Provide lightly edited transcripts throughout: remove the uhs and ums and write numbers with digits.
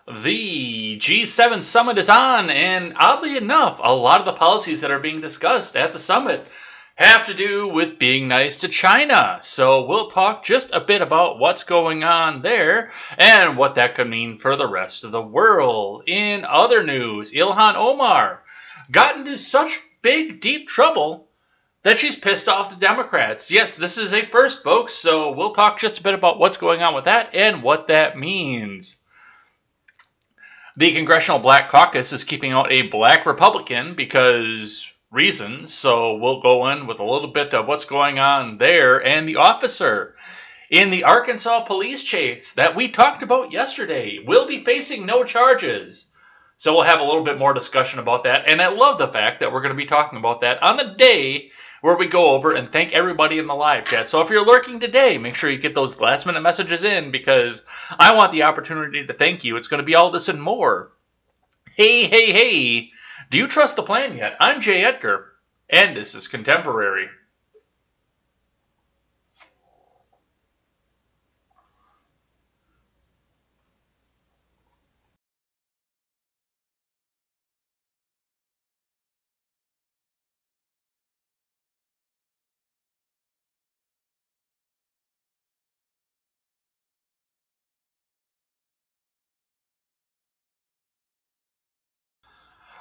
The G7 summit is on, and oddly enough, a lot of the policies that are being discussed at the summit have to do with being nice to China. So we'll talk just a bit about what's going on there and what that could mean for the rest of the world. In other news, Ilhan Omar got into such big, deep trouble that she's pissed off the Democrats. Yes, this is a first, folks, so we'll talk just a bit about what's going on with that and what that means. The Congressional Black Caucus is keeping out a black Republican because reasons, so we'll go in with a little bit of what's going on there. And the officer in the Arkansas police chase that we talked about yesterday will be facing no charges. So we'll have a little bit more discussion about that. And I love the fact that we're going to be talking about that on the day where we go over and thank everybody in the live chat. So if you're lurking today, make sure you get those last minute messages in because I want the opportunity to thank you. It's going to be all this and more. Hey, do you trust the plan yet? I'm Jay Edgar, and this is Contemporary.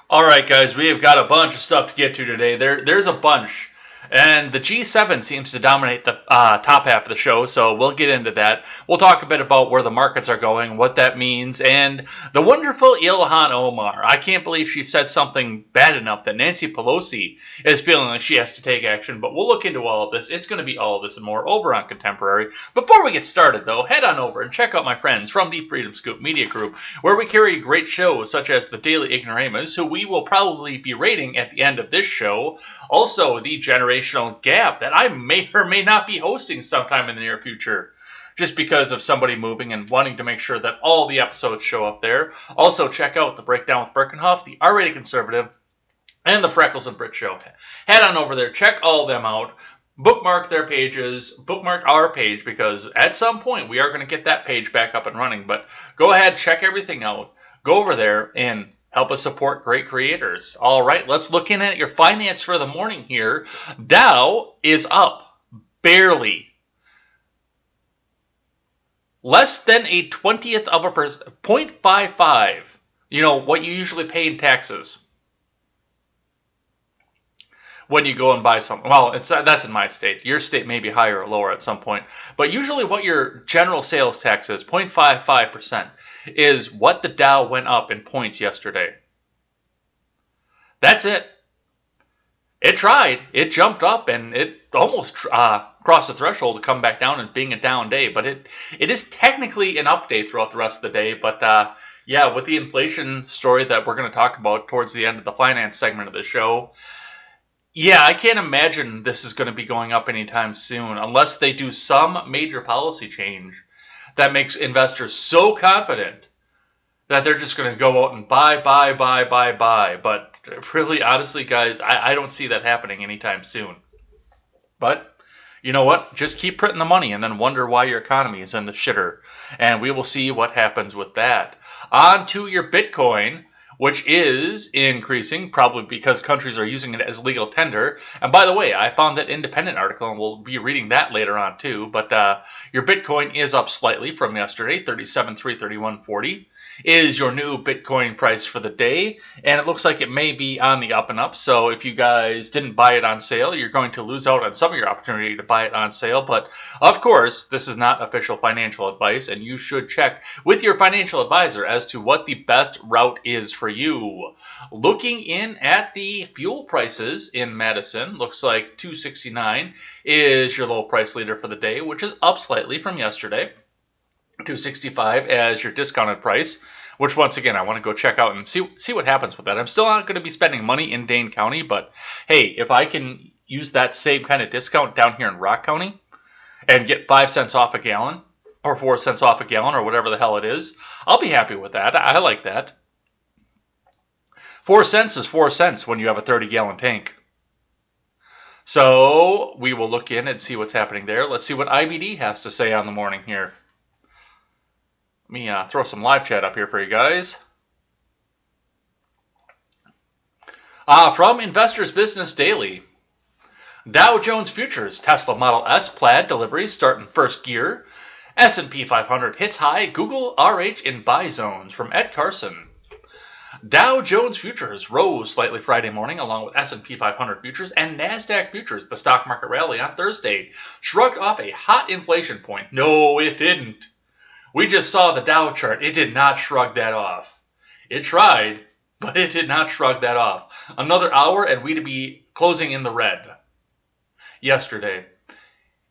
All right, guys, we have got a bunch of stuff to get to today. There's a bunch. And the G7 seems to dominate the top half of the show, so we'll get into that. We'll talk a bit about where the markets are going, what that means, and the wonderful Ilhan Omar. I can't believe she said something bad enough that Nancy Pelosi is feeling like she has to take action, but we'll look into all of this. It's going to be all of this and more over on Contemporary. Before we get started, though, head on over and check out my friends from the Freedom Scoop Media Group, where we carry great shows such as the Daily Ignoramus, who we will probably be rating at the end of this show. Also, the Generational Gap that I may or may not be hosting sometime in the near future, just because of somebody moving and wanting to make sure that all the episodes show up there. Also, check out the Breakdown with Birkenhoff, the R-Rated Conservative, and the Freckles and Brit Show. Head on over there, check all of them out. Bookmark their pages, bookmark our page, because at some point we are going to get that page back up and running. But go ahead, check everything out. Go over there and help us support great creators. All right, let's look in at your finance for the morning here. Dow is up, barely. Less than a 20th of a percent, 0.55. You know, what you usually pay in taxes when you go and buy something. Well, that's in my state. Your state may be higher or lower at some point. But usually what your general sales tax is, 0.55%. is what the Dow went up in points yesterday. That's it. It tried. It jumped up and it almost crossed the threshold to come back down and being a down day. But it is technically an up day throughout the rest of the day. But yeah, with the inflation story that we're going to talk about towards the end of the finance segment of the show, yeah, I can't imagine this is going to be going up anytime soon unless they do some major policy change that makes investors so confident that they're just going to go out and buy. But really, honestly, guys, I don't see that happening anytime soon. But you know what? Just keep printing the money and then wonder why your economy is in the shitter. And we will see what happens with that. On to your Bitcoin, which is increasing, probably because countries are using it as legal tender. And by the way, I found that independent article, and we'll be reading that later on too. But your Bitcoin is up slightly from yesterday, 37,331.40 is your new Bitcoin price for the day. And it looks like it may be on the up and up. So if you guys didn't buy it on sale, you're going to lose out on some of your opportunity to buy it on sale. But of course, this is not official financial advice, and you should check with your financial advisor as to what the best route is for you. Looking in at the fuel prices in Madison, looks like $2.69 is your low price leader for the day, which is up slightly from yesterday. $2.65 as your discounted price, which once again I want to go check out and see what happens with that. I'm still not going to be spending money in Dane County, but hey, if I can use that same kind of discount down here in Rock County and get 5 cents off a gallon or 4 cents off a gallon or whatever the hell it is, I'll be happy with that. I like that. 4 cents is 4 cents when you have a 30-gallon tank. So we will look in and see what's happening there. Let's see what IBD has to say on the morning here. Let me throw some live chat up here for you guys. From Investors Business Daily, Dow Jones Futures, Tesla Model S Plaid deliveries start in first gear. S&P 500 hits high, Google RH in buy zones, from Ed Carson. Dow Jones Futures rose slightly Friday morning along with S&P 500 Futures and NASDAQ Futures. The stock market rally on Thursday shrugged off a hot inflation point. No, it didn't. We just saw the Dow chart. It did not shrug that off. It tried, but it did not shrug that off. Another hour and we'd be closing in the red yesterday.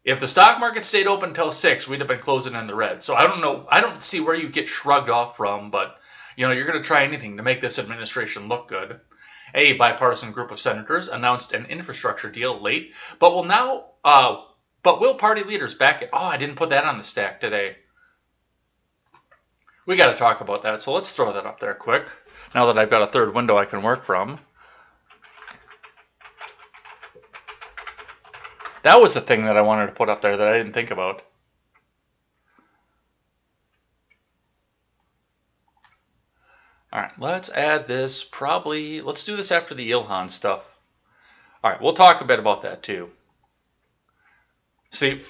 If the stock market stayed open until 6, we'd have been closing in the red. So I don't know. I don't see where you get shrugged off from, but you're going to try anything to make this administration look good. A bipartisan group of senators announced an infrastructure deal late, but will party leaders back it? Oh, I didn't put that on the stack today. We got to talk about that, so let's throw that up there quick. Now that I've got a third window I can work from. That was the thing that I wanted to put up there that I didn't think about. All right, let's add this let's do this after the Ilhan stuff. All right, we'll talk a bit about that too. See,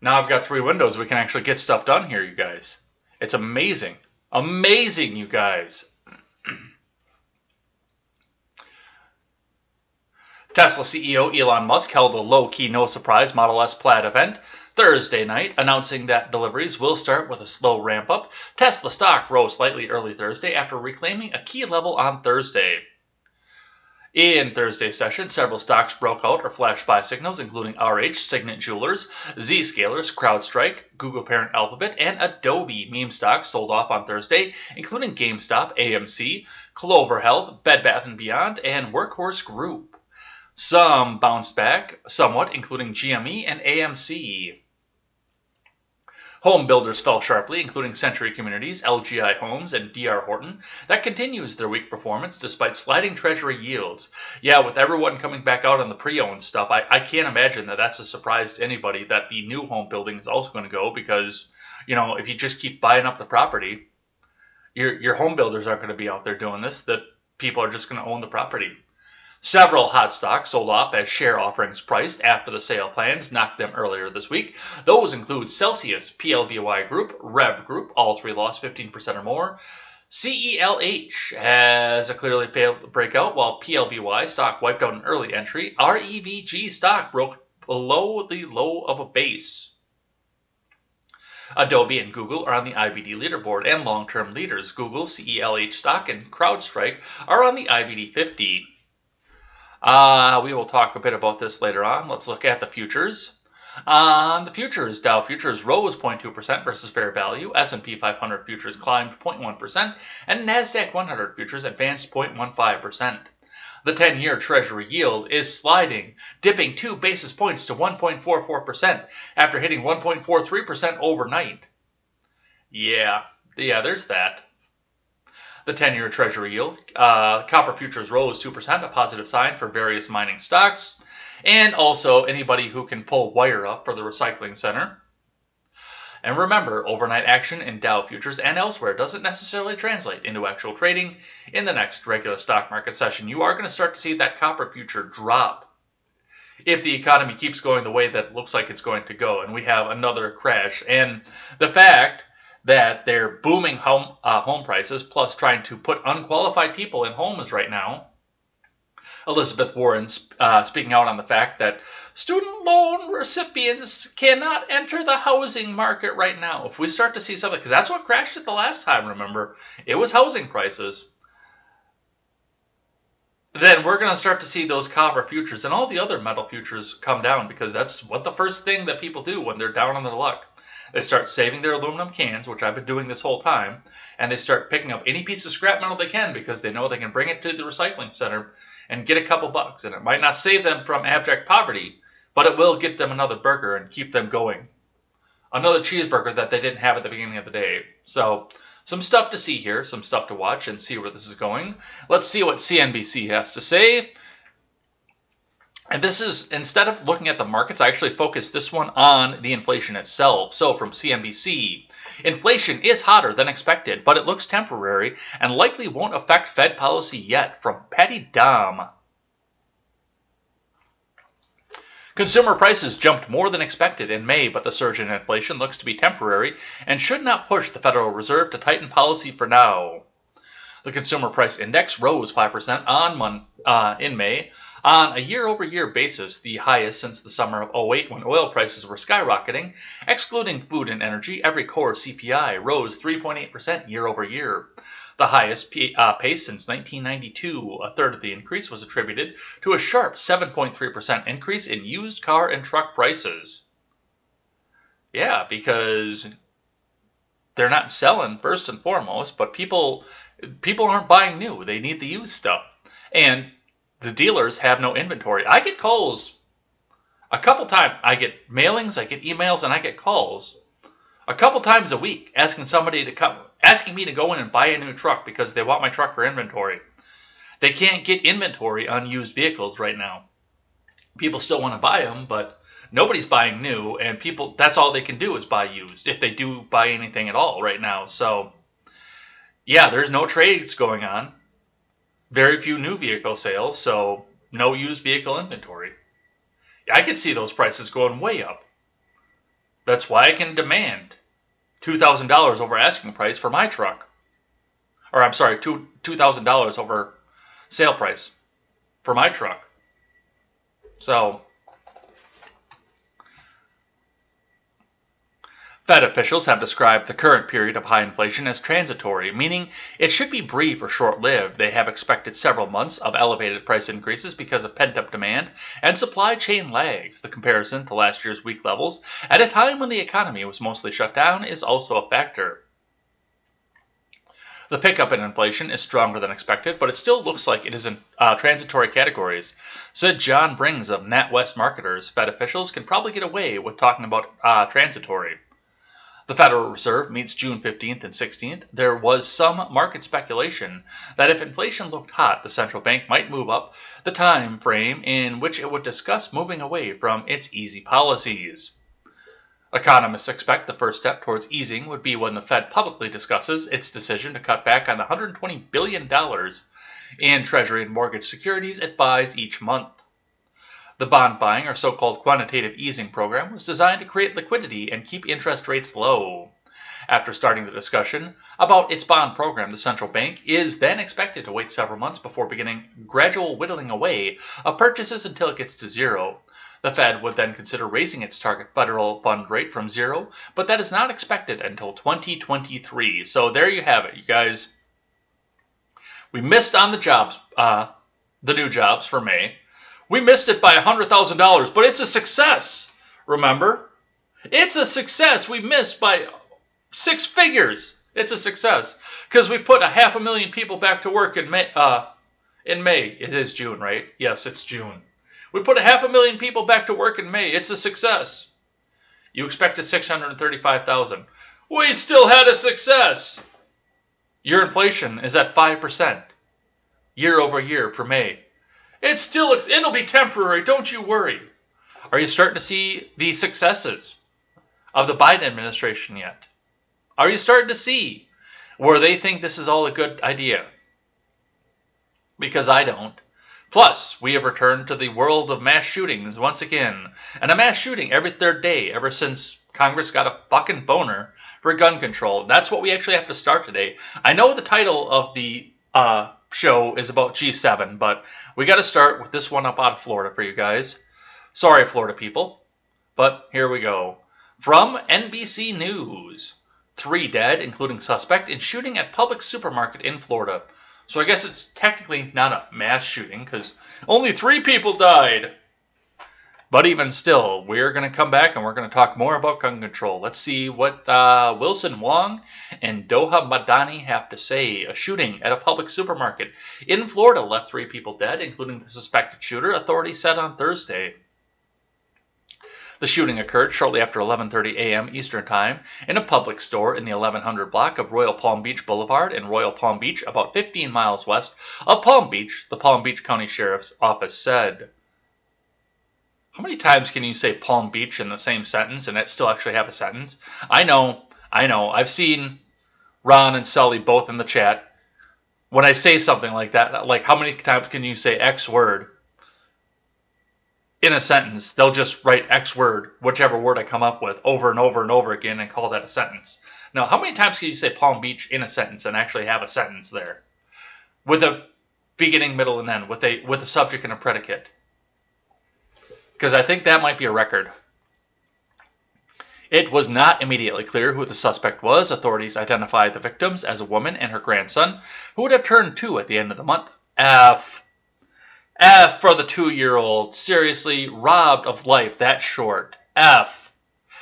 now I've got 3 windows. We can actually get stuff done here, you guys. It's amazing. Amazing, you guys. Tesla CEO Elon Musk held a low-key, no-surprise Model S Plaid event Thursday night, announcing that deliveries will start with a slow ramp-up. Tesla stock rose slightly early Thursday after reclaiming a key level on Thursday. In Thursday's session, several stocks broke out or flashed buy signals, including RH, Signet Jewelers, Zscalers, CrowdStrike, Google parent Alphabet, and Adobe. Meme stocks sold off on Thursday, including GameStop, AMC, Clover Health, Bed Bath & Beyond, and Workhorse Group. Some bounced back somewhat, including GME and AMC. Home builders fell sharply, including Century Communities, LGI Homes, and D.R. Horton. That continues their weak performance despite sliding treasury yields. Yeah, with everyone coming back out on the pre-owned stuff, I can't imagine that that's a surprise to anybody that the new home building is also going to go because, if you just keep buying up the property, your home builders aren't going to be out there doing this. The people are just going to own the property. Several hot stocks sold off as share offerings priced after the sale plans knocked them earlier this week. Those include Celsius, PLBY Group, Rev Group, all 3 lost 15% or more. CELH has a clearly failed breakout, while PLBY stock wiped out an early entry. REVG stock broke below the low of a base. Adobe and Google are on the IBD leaderboard, and long-term leaders Google, CELH stock, and CrowdStrike are on the IBD 50. We will talk a bit about this later on. Let's look at the futures. On the futures, Dow futures rose 0.2% versus fair value. S&P 500 futures climbed 0.1%, and NASDAQ 100 futures advanced 0.15%. The 10-year Treasury yield is sliding, dipping 2 basis points to 1.44% after hitting 1.43% overnight. Yeah, there's that. The 10-year Treasury yield. Copper futures rose 2%, a positive sign for various mining stocks, and also anybody who can pull wire up for the recycling center. And remember, overnight action in Dow futures and elsewhere doesn't necessarily translate into actual trading. In the next regular stock market session, you are going to start to see that copper future drop if the economy keeps going the way that it looks like it's going to go, and we have another crash. And the fact that they're booming home prices, plus trying to put unqualified people in homes right now. Elizabeth Warren speaking out on the fact that student loan recipients cannot enter the housing market right now. If we start to see something, because that's what crashed it the last time, remember, it was housing prices. Then we're going to start to see those copper futures and all the other metal futures come down, because that's what the first thing that people do when they're down on their luck. They start saving their aluminum cans, which I've been doing this whole time, and they start picking up any piece of scrap metal they can because they know they can bring it to the recycling center and get a couple bucks. And it might not save them from abject poverty, but it will get them another burger and keep them going. Another cheeseburger that they didn't have at the beginning of the day. So, some stuff to see here, some stuff to watch and see where this is going. Let's see what CNBC has to say. And this is, instead of looking at the markets, I actually focused this one on the inflation itself. So from CNBC, inflation is hotter than expected, but it looks temporary and likely won't affect Fed policy yet, from Patty Dom. Consumer prices jumped more than expected in May, but the surge in inflation looks to be temporary and should not push the Federal Reserve to tighten policy for now. The Consumer Price Index rose 5% in May, on a year-over-year basis, the highest since the summer of '08 when oil prices were skyrocketing. Excluding food and energy, every core CPI rose 3.8% year-over-year, the highest pace since 1992. A third of the increase was attributed to a sharp 7.3% increase in used car and truck prices. Yeah, because they're not selling first and foremost, but people aren't buying new. They need the used stuff. And the dealers have no inventory. I get calls a couple times. I get mailings, I get emails, and I get calls a couple times a week asking me to go in and buy a new truck because they want my truck for inventory. They can't get inventory on used vehicles right now. People still want to buy them, but nobody's buying new, and that's all they can do is buy used, if they do buy anything at all right now. So, yeah, there's no trades going on. Very few new vehicle sales, so no used vehicle inventory. I could see those prices going way up. That's why I can demand $2,000 over asking price for my truck. Or I'm sorry, $2,000 over sale price for my truck. So, Fed officials have described the current period of high inflation as transitory, meaning it should be brief or short-lived. They have expected several months of elevated price increases because of pent-up demand and supply chain lags. The comparison to last year's weak levels at a time when the economy was mostly shut down is also a factor. The pickup in inflation is stronger than expected, but it still looks like it is in transitory categories, said John Brings of NatWest Marketers. Fed officials can probably get away with talking about transitory. The Federal Reserve meets June 15th and 16th. There was some market speculation that if inflation looked hot, the central bank might move up the time frame in which it would discuss moving away from its easy policies. Economists expect the first step towards easing would be when the Fed publicly discusses its decision to cut back on the $120 billion in Treasury and mortgage securities it buys each month. The bond buying, or so-called quantitative easing program, was designed to create liquidity and keep interest rates low. After starting the discussion about its bond program, the central bank is then expected to wait several months before beginning gradual whittling away of purchases until it gets to zero. The Fed would then consider raising its target federal fund rate from zero, but that is not expected until 2023. So there you have it, you guys. We missed on the new jobs for May. We missed it by $100,000, but it's a success. Remember? It's a success. We missed by 6 figures. It's a success because we put 500,000 people back to work in May. It is June, right? Yes, it's June. We put 500,000 people back to work in May. It's a success. You expected 635,000. We still had a success. Your inflation is at 5% year over year for May. It'll be temporary, don't you worry. Are you starting to see the successes of the Biden administration yet? Are you starting to see where they think this is all a good idea? Because I don't. Plus, we have returned to the world of mass shootings once again. And a mass shooting every third day ever since Congress got a fucking boner for gun control. That's what we actually have to start today. I know the title of the show is about G7, but we got to start with this one up out of Florida for you guys. Sorry, Florida people, but here we go. From NBC News, 3 dead, including suspect in shooting at public supermarket in Florida. So I guess it's technically not a mass shooting because only 3 people died. But even still, we're going to come back and we're going to talk more about gun control. Let's see what Wilson Wong and Doha Madani have to say. A shooting at a public supermarket in Florida left 3 people dead, including the suspected shooter, authorities said on Thursday. The shooting occurred shortly after 11:30 a.m. Eastern Time in a public store in the 1100 block of Royal Palm Beach Boulevard in Royal Palm Beach, about 15 miles west of Palm Beach, the Palm Beach County Sheriff's Office said. How many times can you say Palm Beach in the same sentence and it still actually have a sentence? I know. I've seen Ron and Sully both in the chat. When I say something like that, like how many times can you say X word in a sentence? They'll just write X word, whichever word I come up with, over and over and over again and call that a sentence. Now, how many times can you say Palm Beach in a sentence and actually have a sentence there? With a beginning, middle, and end, with a subject and a predicate. Because I think that might be a record. It was not immediately clear who the suspect was. Authorities identified the victims as a woman and her grandson, who would have turned 2 at the end of the month. F for the 2-year-old. Seriously, robbed of life that short. F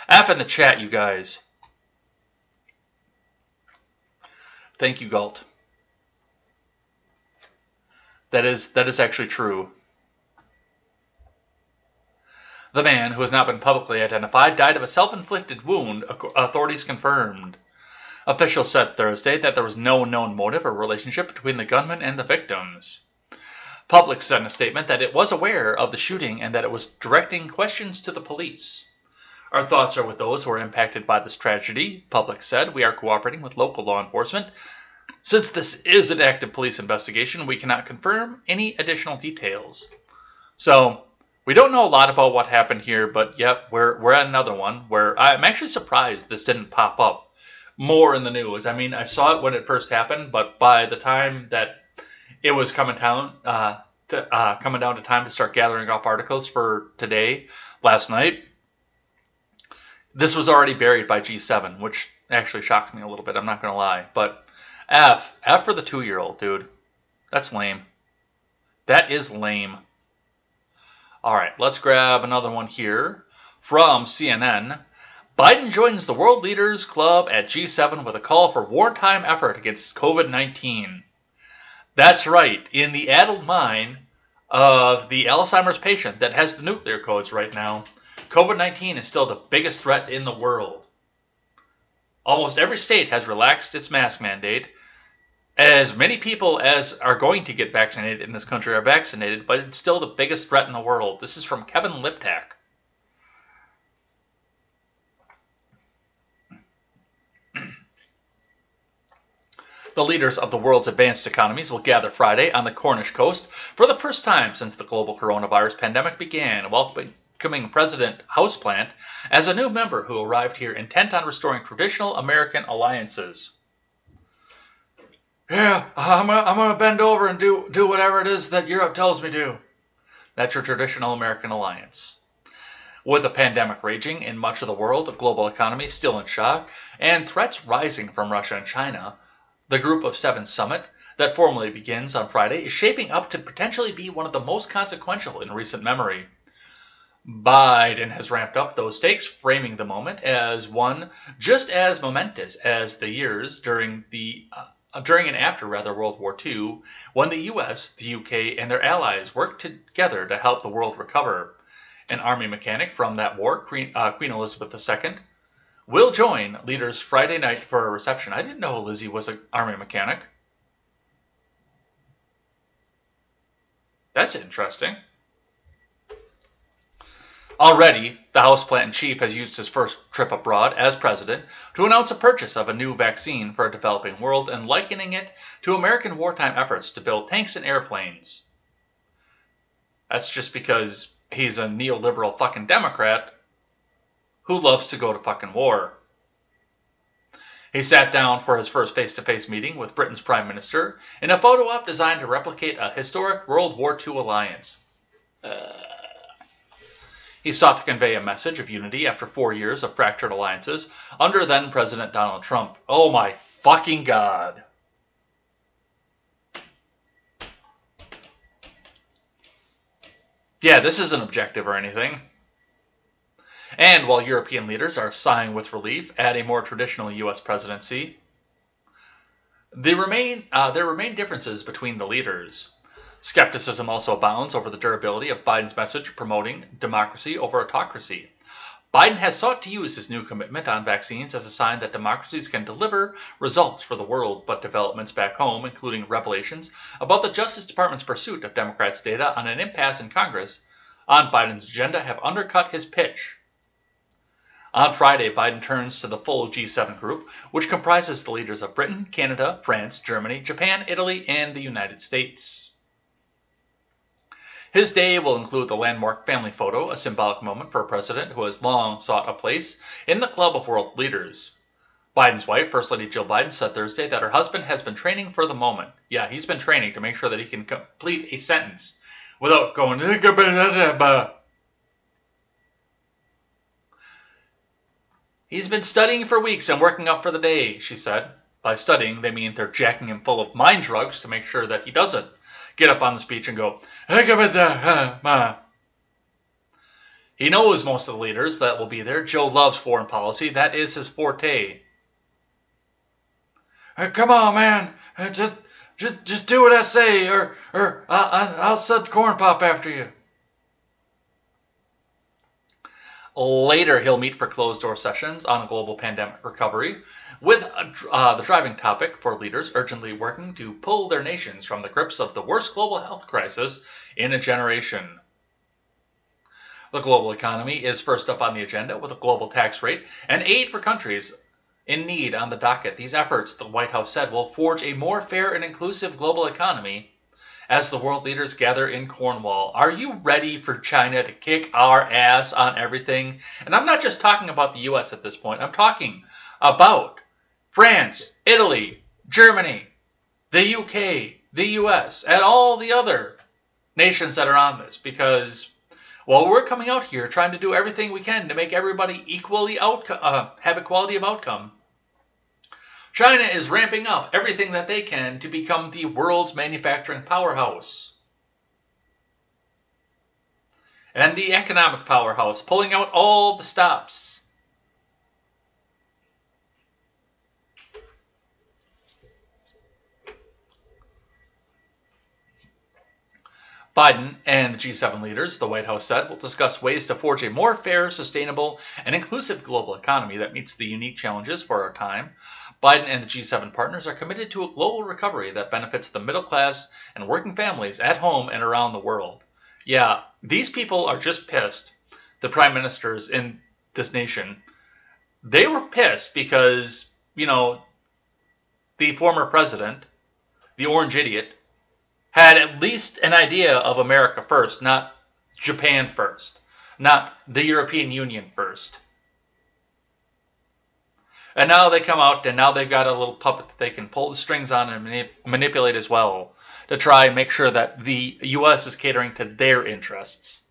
in the chat, you guys. Thank you, Galt. That is actually true. The man, who has not been publicly identified, died of a self-inflicted wound, authorities confirmed. Officials said Thursday that there was no known motive or relationship between the gunman and the victims. Public said in a statement that it was aware of the shooting and that it was directing questions to the police. Our thoughts are with those who are impacted by this tragedy, Public said. We are cooperating with local law enforcement. Since this is an active police investigation, we cannot confirm any additional details. So, we don't know a lot about what happened here, but yep, we're at another one where I'm actually surprised this didn't pop up more in the news. I mean, I saw it when it first happened, but by the time that it was coming down to time to start gathering up articles for today, last night, this was already buried by G7, which actually shocks me a little bit, I'm not going to lie. But F for the 2-year-old, dude. That's lame. That is lame. All right, let's grab another one here from CNN. Biden joins the world leaders club at G7 with a call for wartime effort against COVID-19. That's right, in the addled mind of the Alzheimer's patient that has the nuclear codes right now, COVID-19 is still the biggest threat in the world. Almost every state has relaxed its mask mandate. As many people as are going to get vaccinated in this country are vaccinated, but it's still the biggest threat in the world. This is from Kevin Liptak. The leaders of the world's advanced economies will gather Friday on the Cornish coast for the first time since the global coronavirus pandemic began, welcoming President Houseplant as a new member who arrived here intent on restoring traditional American alliances. Yeah, I'm gonna bend over and do whatever it is that Europe tells me to. That's your traditional American alliance. With a pandemic raging in much of the world, a global economy still in shock, and threats rising from Russia and China, the Group of 7 summit that formally begins on Friday is shaping up to potentially be one of the most consequential in recent memory. Biden has ramped up those stakes, framing the moment as one just as momentous as the years during and after World War II, when the U.S., the UK, and their allies worked together to help the world recover. An army mechanic from that war, Queen Elizabeth II, will join leaders Friday night for a reception. I didn't know Lizzie was an army mechanic. That's interesting. Already, the Houseplant-in-Chief has used his first trip abroad as president to announce a purchase of a new vaccine for a developing world and likening it to American wartime efforts to build tanks and airplanes. That's just because he's a neoliberal fucking Democrat who loves to go to fucking war. He sat down for his first face-to-face meeting with Britain's Prime Minister in a photo op designed to replicate a historic World War II alliance. He sought to convey a message of unity after 4 years of fractured alliances under then-President Donald Trump. Oh my fucking God. Yeah, this isn't objective or anything. And while European leaders are sighing with relief at a more traditional U.S. presidency, there remain differences between the leaders. Skepticism also abounds over the durability of Biden's message promoting democracy over autocracy. Biden has sought to use his new commitment on vaccines as a sign that democracies can deliver results for the world, but developments back home, including revelations about the Justice Department's pursuit of Democrats' data on an impasse in Congress, on Biden's agenda have undercut his pitch. On Friday, Biden turns to the full G7 group, which comprises the leaders of Britain, Canada, France, Germany, Japan, Italy, and the United States. His day will include the landmark family photo, a symbolic moment for a president who has long sought a place in the club of world leaders. Biden's wife, First Lady Jill Biden, said Thursday that her husband has been training for the moment. Yeah, he's been training to make sure that he can complete a sentence without going, he's been studying for weeks and working up for the day, she said. By studying, they mean they're jacking him full of mind drugs to make sure that he doesn't get up on the speech and go, he knows most of the leaders that will be there. Joe loves foreign policy. That is his forte. Come on, man. Just do what I say, or I'll set corn pop after you. Later, he'll meet for closed-door sessions on global pandemic recovery, with the driving topic for leaders urgently working to pull their nations from the grips of the worst global health crisis in a generation. The global economy is first up on the agenda, with a global tax rate and aid for countries in need on the docket. These efforts, the White House said, will forge a more fair and inclusive global economy as the world leaders gather in Cornwall. Are you ready for China to kick our ass on everything? And I'm not just talking about the U.S. at this point. I'm talking about France, Italy, Germany, the U.K., the U.S., and all the other nations that are on this. Because, well, we're coming out here trying to do everything we can to make everybody equally have equality of outcome. China is ramping up everything that they can to become the world's manufacturing powerhouse. And the economic powerhouse, pulling out all the stops. Biden and the G7 leaders, the White House said, will discuss ways to forge a more fair, sustainable, and inclusive global economy that meets the unique challenges for our time. Biden and the G7 partners are committed to a global recovery that benefits the middle class and working families at home and around the world. Yeah, these people are just pissed. The prime ministers in this nation, they were pissed because, the former president, the orange idiot, had at least an idea of America first, not Japan first, not the European Union first. And now they come out, and now they've got a little puppet that they can pull the strings on and manipulate as well to try and make sure that the U.S. is catering to their interests.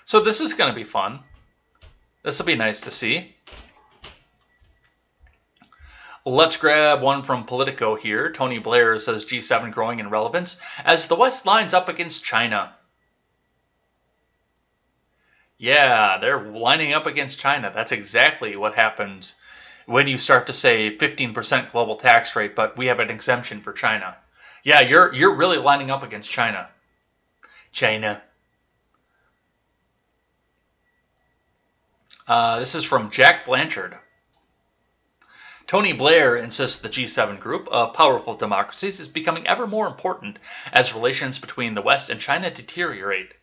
So this is going to be fun. This will be nice to see. Let's grab one from Politico here. Tony Blair says G7 growing in relevance as the West lines up against China. Yeah, they're lining up against China. That's exactly what happens when you start to say 15% global tax rate, but we have an exemption for China. Yeah, you're really lining up against China. China. This is from Jack Blanchard. Tony Blair insists the G7 group of powerful democracies is becoming ever more important as relations between the West and China deteriorate.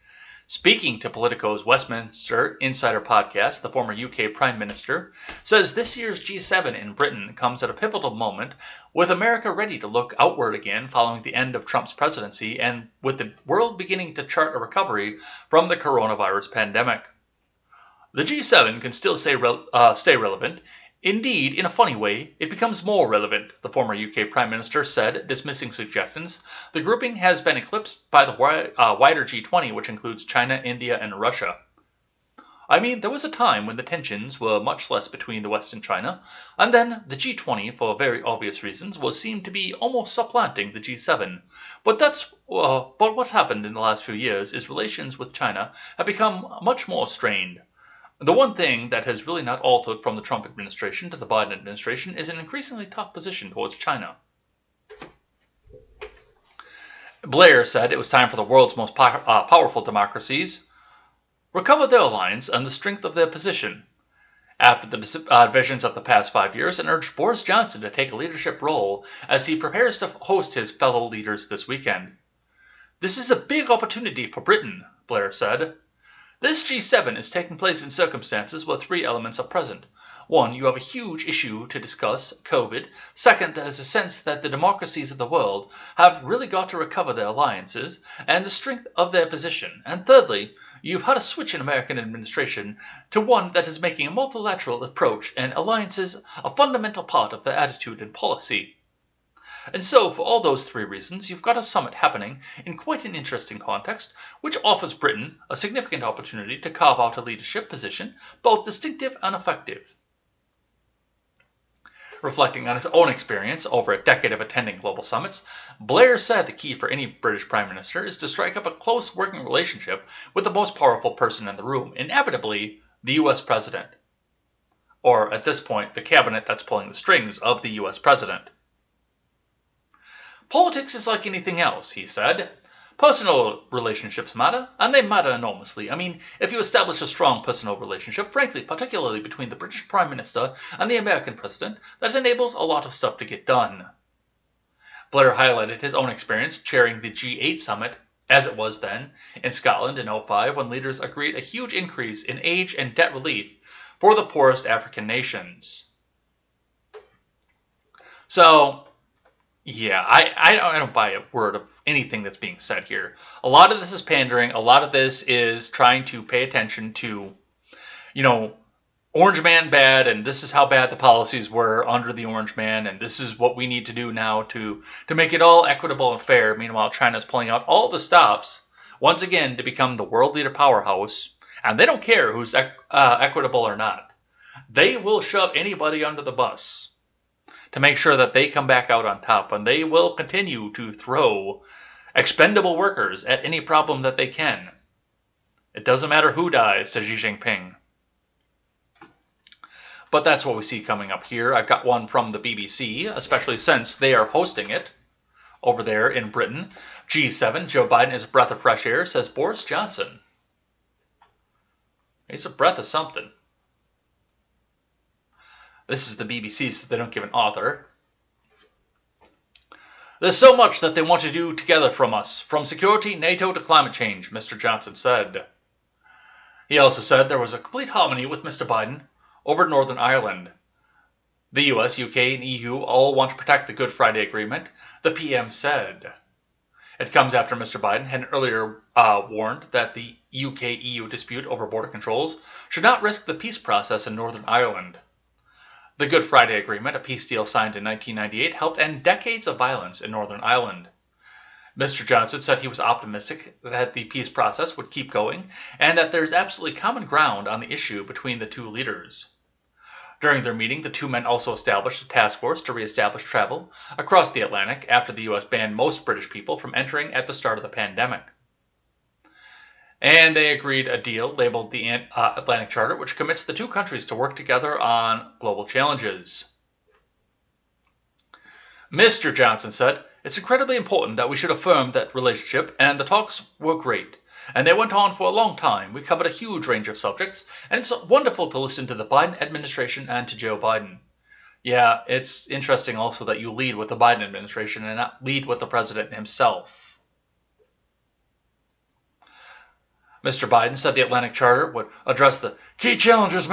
Speaking to Politico's Westminster Insider podcast, the former UK Prime Minister says this year's G7 in Britain comes at a pivotal moment, with America ready to look outward again following the end of Trump's presidency and with the world beginning to chart a recovery from the coronavirus pandemic. The G7 can still stay relevant. Indeed, in a funny way, it becomes more relevant, the former UK Prime Minister said, dismissing suggestions. The grouping has been eclipsed by the wider G20, which includes China, India, and Russia. I mean, there was a time when the tensions were much less between the West and China, and then the G20, for very obvious reasons, was seen to be almost supplanting the G7. But what happened in the last few years is relations with China have become much more strained. The one thing that has really not altered from the Trump administration to the Biden administration is an increasingly tough position towards China. Blair said it was time for the world's most powerful democracies recover their alliance and the strength of their position after the divisions of the past 5 years, and urged Boris Johnson to take a leadership role as he prepares to host his fellow leaders this weekend. This is a big opportunity for Britain, Blair said. This G7 is taking place in circumstances where three elements are present. One, you have a huge issue to discuss, COVID. Second, there is a sense that the democracies of the world have really got to recover their alliances and the strength of their position. And thirdly, you've had a switch in American administration to one that is making a multilateral approach and alliances a fundamental part of their attitude and policy. And so, for all those three reasons, you've got a summit happening in quite an interesting context, which offers Britain a significant opportunity to carve out a leadership position, both distinctive and effective. Reflecting on his own experience over a decade of attending global summits, Blair said the key for any British Prime Minister is to strike up a close working relationship with the most powerful person in the room, inevitably the US President. Or, at this point, the cabinet that's pulling the strings of the US President. Politics is like anything else, he said. Personal relationships matter, and they matter enormously. I mean, if you establish a strong personal relationship, frankly, particularly between the British Prime Minister and the American President, that enables a lot of stuff to get done. Blair highlighted his own experience chairing the G8 summit, as it was then, in Scotland in 2005, when leaders agreed a huge increase in aid and debt relief for the poorest African nations. So, yeah, I don't buy a word of anything that's being said here. A lot of this is pandering. A lot of this is trying to pay attention to, Orange Man bad, and this is how bad the policies were under the Orange Man, and this is what we need to do now to make it all equitable and fair. Meanwhile, China's pulling out all the stops, once again, to become the world leader powerhouse, and they don't care who's equitable or not. They will shove anybody under the bus to make sure that they come back out on top, and they will continue to throw expendable workers at any problem that they can. It doesn't matter who dies, says Xi Jinping. But that's what we see coming up here. I've got one from the BBC, especially since they are hosting it over there in Britain. G7, Joe Biden is a breath of fresh air, says Boris Johnson. He's a breath of something. This is the BBC, so they don't give an author. There's so much that they want to do together from us, from security, NATO to climate change, Mr. Johnson said. He also said there was a complete harmony with Mr. Biden over Northern Ireland. The US, UK, and EU all want to protect the Good Friday Agreement, the PM said. It comes after Mr. Biden had earlier warned that the UK-EU dispute over border controls should not risk the peace process in Northern Ireland. The Good Friday Agreement, a peace deal signed in 1998, helped end decades of violence in Northern Ireland. Mr. Johnson said he was optimistic that the peace process would keep going and that there's absolutely common ground on the issue between the two leaders. During their meeting, the two men also established a task force to reestablish travel across the Atlantic after the U.S. banned most British people from entering at the start of the pandemic. And they agreed a deal labeled the Atlantic Charter, which commits the two countries to work together on global challenges. Mr. Johnson said, "It's incredibly important that we should affirm that relationship, and the talks were great. And they went on for a long time. We covered a huge range of subjects, and it's wonderful to listen to the Biden administration and to Joe Biden." Yeah, it's interesting also that you lead with the Biden administration and not lead with the president himself. Mr. Biden said the Atlantic Charter would address the key challenges,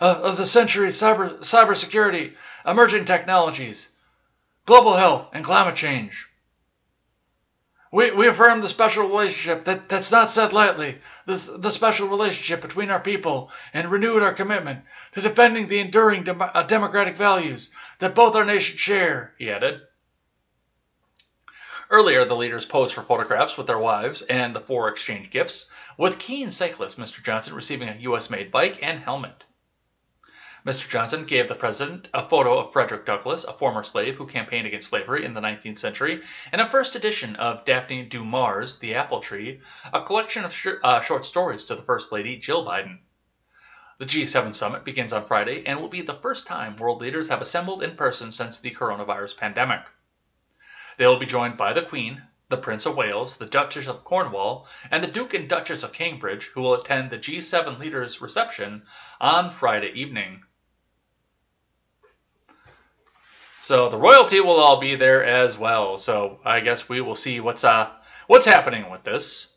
of the century: cybersecurity, emerging technologies, global health, and climate change. We affirm the special relationship that's not said lightly, the special relationship between our people, and renewed our commitment to defending the enduring democratic values that both our nations share, he added. Earlier, the leaders posed for photographs with their wives, and the four exchanged gifts, with keen cyclist Mr. Johnson receiving a U.S.-made bike and helmet. Mr. Johnson gave the president a photo of Frederick Douglass, a former slave who campaigned against slavery in the 19th century, and a first edition of Daphne du Maurier's The Apple Tree, a collection of short stories to the First Lady, Jill Biden. The G7 summit begins on Friday and will be the first time world leaders have assembled in person since the coronavirus pandemic. They will be joined by the Queen, the Prince of Wales, the Duchess of Cornwall, and the Duke and Duchess of Cambridge, who will attend the G7 leaders' reception on Friday evening. So the royalty will all be there as well. So I guess we will see what's happening with this.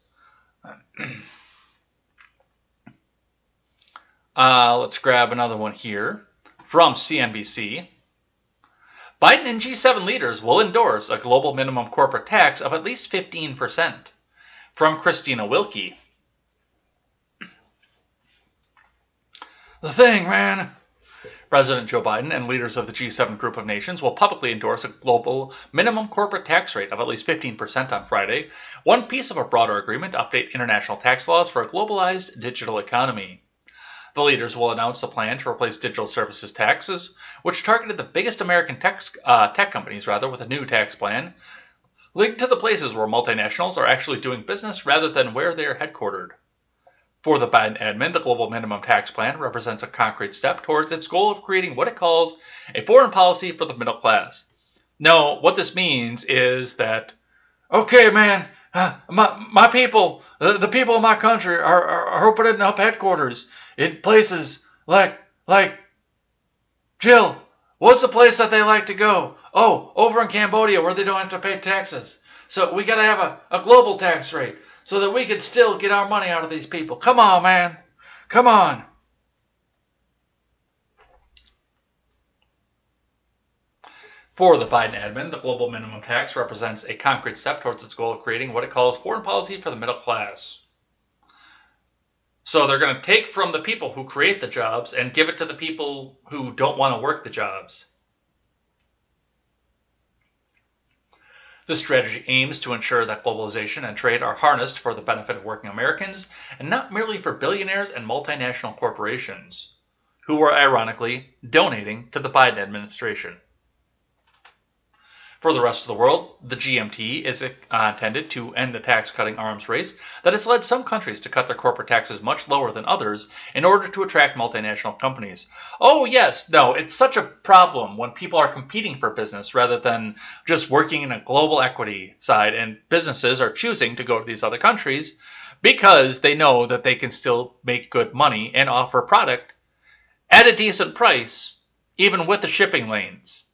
Let's grab another one here from CNBC. Biden and G7 leaders will endorse a global minimum corporate tax of at least 15%. From Christina Wilkie. The thing, man. President Joe Biden and leaders of the G7 group of nations will publicly endorse a global minimum corporate tax rate of at least 15% on Friday, one piece of a broader agreement to update international tax laws for a globalized digital economy. The leaders will announce a plan to replace digital services taxes, which targeted the biggest American tech companies with a new tax plan, linked to the places where multinationals are actually doing business rather than where they are headquartered. For the Biden admin, the global minimum tax plan represents a concrete step towards its goal of creating what it calls a foreign policy for the middle class. No, what this means is that, okay, man, my people, the people of my country are opening up headquarters in places like Jill. What's the place that they like to go? Oh, over in Cambodia where they don't have to pay taxes. So we got to have a global tax rate so that we can still get our money out of these people. Come on, man. Come on. For the Biden admin, the global minimum tax represents a concrete step towards its goal of creating what it calls foreign policy for the middle class. So they're going to take from the people who create the jobs and give it to the people who don't want to work the jobs. This strategy aims to ensure that globalization and trade are harnessed for the benefit of working Americans and not merely for billionaires and multinational corporations, who are ironically donating to the Biden administration. For the rest of the world, the GMT is intended to end the tax-cutting arms race that has led some countries to cut their corporate taxes much lower than others in order to attract multinational companies. Oh yes, no, it's such a problem when people are competing for business rather than just working in a global equity side, and businesses are choosing to go to these other countries because they know that they can still make good money and offer product at a decent price, even with the shipping lanes.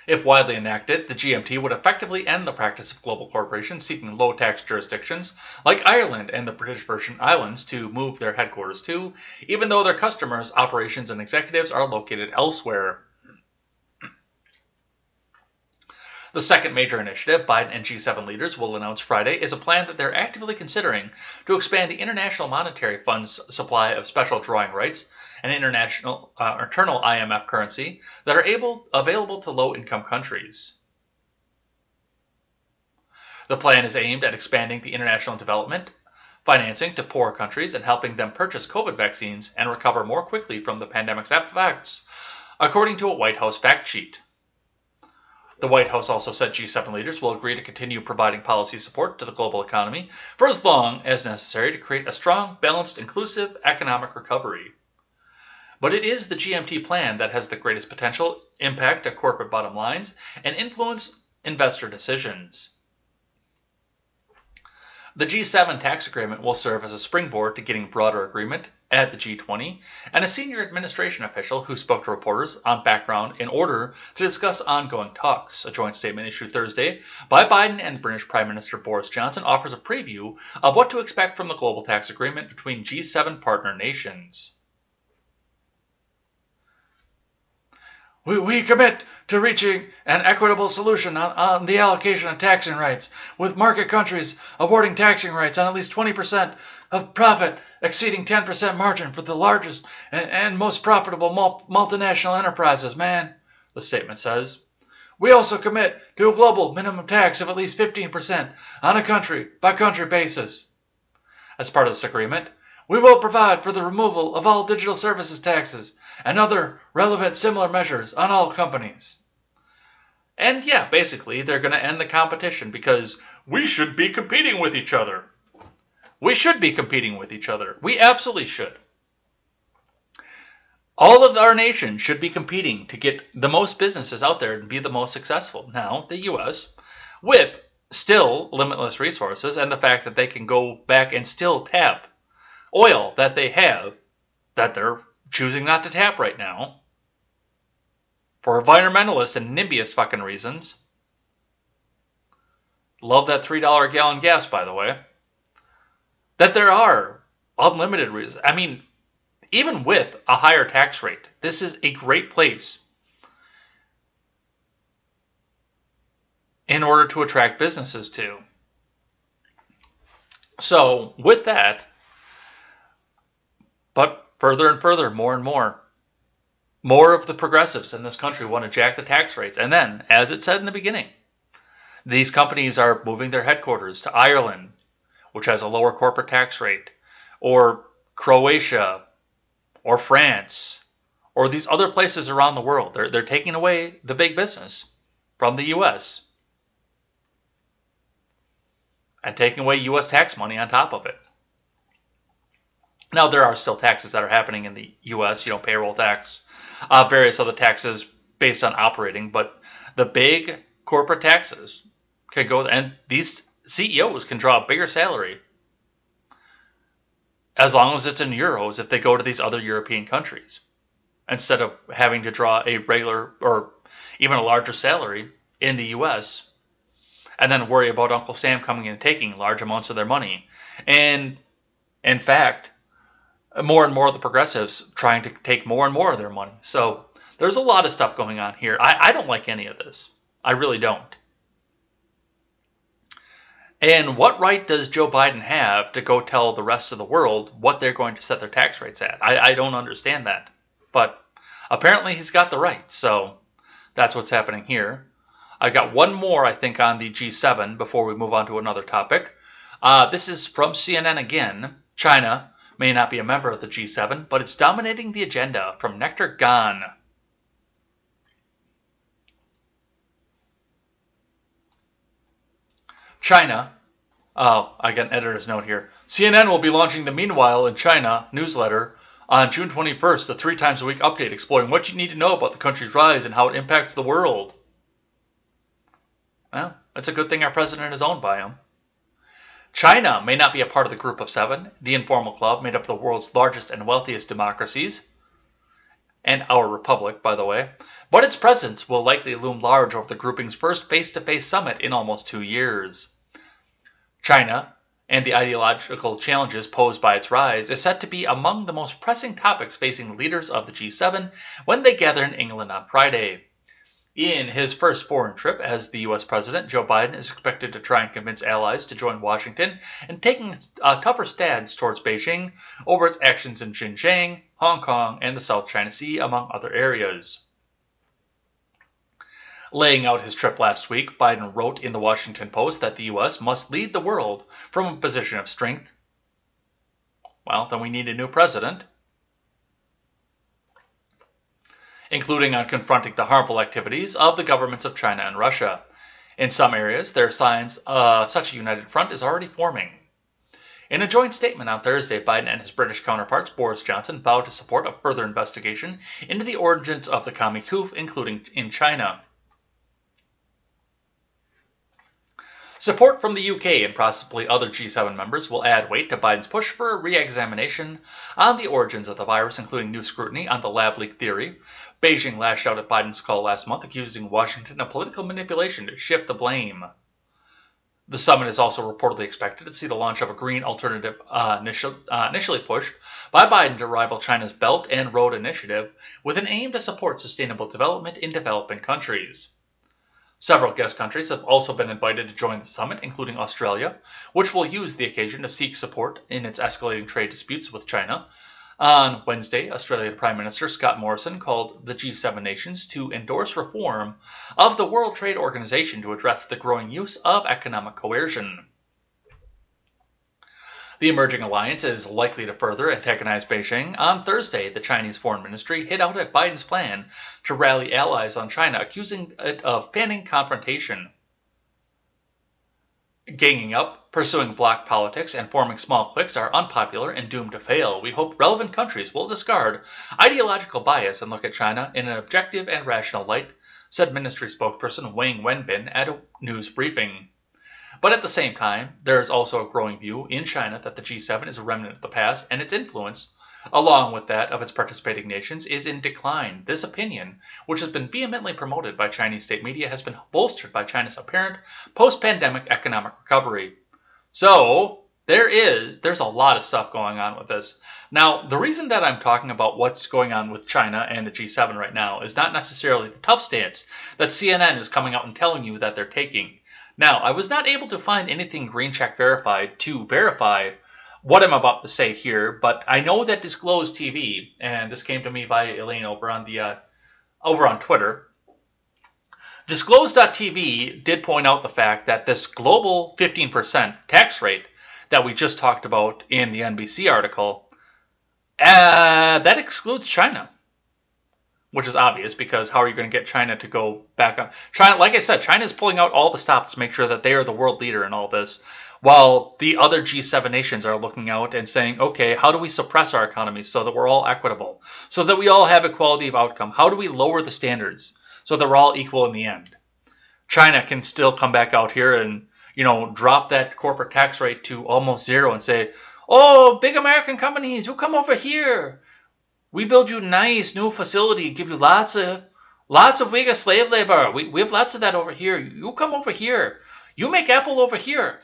If widely enacted, the GMT would effectively end the practice of global corporations seeking low-tax jurisdictions like Ireland and the British Virgin Islands to move their headquarters to, even though their customers, operations, and executives are located elsewhere. The second major initiative Biden and G7 leaders will announce Friday is a plan that they're actively considering to expand the International Monetary Fund's supply of special drawing rights, an international IMF currency that are available to low-income countries. The plan is aimed at expanding the international development financing to poor countries and helping them purchase COVID vaccines and recover more quickly from the pandemic's effects, according to a White House fact sheet. The White House also said G7 leaders will agree to continue providing policy support to the global economy for as long as necessary to create a strong, balanced, inclusive economic recovery. But it is the GMT plan that has the greatest potential impact to corporate bottom lines and influence investor decisions. The G7 tax agreement will serve as a springboard to getting broader agreement at the G20, and a senior administration official who spoke to reporters on background in order to discuss ongoing talks. A joint statement issued Thursday by Biden and British Prime Minister Boris Johnson offers a preview of what to expect from the global tax agreement between G7 partner nations. We commit to reaching an equitable solution on the allocation of taxing rights, with market countries awarding taxing rights on at least 20% of profit exceeding 10% margin for the largest and most profitable multinational enterprises, man, the statement says. We also commit to a global minimum tax of at least 15% on a country-by-country basis. As part of this agreement, we will provide for the removal of all digital services taxes and other relevant similar measures on all companies. And yeah, basically, they're going to end the competition because we should be competing with each other. We should be competing with each other. We absolutely should. All of our nation should be competing to get the most businesses out there and be the most successful. Now, the U.S., with still limitless resources and the fact that they can go back and still tap oil that they have, that they're choosing not to tap right now, for environmentalists and NIMBYist fucking reasons. Love that $3 a gallon gas, by the way. that there are unlimited reasons. I mean, even with a higher tax rate, this is a great place in order to attract businesses to. So, with that, but further and further, more and more of the progressives in this country want to jack the tax rates. And then, as it said in the beginning, these companies are moving their headquarters to Ireland, which has a lower corporate tax rate, or Croatia, or France, or these other places around the world. They're taking away the big business from the U.S. and taking away U.S. tax money on top of it. Now, there are still taxes that are happening in the U.S., payroll tax, various other taxes based on operating, but the big corporate taxes can go, and these CEOs can draw a bigger salary as long as it's in euros if they go to these other European countries, instead of having to draw a regular or even a larger salary in the U.S. and then worry about Uncle Sam coming in and taking large amounts of their money. And in fact, more and more of the progressives trying to take more and more of their money. So there's a lot of stuff going on here. I don't like any of this. I really don't. And what right does Joe Biden have to go tell the rest of the world what they're going to set their tax rates at? I don't understand that. But apparently he's got the right. So that's what's happening here. I got one more, I think, on the G7 before we move on to another topic. This is from CNN again. China may not be a member of the G7, but it's dominating the agenda, from Nectar Gone. China. Oh, I got an editor's note here. CNN will be launching the Meanwhile in China newsletter on June 21st, a 3 times a week update exploring what you need to know about the country's rise and how it impacts the world. Well, it's a good thing our president is owned by him. China may not be a part of the Group of Seven, the informal club made up of the world's largest and wealthiest democracies, and our republic, by the way, but its presence will likely loom large over the grouping's first face-to-face summit in almost 2 years. China, and the ideological challenges posed by its rise, is set to be among the most pressing topics facing the leaders of the G7 when they gather in England on Friday. In his first foreign trip as the U.S. president, Joe Biden is expected to try and convince allies to join Washington in taking a tougher stance towards Beijing over its actions in Xinjiang, Hong Kong, and the South China Sea, among other areas. Laying out his trip last week, Biden wrote in the Washington Post that the U.S. must lead the world from a position of strength. Well, then we need a new president, including on confronting the harmful activities of the governments of China and Russia. In some areas, there are signs such a united front is already forming. In a joint statement on Thursday, Biden and his British counterparts, Boris Johnson, vowed to support a further investigation into the origins of the commie coup, including in China. Support from the UK and possibly other G7 members will add weight to Biden's push for a re-examination on the origins of the virus, including new scrutiny on the lab leak theory. Beijing lashed out at Biden's call last month, accusing Washington of political manipulation to shift the blame. The summit is also reportedly expected to see the launch of a green alternative initially pushed by Biden to rival China's Belt and Road Initiative, with an aim to support sustainable development in developing countries. Several guest countries have also been invited to join the summit, including Australia, which will use the occasion to seek support in its escalating trade disputes with China. On Wednesday, Australian Prime Minister Scott Morrison called the G7 nations to endorse reform of the World Trade Organization to address the growing use of economic coercion. The emerging alliance is likely to further antagonize Beijing. On Thursday, the Chinese Foreign Ministry hit out at Biden's plan to rally allies on China, accusing it of fanning confrontation. Ganging up, pursuing bloc politics, and forming small cliques are unpopular and doomed to fail. We hope relevant countries will discard ideological bias and look at China in an objective and rational light, said ministry spokesperson Wang Wenbin at a news briefing. But at the same time, there is also a growing view in China that the G7 is a remnant of the past, and its influence, along with that of its participating nations, is in decline. This opinion, which has been vehemently promoted by Chinese state media, has been bolstered by China's apparent post-pandemic economic recovery. So, There's a lot of stuff going on with this. Now, the reason that I'm talking about what's going on with China and the G7 right now is not necessarily the tough stance that CNN is coming out and telling you that they're taking. Now, I was not able to find anything green check verified to verify what I'm about to say here, but I know that Disclosed TV, and this came to me via Elaine over on Twitter. Disclosed.tv did point out the fact that this global 15% tax rate that we just talked about in the NBC article, that excludes China, which is obvious because how are you going to get China to go back on? China, like I said, China is pulling out all the stops to make sure that they are the world leader in all this, while the other G7 nations are looking out and saying, okay, how do we suppress our economy so that we're all equitable, so that we all have equality of outcome? How do we lower the standards so that we're all equal in the end? China can still come back out here and, drop that corporate tax rate to almost zero and say, oh, big American companies, you come over here. We build you nice new facility, give you lots of Uyghur slave labor. We have lots of that over here. You come over here. You make Apple over here.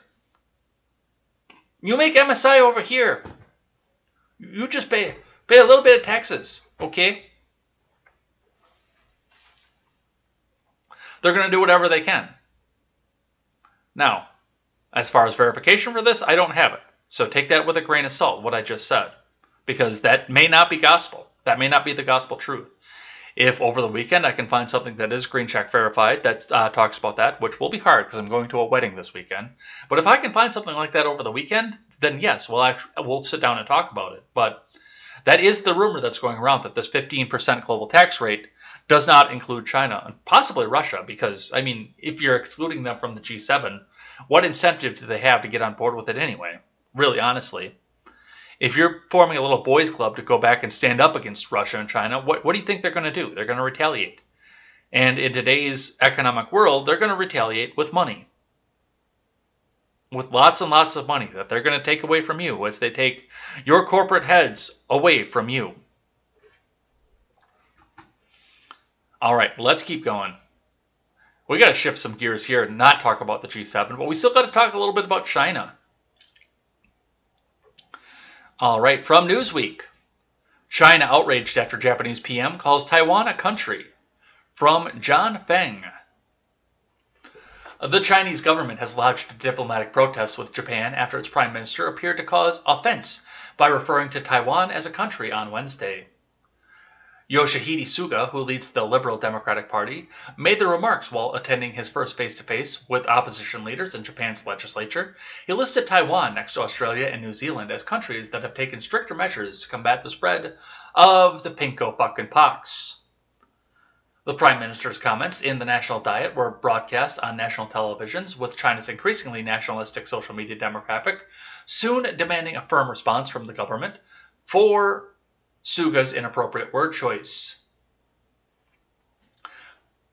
You make MSI over here. You just pay a little bit of taxes, okay? They're going to do whatever they can. Now, as far as verification for this, I don't have it. So take that with a grain of salt, what I just said. Because that may not be gospel. That may not be the gospel truth. If over the weekend I can find something that is green check verified that talks about that, which will be hard because I'm going to a wedding this weekend. But if I can find something like that over the weekend, then yes, we'll sit down and talk about it. But that is the rumor that's going around, that this 15% global tax rate does not include China and possibly Russia. Because, if you're excluding them from the G7, what incentive do they have to get on board with it anyway? Really, honestly. If you're forming a little boys club to go back and stand up against Russia and China, what do you think they're going to do? They're going to retaliate. And in today's economic world, they're going to retaliate with money. With lots and lots of money that they're going to take away from you as they take your corporate heads away from you. All right, let's keep going. We got to shift some gears here and not talk about the G7, but we still got to talk a little bit about China. All right, from Newsweek. China outraged after Japanese PM calls Taiwan a country. From John Feng. The Chinese government has lodged diplomatic protests with Japan after its prime minister appeared to cause offense by referring to Taiwan as a country on Wednesday. Yoshihide Suga, who leads the Liberal Democratic Party, made the remarks while attending his first face-to-face with opposition leaders in Japan's legislature. He listed Taiwan next to Australia and New Zealand as countries that have taken stricter measures to combat the spread of the pinko fucking pox. The Prime Minister's comments in the National Diet were broadcast on national televisions, with China's increasingly nationalistic social media demographic soon demanding a firm response from the government for Suga's inappropriate word choice.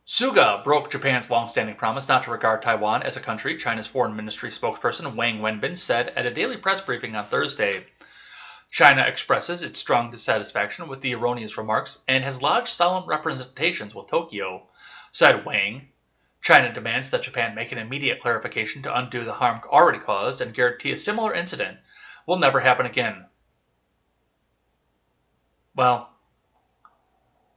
Suga broke Japan's long-standing promise not to regard Taiwan as a country, China's foreign ministry spokesperson Wang Wenbin said at a daily press briefing on Thursday. China expresses its strong dissatisfaction with the erroneous remarks and has lodged solemn representations with Tokyo, said Wang. China demands that Japan make an immediate clarification to undo the harm already caused and guarantee a similar incident will never happen again. Well,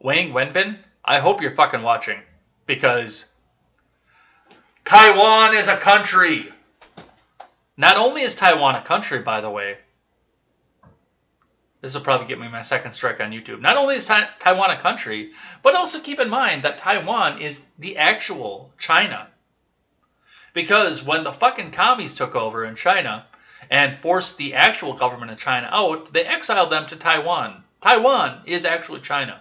Wang Wenbin, I hope you're fucking watching, because Taiwan is a country. Not only is Taiwan a country, by the way, this will probably get me my second strike on YouTube. Not only is Taiwan a country, but also keep in mind that Taiwan is the actual China. Because when the fucking commies took over in China and forced the actual government of China out, they exiled them to Taiwan. Taiwan is actually China.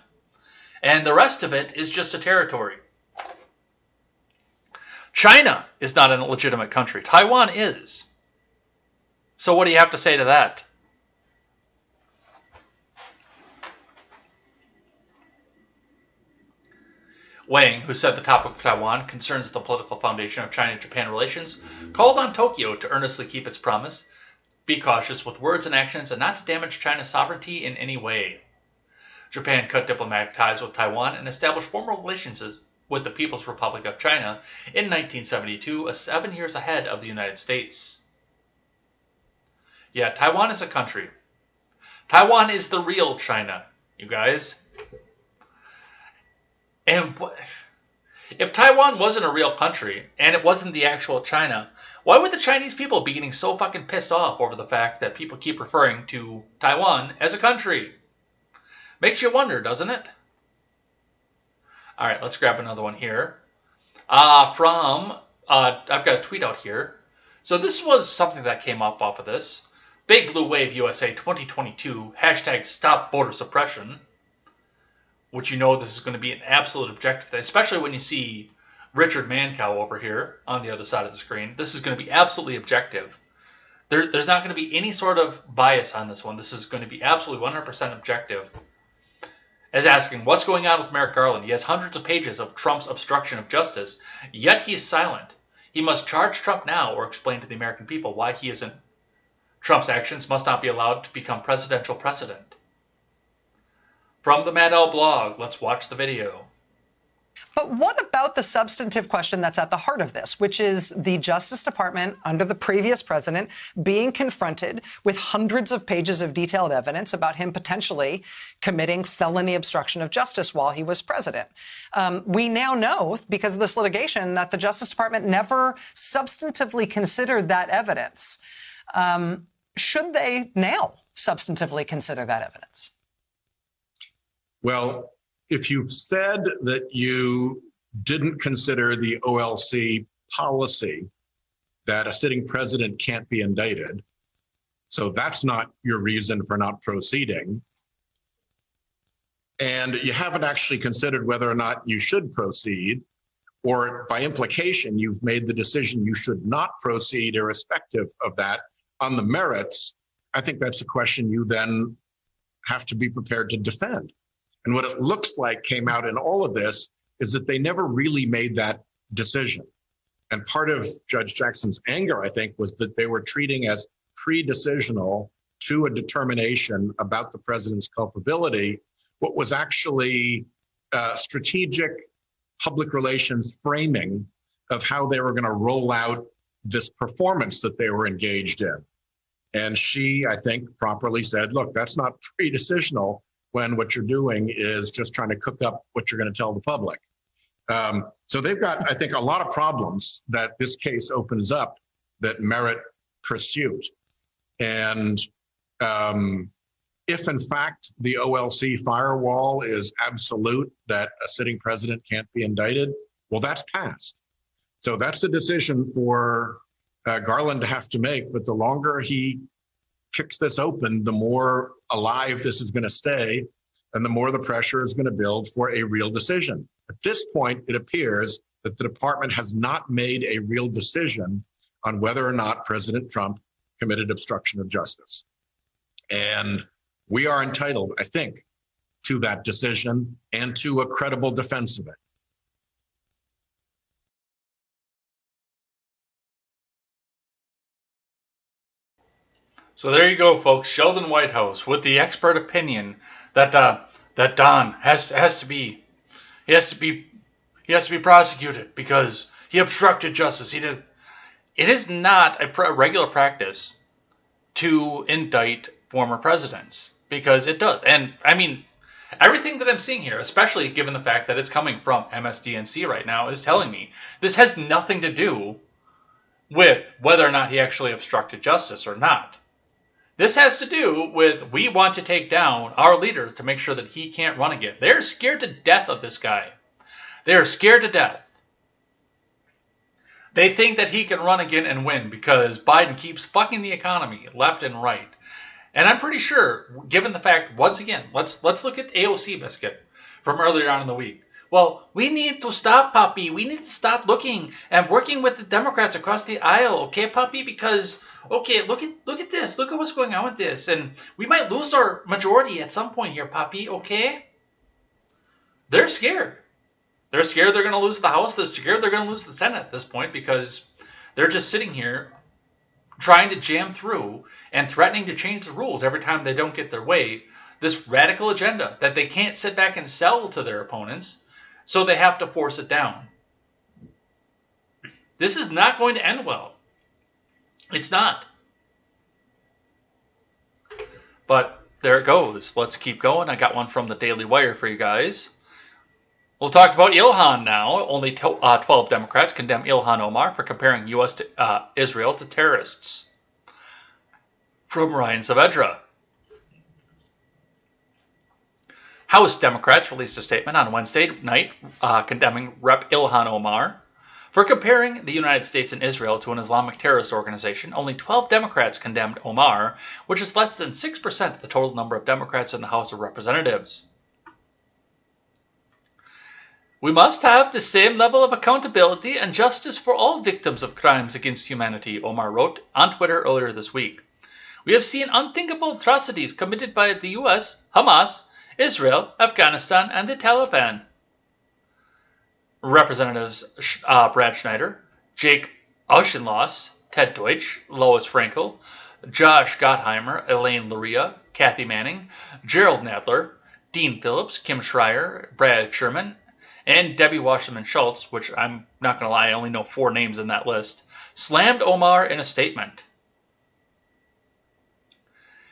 And the rest of it is just a territory. China is not a legitimate country. Taiwan is. So what do you have to say to that? Wang, who said the topic of Taiwan concerns the political foundation of China-Japan relations, called on Tokyo to earnestly keep its promise, be cautious with words and actions, and not to damage China's sovereignty in any way. Japan cut diplomatic ties with Taiwan and established formal relations with the People's Republic of China in 1972, 7 years ahead of the United States. Yeah, Taiwan is a country. Taiwan is the real China, you guys. And if Taiwan wasn't a real country and it wasn't the actual China, why would the Chinese people be getting so fucking pissed off over the fact that people keep referring to Taiwan as a country? Makes you wonder, doesn't it? All right, let's grab another one here. I've got a tweet out here. So this was something that came up off of this. Big Blue Wave USA 2022, hashtag stop voter suppression. Which you know this is going to be an absolute objective, especially when you see Richard Mancow over here on the other side of the screen. This is going to be absolutely objective. There's not going to be any sort of bias on this one. This is going to be absolutely 100% objective. As asking, what's going on with Merrick Garland? He has hundreds of pages of Trump's obstruction of justice, yet he's silent. He must charge Trump now or explain to the American people why he isn't. Trump's actions must not be allowed to become presidential precedent. From the Mad L blog, let's watch the video. But what about the substantive question that's at the heart of this, which is the Justice Department under the previous president being confronted with hundreds of pages of detailed evidence about him potentially committing felony obstruction of justice while he was president? We now know, because of this litigation, that the Justice Department never substantively considered that evidence. Should they now substantively consider that evidence? Well, if you've said that you didn't consider the OLC policy that a sitting president can't be indicted, so that's not your reason for not proceeding, and you haven't actually considered whether or not you should proceed, or by implication, you've made the decision you should not proceed irrespective of that on the merits, I think that's a question you then have to be prepared to defend. And what it looks like came out in all of this is that they never really made that decision. And part of Judge Jackson's anger, I think, was that they were treating as pre-decisional to a determination about the president's culpability what was actually strategic public relations framing of how they were going to roll out this performance that they were engaged in. And she, I think, properly said, look, that's not pre-decisional when what you're doing is just trying to cook up what you're going to tell the public. So they've got, I think, a lot of problems that this case opens up that merit pursuit. And if, in fact, the OLC firewall is absolute, that a sitting president can't be indicted, well, that's passed. So that's the decision for Garland to have to make. But the longer he kicks this open, the more alive this is going to stay, and the more the pressure is going to build for a real decision. At this point, it appears that the department has not made a real decision on whether or not President Trump committed obstruction of justice. And we are entitled, I think, to that decision and to a credible defense of it. So there you go, folks. Sheldon Whitehouse with the expert opinion that that Don has to be prosecuted because he obstructed justice. He did. It is not a regular practice to indict former presidents because it does. And I mean, everything that I'm seeing here, especially given the fact that it's coming from MSDNC right now, is telling me this has nothing to do with whether or not he actually obstructed justice or not. This has to do with we want to take down our leader to make sure that he can't run again. They're scared to death of this guy. They are scared to death. They think that he can run again and win because Biden keeps fucking the economy left and right. And I'm pretty sure, given the fact, once again, let's look at AOC Biscuit from earlier on in the week. Well, we need to stop, Papi. We need to stop looking and working with the Democrats across the aisle, okay, Papi? Because, okay, look at this. Look at what's going on with this. And we might lose our majority at some point here, Papi, okay? They're scared. They're scared they're going to lose the House. They're scared they're going to lose the Senate at this point because they're just sitting here trying to jam through and threatening to change the rules every time they don't get their way. This radical agenda that they can't sit back and sell to their opponents, so they have to force it down. This is not going to end well. It's not. But there it goes. Let's keep going. I got one from the Daily Wire for you guys. We'll talk about Ilhan now. Only 12 Democrats condemn Ilhan Omar for comparing U.S. to Israel to terrorists. From Ryan Saavedra. House Democrats released a statement on Wednesday night condemning Rep. Ilhan Omar for comparing the United States and Israel to an Islamic terrorist organization. Only 12 Democrats condemned Omar, which is less than 6% of the total number of Democrats in the House of Representatives. We must have the same level of accountability and justice for all victims of crimes against humanity, Omar wrote on Twitter earlier this week. We have seen unthinkable atrocities committed by the U.S., Hamas, Israel, Afghanistan, and the Taliban. Representatives Brad Schneider, Jake Auchincloss, Ted Deutsch, Lois Frankel, Josh Gottheimer, Elaine Luria, Kathy Manning, Gerald Nadler, Dean Phillips, Kim Schreier, Brad Sherman, and Debbie Wasserman Schultz, which I'm not going to lie, I only know 4 names in that list, slammed Omar in a statement.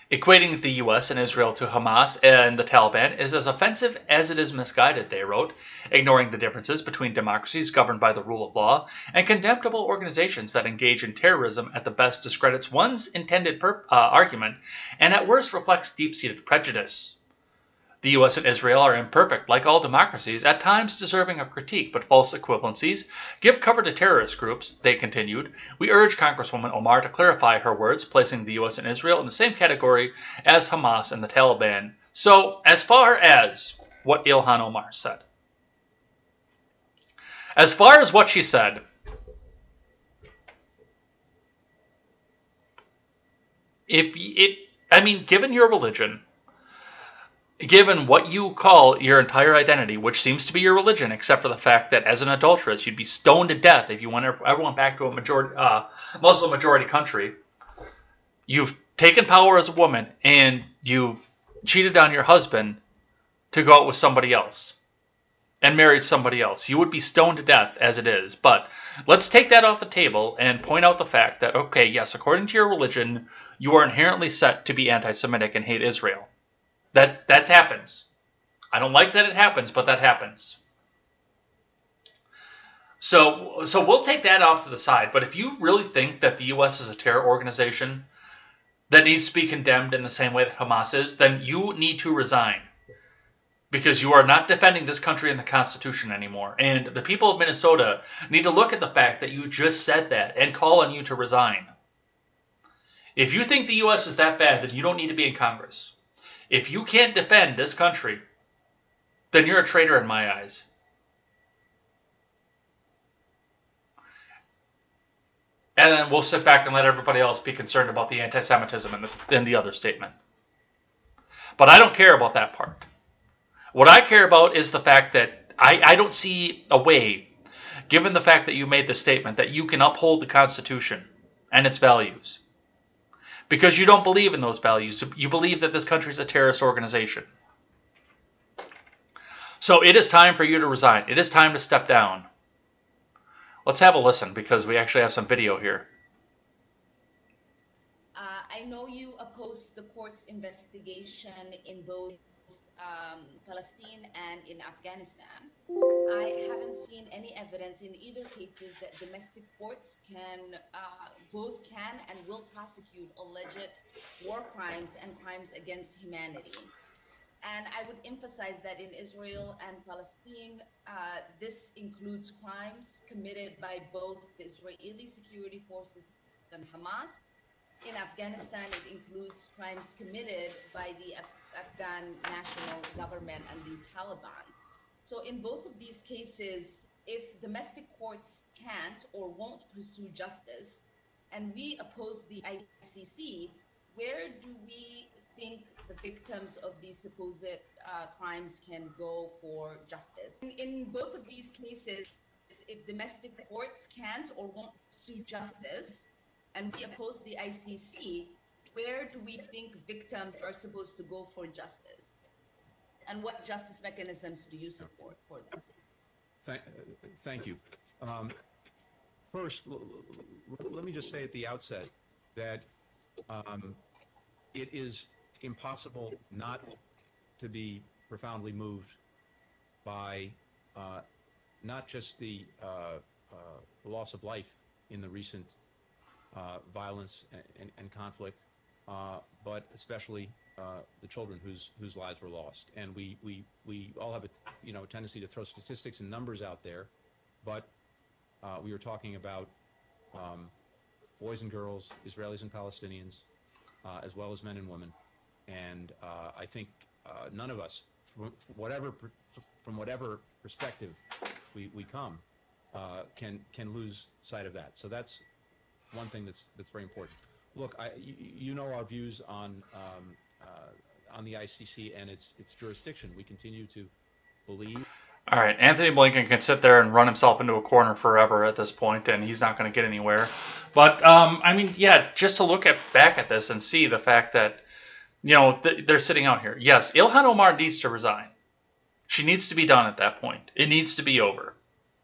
Equating the U.S. and Israel to Hamas and the Taliban is as offensive as it is misguided, they wrote, ignoring the differences between democracies governed by the rule of law and contemptible organizations that engage in terrorism at the best discredits one's intended argument and at worst reflects deep-seated prejudice. The U.S. and Israel are imperfect, like all democracies, at times deserving of critique, but false equivalencies give cover to terrorist groups, they continued. We urge Congresswoman Omar to clarify her words, placing the U.S. and Israel in the same category as Hamas and the Taliban. So, as far as what Ilhan Omar said, as far as what she said, given your religion, given what you call your entire identity, which seems to be your religion, except for the fact that as an adulteress, you'd be stoned to death if you ever went back to a Muslim majority country. You've taken power as a woman, and you've cheated on your husband to go out with somebody else and married somebody else. You would be stoned to death as it is. But let's take that off the table and point out the fact that, okay, yes, according to your religion, you are inherently set to be anti-Semitic and hate Israel. That happens. I don't like that it happens, but that happens. So we'll take that off to the side. But if you really think that the U.S. is a terror organization that needs to be condemned in the same way that Hamas is, then you need to resign. Because you are not defending this country and the Constitution anymore. And the people of Minnesota need to look at the fact that you just said that and call on you to resign. If you think the U.S. is that bad, then you don't need to be in Congress. If you can't defend this country, then you're a traitor in my eyes. And then we'll sit back and let everybody else be concerned about the anti-Semitism in the other statement. But I don't care about that part. What I care about is the fact that I don't see a way, given the fact that you made the statement, that you can uphold the Constitution and its values. Because you don't believe in those values. You believe that this country is a terrorist organization. So it is time for you to resign. It is time to step down. Let's have a listen, because we actually have some video here. I know you opposed the court's investigation in both Palestine and in Afghanistan. I haven't seen any evidence in either cases that domestic courts both can and will prosecute alleged war crimes and crimes against humanity. And I would emphasize that in Israel and Palestine, this includes crimes committed by both the Israeli security forces and Hamas. In Afghanistan, it includes crimes committed by the Afghan national government and the Taliban. So in both of these cases, if domestic courts can't or won't pursue justice, and we oppose the ICC, where do we think the victims of these supposed crimes can go for justice? In both of these cases, if domestic courts can't or won't pursue justice, and we oppose the ICC, where do we think victims are supposed to go for justice? And what justice mechanisms do you support for them? Thank you. First, let me just say at the outset that it is impossible not to be profoundly moved by not just the loss of life in the recent violence and conflict, but especially the children whose lives were lost. And we all have a tendency to throw statistics and numbers out there, but we were talking about boys and girls, Israelis and Palestinians, as well as men and women. And I think none of us, from whatever perspective we come, can lose sight of that. So that's one thing that's very important. Look, you know our views on the ICC and its jurisdiction. We continue to believe. All right, Anthony Blinken can sit there and run himself into a corner forever at this point, and he's not going to get anywhere. But I mean, yeah, just to look back at this and see the fact that they're sitting out here. Yes, Ilhan Omar needs to resign. She needs to be done at that point. It needs to be over.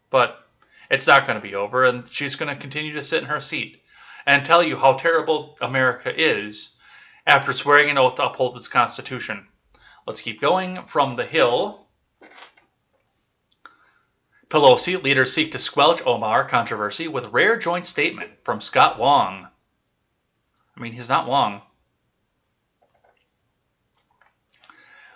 But it's not going to be over, and she's going to continue to sit in her seat and tell you how terrible America is after swearing an oath to uphold its Constitution. Let's keep going. From the Hill, Pelosi, leaders seek to squelch Omar controversy with rare joint statement from Scott Wong. I mean, he's not Wong.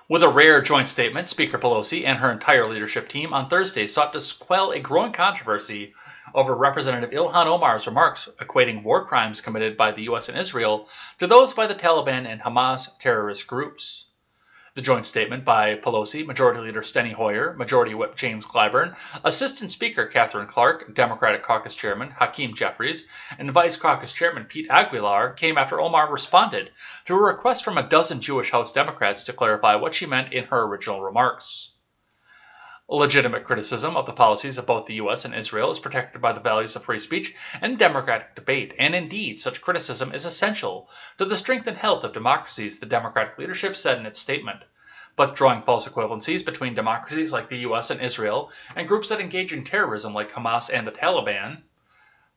With a rare joint statement, Speaker Pelosi and her entire leadership team on Thursday sought to quell a growing controversy over Representative Ilhan Omar's remarks equating war crimes committed by the U.S. and Israel to those by the Taliban and Hamas terrorist groups. The joint statement by Pelosi, Majority Leader Steny Hoyer, Majority Whip James Clyburn, Assistant Speaker Catherine Clark, Democratic Caucus Chairman Hakeem Jeffries, and Vice Caucus Chairman Pete Aguilar came after Omar responded to a request from a dozen Jewish House Democrats to clarify what she meant in her original remarks. Legitimate criticism of the policies of both the U.S. and Israel is protected by the values of free speech and democratic debate, and indeed, such criticism is essential to the strength and health of democracies, the Democratic leadership said in its statement. But drawing false equivalencies between democracies like the U.S. and Israel and groups that engage in terrorism like Hamas and the Taliban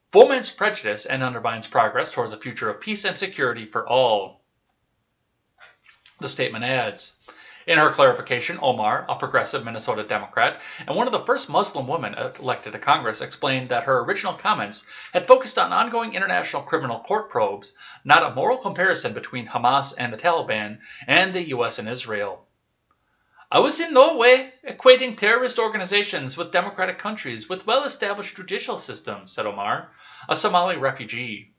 foments prejudice and undermines progress towards a future of peace and security for all. The statement adds, in her clarification, Omar, a progressive Minnesota Democrat and one of the first Muslim women elected to Congress, explained that her original comments had focused on ongoing international criminal court probes, not a moral comparison between Hamas and the Taliban and the U.S. and Israel. I was in no way equating terrorist organizations with democratic countries with well-established judicial systems, said Omar, a Somali refugee.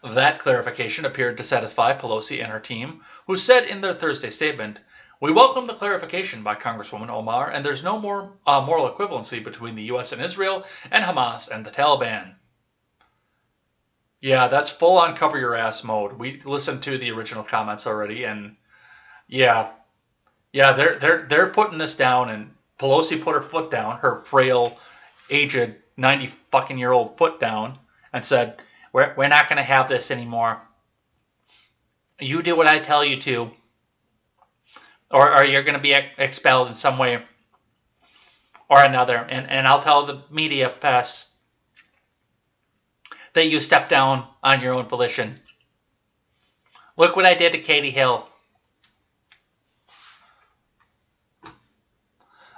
That clarification appeared to satisfy Pelosi and her team, who said in their Thursday statement, "We welcome the clarification by Congresswoman Omar, and there's no more moral equivalency between the U.S. and Israel and Hamas and the Taliban." Yeah, that's full-on cover-your-ass mode. We listened to the original comments already, and yeah, they're putting this down, and Pelosi put her foot down, her frail, aged, 90-fucking-year-old foot down, and said, We're not going to have this anymore. You do what I tell you to, or you're going to be expelled in some way or another. And I'll tell the media press that you stepped down on your own volition. Look what I did to Katie Hill.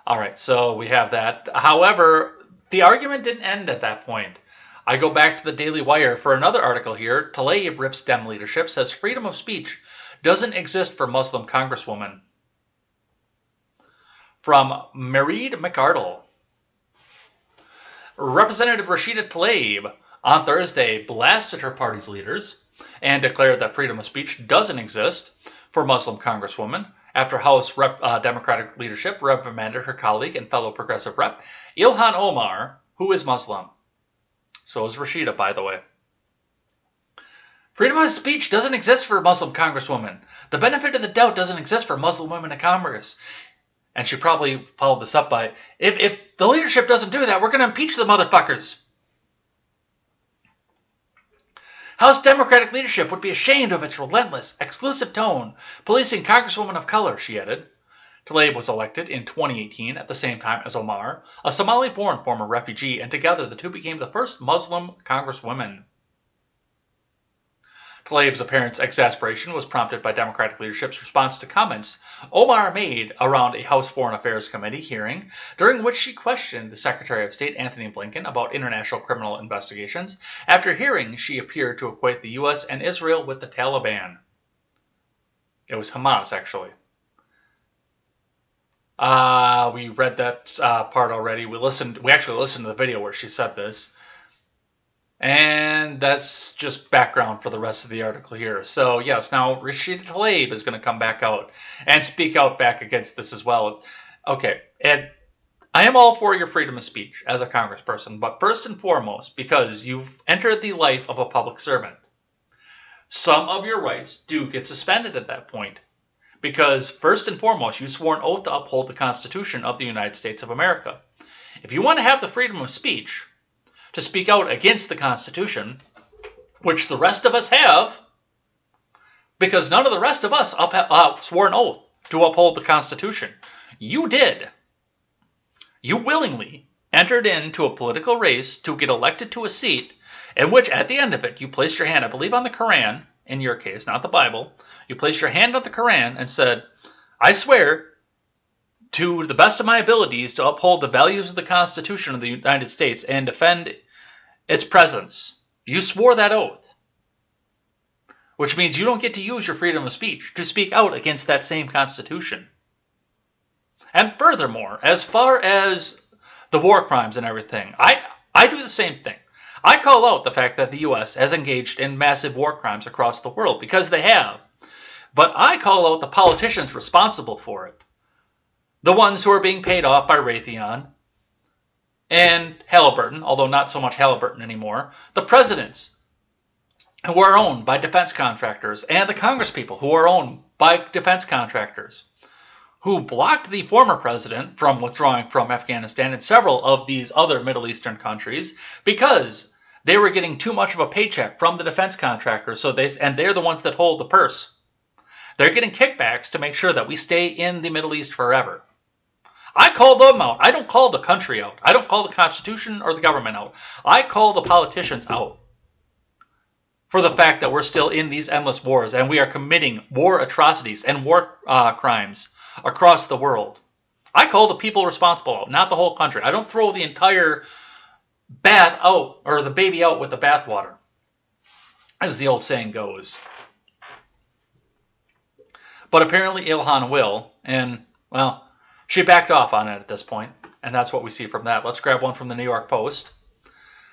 All right, so we have that. However, the argument didn't end at that point. I go back to the Daily Wire for another article here. Tlaib rips Dem leadership, says freedom of speech doesn't exist for Muslim congresswoman. From Mairead McArdle. Representative Rashida Tlaib on Thursday blasted her party's leaders and declared that freedom of speech doesn't exist for Muslim congresswoman after House Democratic leadership reprimanded her colleague and fellow progressive rep, Ilhan Omar, who is Muslim. So is Rashida, by the way. Freedom of speech doesn't exist for a Muslim congresswoman. The benefit of the doubt doesn't exist for Muslim women in Congress. And she probably followed this up by, if the leadership doesn't do that, we're going to impeach the motherfuckers. House Democratic leadership would be ashamed of its relentless, exclusive tone, policing congresswomen of color, she added. Tlaib was elected in 2018 at the same time as Omar, a Somali-born former refugee, and together the two became the first Muslim congresswomen. Tlaib's apparent exasperation was prompted by Democratic leadership's response to comments Omar made around a House Foreign Affairs Committee hearing, during which she questioned the Secretary of State Anthony Blinken about international criminal investigations. After hearing, she appeared to equate the U.S. and Israel with the Taliban. It was Hamas, actually. We read that part already. We actually listened to the video where she said this. And that's just background for the rest of the article here. So, yes, now Rashid Tlaib is going to come back out and speak out back against this as well. Okay, and I am all for your freedom of speech as a congressperson, but first and foremost, because you've entered the life of a public servant, some of your rights do get suspended at that point. Because first and foremost, you swore an oath to uphold the Constitution of the United States of America. If you want to have the freedom of speech to speak out against the Constitution, which the rest of us have, because none of the rest of us swore an oath to uphold the Constitution. You did. You willingly entered into a political race to get elected to a seat in which, at the end of it, you placed your hand, I believe on the Quran, in your case, not the Bible, you placed your hand on the Quran and said, I swear to the best of my abilities to uphold the values of the Constitution of the United States and defend its presence. You swore that oath. Which means you don't get to use your freedom of speech to speak out against that same Constitution. And furthermore, as far as the war crimes and everything, I do the same thing. I call out the fact that the U.S. has engaged in massive war crimes across the world, because they have. But I call out the politicians responsible for it. The ones who are being paid off by Raytheon and Halliburton, although not so much Halliburton anymore. The presidents who are owned by defense contractors, and the congresspeople who are owned by defense contractors, who blocked the former president from withdrawing from Afghanistan and several of these other Middle Eastern countries because they were getting too much of a paycheck from the defense contractors, and they're the ones that hold the purse. They're getting kickbacks to make sure that we stay in the Middle East forever. I call them out. I don't call the country out. I don't call the Constitution or the government out. I call the politicians out for the fact that we're still in these endless wars and we are committing war atrocities and war crimes across the world. I call the people responsible out, not the whole country. I don't throw the entire bath out, or the baby out with the bathwater, as the old saying goes. But apparently Ilhan will, and, well, she backed off on it at this point, and that's what we see from that. Let's grab one from the New York Post.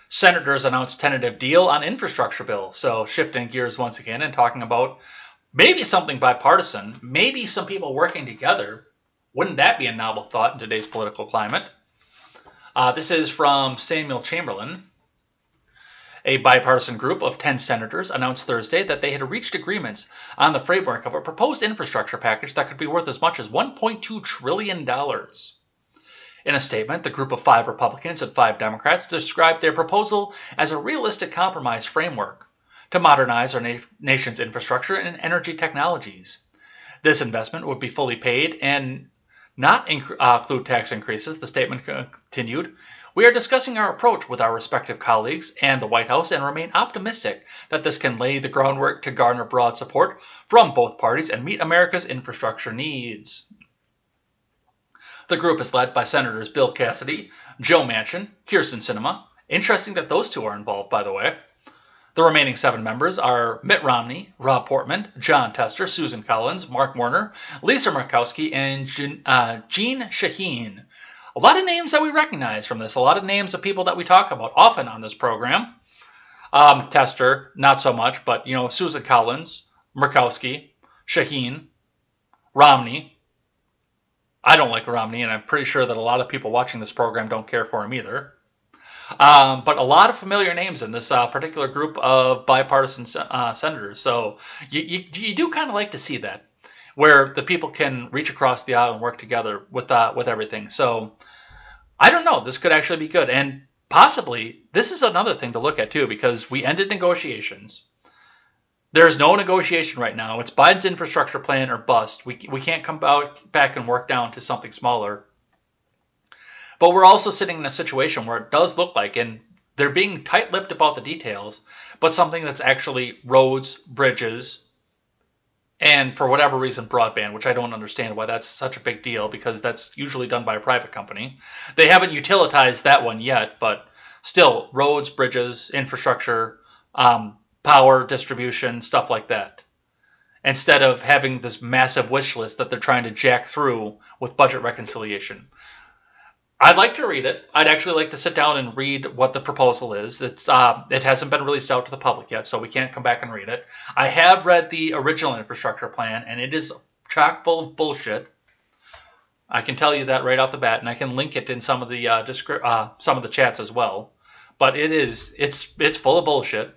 Senators announced tentative deal on infrastructure bill. So shifting gears once again and talking about maybe something bipartisan, maybe some people working together. Wouldn't that be a novel thought in today's political climate? This is from Samuel Chamberlain. A bipartisan group of 10 senators announced Thursday that they had reached agreements on the framework of a proposed infrastructure package that could be worth as much as $1.2 trillion. In a statement, the group of 5 Republicans and 5 Democrats described their proposal as a realistic compromise framework to modernize our nation's infrastructure and energy technologies. This investment would be fully paid and not include tax increases, the statement continued. We are discussing our approach with our respective colleagues and the White House and remain optimistic that this can lay the groundwork to garner broad support from both parties and meet America's infrastructure needs. The group is led by Senators Bill Cassidy, Joe Manchin, Kyrsten Sinema. Interesting that those two are involved, by the way. The remaining 7 members are Mitt Romney, Rob Portman, John Tester, Susan Collins, Mark Warner, Lisa Murkowski, and Jean Shaheen. A lot of names that we recognize from this, a lot of names of people that we talk about often on this program. Tester, not so much, but, Susan Collins, Murkowski, Shaheen, Romney. I don't like Romney, and I'm pretty sure that a lot of people watching this program don't care for him either. But a lot of familiar names in this particular group of bipartisan senators. So you do kind of like to see that, where the people can reach across the aisle and work together with everything. So I don't know. This could actually be good. And possibly this is another thing to look at too, because we ended negotiations. There's no negotiation right now. It's Biden's infrastructure plan or bust. We can't come back and work down to something smaller. But we're also sitting in a situation where it does look like, and They're being tight-lipped about the details, but something that's actually roads, bridges, and for whatever reason, broadband, which I don't understand why that's such a big deal, because that's usually done by a private company. They haven't utilitized that one yet, but still, roads, bridges, infrastructure, power distribution, stuff like that. Instead of having this massive wish list that they're trying to jack through with budget reconciliation. I'd like to read it. I'd actually like to sit down and read what the proposal is. It hasn't been released out to the public yet, so we can't come back and read it. I have read the original infrastructure plan, and it is chock full of bullshit. I can tell you that right off the bat, and I can link it in some of the chats as well. But it's full of bullshit.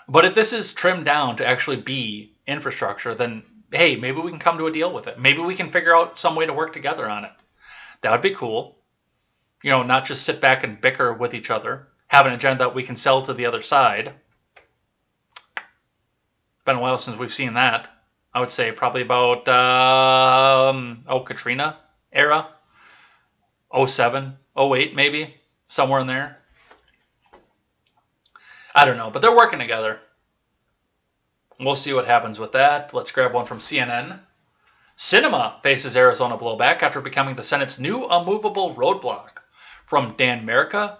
But if this is trimmed down to actually be infrastructure, then hey, maybe we can come to a deal with it. Maybe we can figure out some way to work together on it. That would be cool. Not just sit back and bicker with each other. Have an agenda that we can sell to the other side. Been a while since we've seen that. I would say probably about, Katrina era. 07, 08 maybe. Somewhere in there. I don't know, but they're working together. We'll see what happens with that. Let's grab one from CNN. Cinema faces Arizona blowback after becoming the Senate's new unmovable roadblock. From Dan Merica,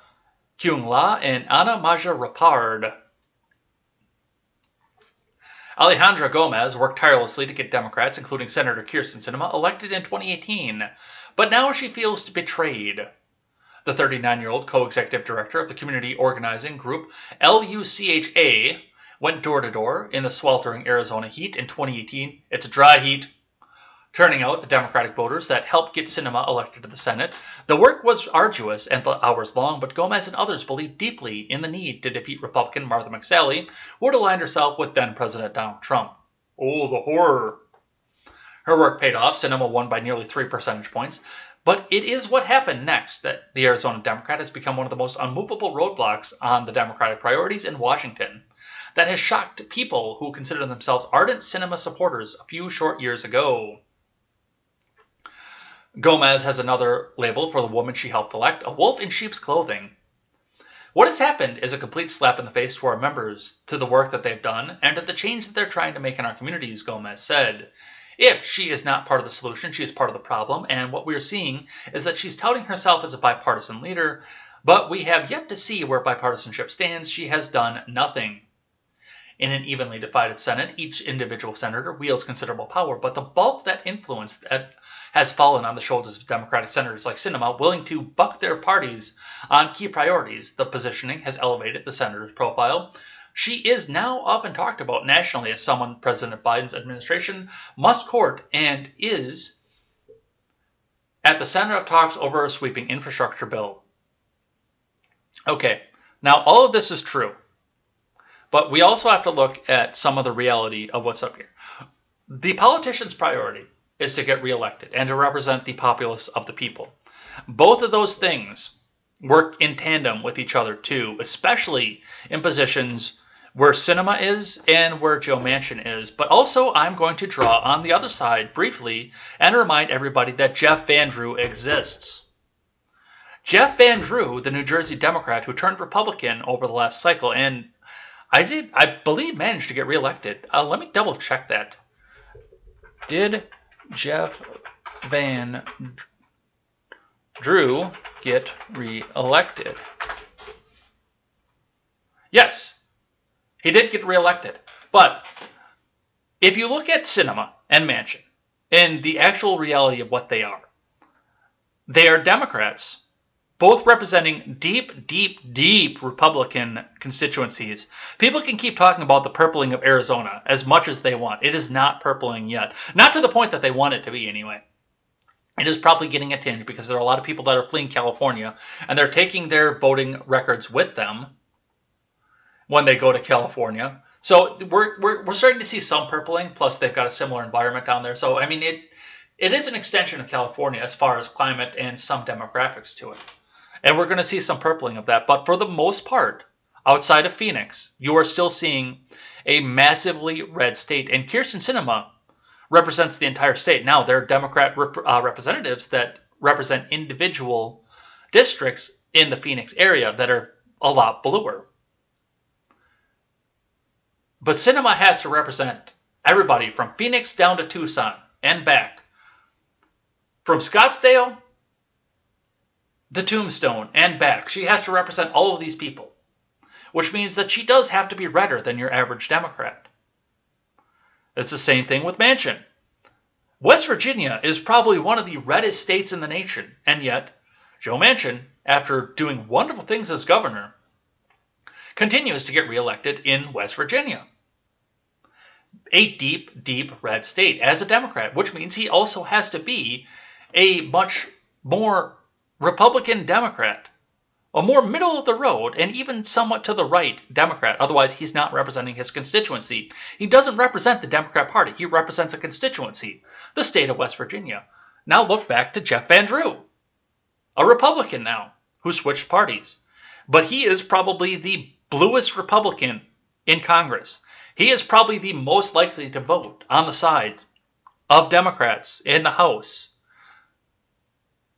Kyung La, and Ana Maja Rapard. Alejandra Gomez worked tirelessly to get Democrats, including Senator Kyrsten Sinema, elected in 2018, but now she feels betrayed. The 39-year-old co-executive director of the community organizing group LUCHA went door-to-door in the sweltering Arizona heat in 2018. It's a dry heat. Turning out the Democratic voters that helped get Sinema elected to the Senate. The work was arduous and hours long, but Gomez and others believed deeply in the need to defeat Republican Martha McSally, who had aligned herself with then-President Donald Trump. Oh, the horror. Her work paid off. Sinema won by nearly 3 percentage points. But it is what happened next that the Arizona Democrat has become one of the most unmovable roadblocks on the Democratic priorities in Washington. That has shocked people who consider themselves ardent Sinema supporters a few short years ago. Gomez has another label for the woman she helped elect, a wolf in sheep's clothing. What has happened is a complete slap in the face to our members, to the work that they've done, and to the change that they're trying to make in our communities, Gomez said. If she is not part of the solution, she is part of the problem, and what we are seeing is that she's touting herself as a bipartisan leader, but we have yet to see where bipartisanship stands. She has done nothing. In an evenly divided Senate, each individual senator wields considerable power, but the bulk of that influence has fallen on the shoulders of Democratic senators like Sinema, willing to buck their parties on key priorities. The positioning has elevated the senator's profile. She is now often talked about nationally as someone President Biden's administration must court and is at the center of talks over a sweeping infrastructure bill. Okay, now all of this is true, but we also have to look at some of the reality of what's up here. The politician's priority is to get reelected and to represent the populace of the people. Both of those things work in tandem with each other too, especially in positions where Sinema is and where Joe Manchin is. But also I'm going to draw on the other side briefly and remind everybody that Jeff Van Drew exists. Jeff Van Drew, the New Jersey Democrat who turned Republican over the last cycle, and I believe managed to get reelected. Let me double check that. Did Jeff Van Drew get reelected? Yes, he did get reelected. But if you look at Sinema and Manchin and the actual reality of what they are Democrats, both representing deep, deep, deep Republican constituencies. People can keep talking about the purpling of Arizona as much as they want. It is not purpling yet. Not to the point that they want it to be anyway. It is probably getting a tinge because there are a lot of people that are fleeing California and they're taking their voting records with them when they go to California. So we're starting to see some purpling, plus they've got a similar environment down there. So, I mean, it is an extension of California as far as climate and some demographics to it. And we're going to see some purpling of that. But for the most part, outside of Phoenix, you are still seeing a massively red state. And Kyrsten Sinema represents the entire state. Now, there are Democrat representatives that represent individual districts in the Phoenix area that are a lot bluer. But Sinema has to represent everybody from Phoenix down to Tucson and back. From Scottsdale to Tombstone and back. She has to represent all of these people, which means that she does have to be redder than your average Democrat. It's the same thing with Manchin. West Virginia is probably one of the reddest states in the nation, and yet Joe Manchin, after doing wonderful things as governor, continues to get reelected in West Virginia. A deep, deep red state as a Democrat, which means he also has to be a much more Republican Democrat, a more middle of the road and even somewhat to the right Democrat. Otherwise, he's not representing his constituency. He doesn't represent the Democrat Party. He represents a constituency, the state of West Virginia. Now look back to Jeff Van Drew, a Republican now, who switched parties. But he is probably the bluest Republican in Congress. He is probably the most likely to vote on the side of Democrats in the House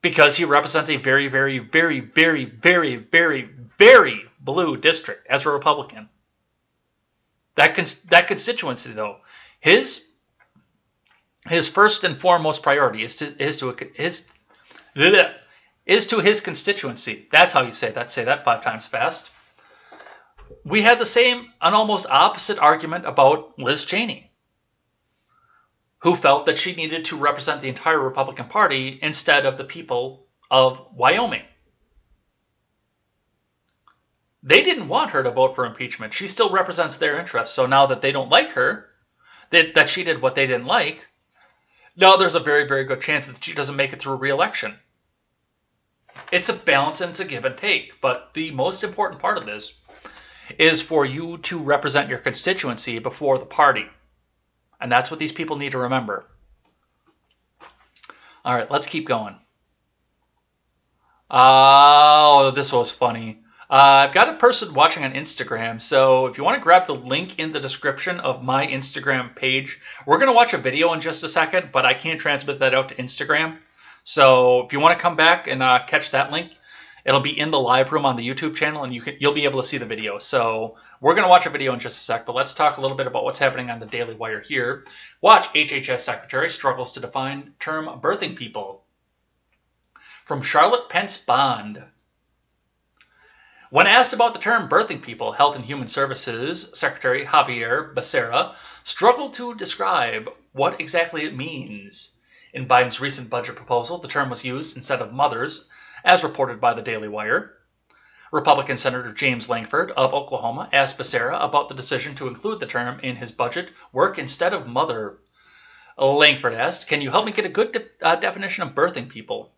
because he represents a very, very, very, very, very, very, very blue district as a Republican. That constituency, though, his first and foremost priority is to his constituency. That's how you say that. Say that 5 times fast. We had the same, an almost opposite argument about Liz Cheney, who felt that she needed to represent the entire Republican Party instead of the people of Wyoming. They didn't want her to vote for impeachment. She still represents their interests. So now that they don't like her, that she did what they didn't like, now there's a very, very good chance that she doesn't make it through re-election. It's a balance and it's a give and take. But the most important part of this is for you to represent your constituency before the party. And that's what these people need to remember. All right, let's keep going. Oh, this was funny. I've got a person watching on Instagram, so if you want to grab the link in the description of my Instagram page, we're going to watch a video in just a second, but I can't transmit that out to Instagram. So if you want to come back and catch that link, it'll be in the live room on the YouTube channel, and you'll be able to see the video. So we're going to watch a video in just a sec, but let's talk a little bit about what's happening on the Daily Wire here. Watch HHS Secretary struggles to define term birthing people. From Charlotte Pence Bond. When asked about the term birthing people, Health and Human Services Secretary Javier Becerra struggled to describe what exactly it means. In Biden's recent budget proposal, the term was used instead of mothers, as reported by the Daily Wire. Republican Senator James Lankford of Oklahoma asked Becerra about the decision to include the term in his budget work instead of mother. Lankford asked, "Can you help me get a good definition of birthing people?"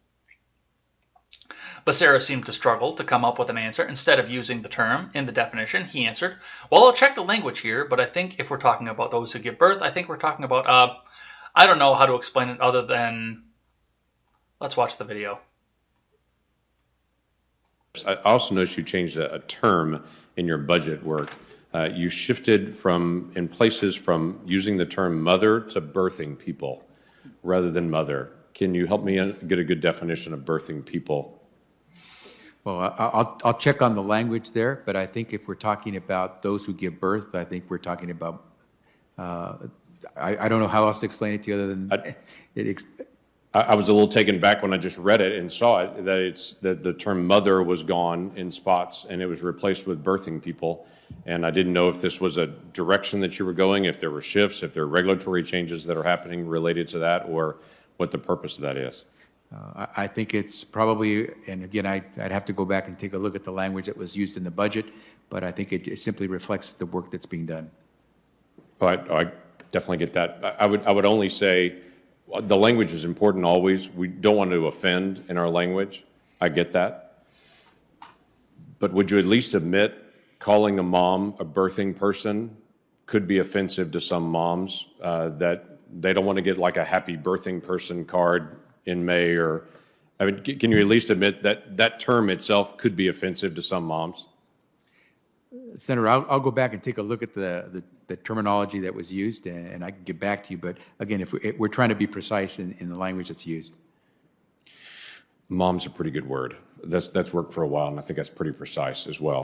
Becerra seemed to struggle to come up with an answer. Instead of using the term in the definition, he answered, "Well, I'll check the language here, but I think if we're talking about those who give birth, I think we're talking about, I don't know how to explain it other than..." Let's watch the video. I also noticed you changed a term in your budget work. You shifted in places from using the term mother to birthing people rather than mother. Can you help me get a good definition of birthing people? Well, I'll check on the language there, but I think if we're talking about those who give birth, I think we're talking about, I don't know how else to explain it to you other than I was a little taken back when I just read it and saw it, that the term mother was gone in spots and it was replaced with birthing people. And I didn't know if this was a direction that you were going, if there were shifts, if there are regulatory changes that are happening related to that, or what the purpose of that is. I think it's probably, and again, I'd have to go back and take a look at the language that was used in the budget, but I think it simply reflects the work that's being done. I definitely get that. I would only say the language is important always. We don't want to offend in our language. I get that. But would you at least admit calling a mom a birthing person could be offensive to some moms, that they don't want to get like a happy birthing person card in May, or, I mean, can you at least admit that that term itself could be offensive to some moms? Senator, I'll go back and take a look at the terminology that was used, and I can get back to you. But again, if we're trying to be precise in the language that's used. Mom's a pretty good word. That's worked for a while, and I think that's pretty precise as well.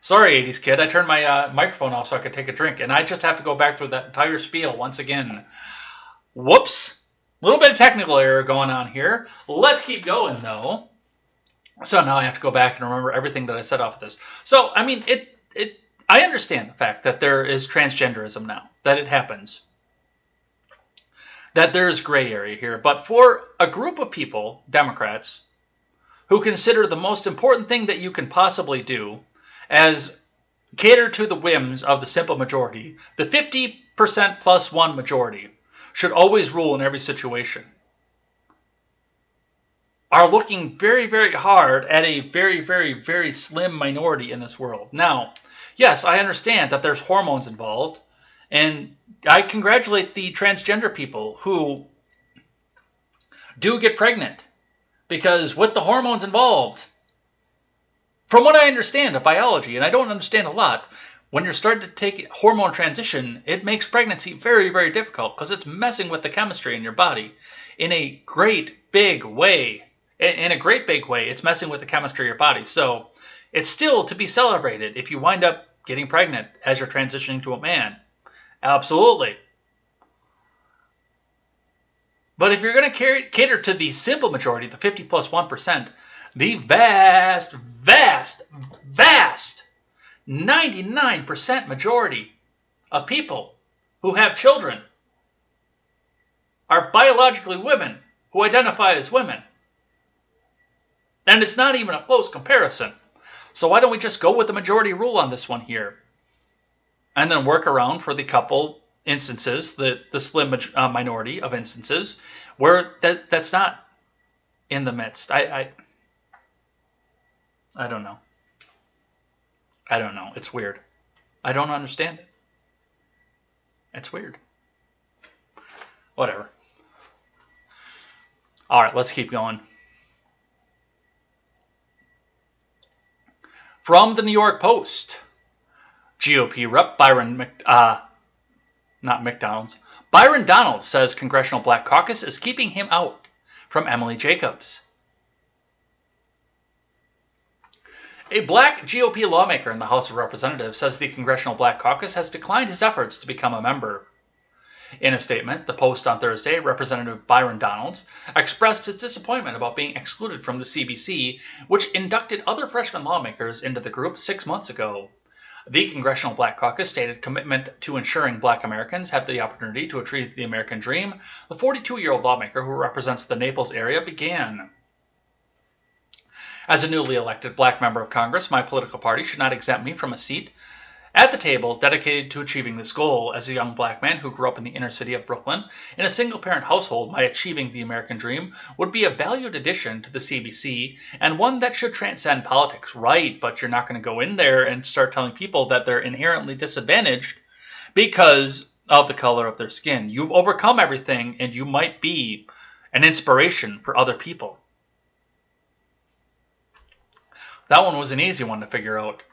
Sorry, 80s kid. I turned my microphone off so I could take a drink, and I just have to go back through that entire spiel once again. Whoops. A little bit of technical error going on here. Let's keep going, though. So now I have to go back and remember everything that I said off of this. So, I mean, I understand the fact that there is transgenderism now, that it happens, that there is gray area here. But for a group of people, Democrats, who consider the most important thing that you can possibly do as cater to the whims of the simple majority, the 50% plus one majority should always rule in every situation, are looking very, very hard at a very, very, very slim minority in this world. Now, yes, I understand that there's hormones involved, and I congratulate the transgender people who do get pregnant, because with the hormones involved, from what I understand of biology, and I don't understand a lot, when you're starting to take hormone transition, it makes pregnancy very, very difficult because it's messing with the chemistry in your body in a great big way. In a great big way, it's messing with the chemistry of your body. So it's still to be celebrated if you wind up getting pregnant as you're transitioning to a man. Absolutely. But if you're going to cater to the simple majority, the 50 plus 1%, the vast, vast, vast 99% majority of people who have children are biologically women who identify as women. And it's not even a close comparison. So why don't we just go with the majority rule on this one here? And then work around for the couple instances, the slim minority of instances, where that's not in the midst. I don't know. I don't know. It's weird. I don't understand it. It's weird. Whatever. All right, let's keep going. From the New York Post, GOP Rep. Byron Donalds says Congressional Black Caucus is keeping him out from Emily Jacobs. A black GOP lawmaker in the House of Representatives says the Congressional Black Caucus has declined his efforts to become a member. In a statement, the Post on Thursday, Representative Byron Donalds expressed his disappointment about being excluded from the CBC, which inducted other freshman lawmakers into the group 6 months ago. The Congressional Black Caucus stated commitment to ensuring Black Americans have the opportunity to achieve the American dream. The 42-year-old lawmaker who represents the Naples area began. As a newly elected Black member of Congress, my political party should not exempt me from a seat at the table dedicated to achieving this goal. As a young Black man who grew up in the inner city of Brooklyn in a single-parent household, my achieving the American dream would be a valued addition to the CBC and one that should transcend politics. Right, but you're not going to go in there and start telling people that they're inherently disadvantaged because of the color of their skin. You've overcome everything, and you might be an inspiration for other people. That one was an easy one to figure out.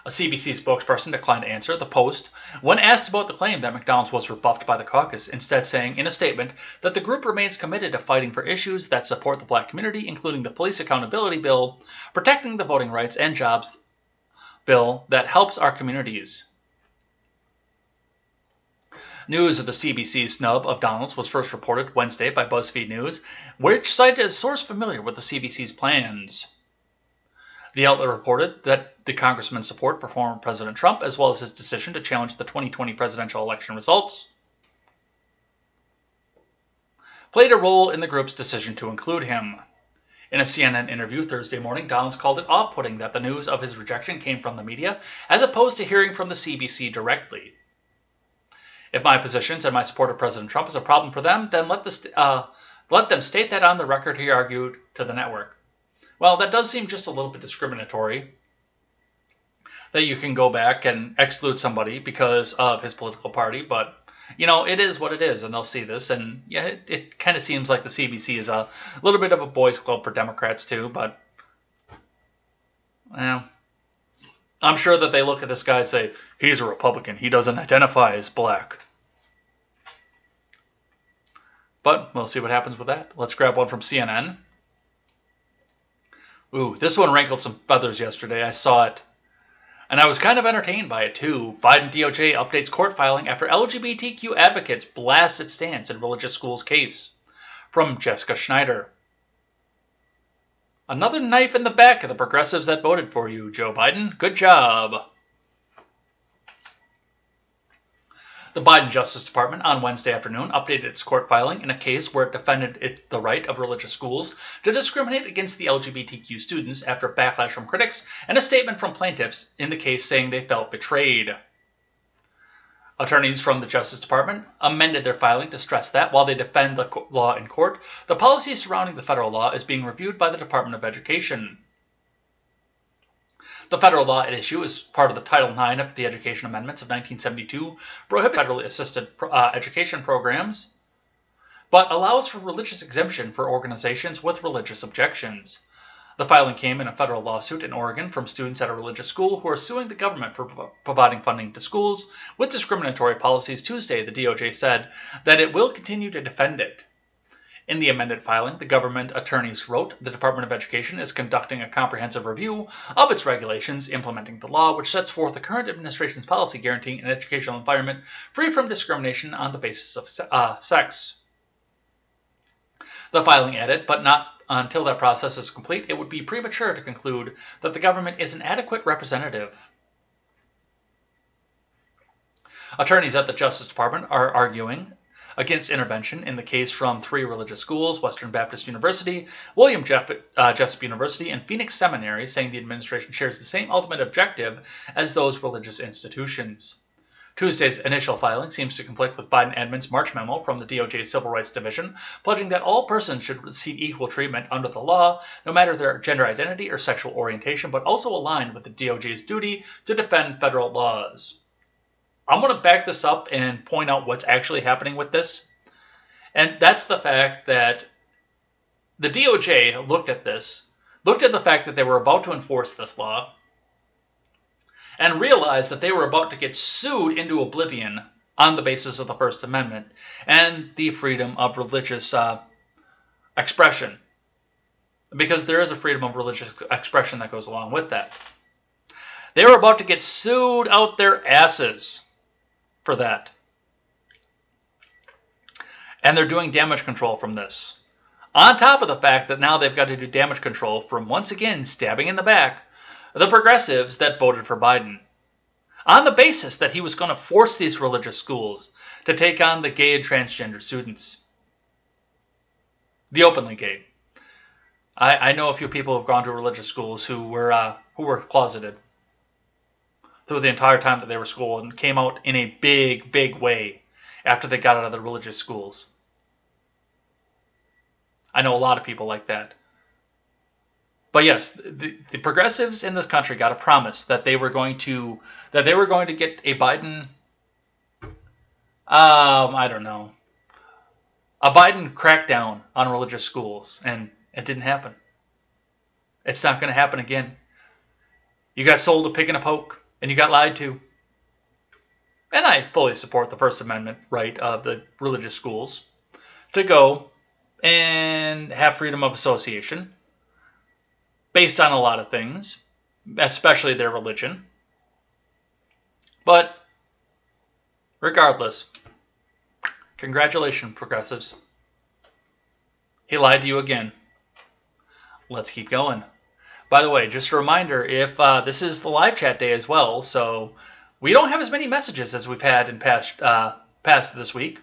A CBC spokesperson declined to answer the Post when asked about the claim that McDonald's was rebuffed by the caucus, instead saying in a statement that the group remains committed to fighting for issues that support the black community, including the police accountability bill, protecting the voting rights and jobs bill that helps our communities. News of the CBC snub of Donald's was first reported Wednesday by BuzzFeed News, which cited a source familiar with the CBC's plans. The outlet reported that the congressman's support for former President Trump, as well as his decision to challenge the 2020 presidential election results, played a role in the group's decision to include him. In a CNN interview Thursday morning, Donalds called it off-putting that the news of his rejection came from the media, as opposed to hearing from the CBC directly. If my positions and my support of President Trump is a problem for them, then let them state that on the record, he argued to the network. Well, that does seem just a little bit discriminatory, that you can go back and exclude somebody because of his political party, but, it is what it is, and they'll see this, and yeah, it kind of seems like the CBC is a little bit of a boys' club for Democrats, too, but, I'm sure that they look at this guy and say, he's a Republican, he doesn't identify as black. But we'll see what happens with that. Let's grab one from CNN. Ooh, this one rankled some feathers yesterday. I saw it. And I was kind of entertained by it, too. Biden DOJ updates court filing after LGBTQ advocates blast its stance in religious schools case. From Jessica Schneider. Another knife in the back of the progressives that voted for you, Joe Biden. Good job. The Biden Justice Department on Wednesday afternoon updated its court filing in a case where it defended the right of religious schools to discriminate against the LGBTQ students after backlash from critics and a statement from plaintiffs in the case saying they felt betrayed. Attorneys from the Justice Department amended their filing to stress that while they defend the law in court, the policy surrounding the federal law is being reviewed by the Department of Education. The federal law at issue is part of the Title IX of the Education Amendments of 1972, prohibits federally assisted education programs, but allows for religious exemption for organizations with religious objections. The filing came in a federal lawsuit in Oregon from students at a religious school who are suing the government for providing funding to schools with discriminatory policies. Tuesday, the DOJ said that it will continue to defend it. In the amended filing, the government attorneys wrote, the Department of Education is conducting a comprehensive review of its regulations implementing the law, which sets forth the current administration's policy guaranteeing an educational environment free from discrimination on the basis of sex. The filing added, but not until that process is complete, it would be premature to conclude that the government is an adequate representative. Attorneys at the Justice Department are arguing against intervention in the case from three religious schools, Western Baptist University, William Jessup University, and Phoenix Seminary, saying the administration shares the same ultimate objective as those religious institutions. Tuesday's initial filing seems to conflict with Biden admin's March memo from the DOJ's Civil Rights Division, pledging that all persons should receive equal treatment under the law, no matter their gender identity or sexual orientation, but also aligned with the DOJ's duty to defend federal laws. I'm going to back this up and point out what's actually happening with this. And that's the fact that the DOJ looked at the fact that they were about to enforce this law, and realized that they were about to get sued into oblivion on the basis of the First Amendment and the freedom of religious expression. Because there is a freedom of religious expression that goes along with that. They were about to get sued out their asses for that. And they're doing damage control from this. On top of the fact that now they've got to do damage control from, once again, stabbing in the back the progressives that voted for Biden. On the basis that he was going to force these religious schools to take on the gay and transgender students. The openly gay. I know a few people who have gone to religious schools who were closeted through the entire time that they were in school and came out in a big, big way after they got out of the religious schools. I know a lot of people like that. But yes, the progressives in this country got a promise that they were going to get a Biden, I don't know, a Biden crackdown on religious schools, and it didn't happen. It's not going to happen again. You got sold a pig in a poke, and you got lied to. And I fully support the First Amendment right of the religious schools to go and have freedom of association based on a lot of things, especially their religion. But regardless, congratulations, progressives. He lied to you again. Let's keep going. By the way, just a reminder, if this is the live chat day as well, so we don't have as many messages as we've had in past this week.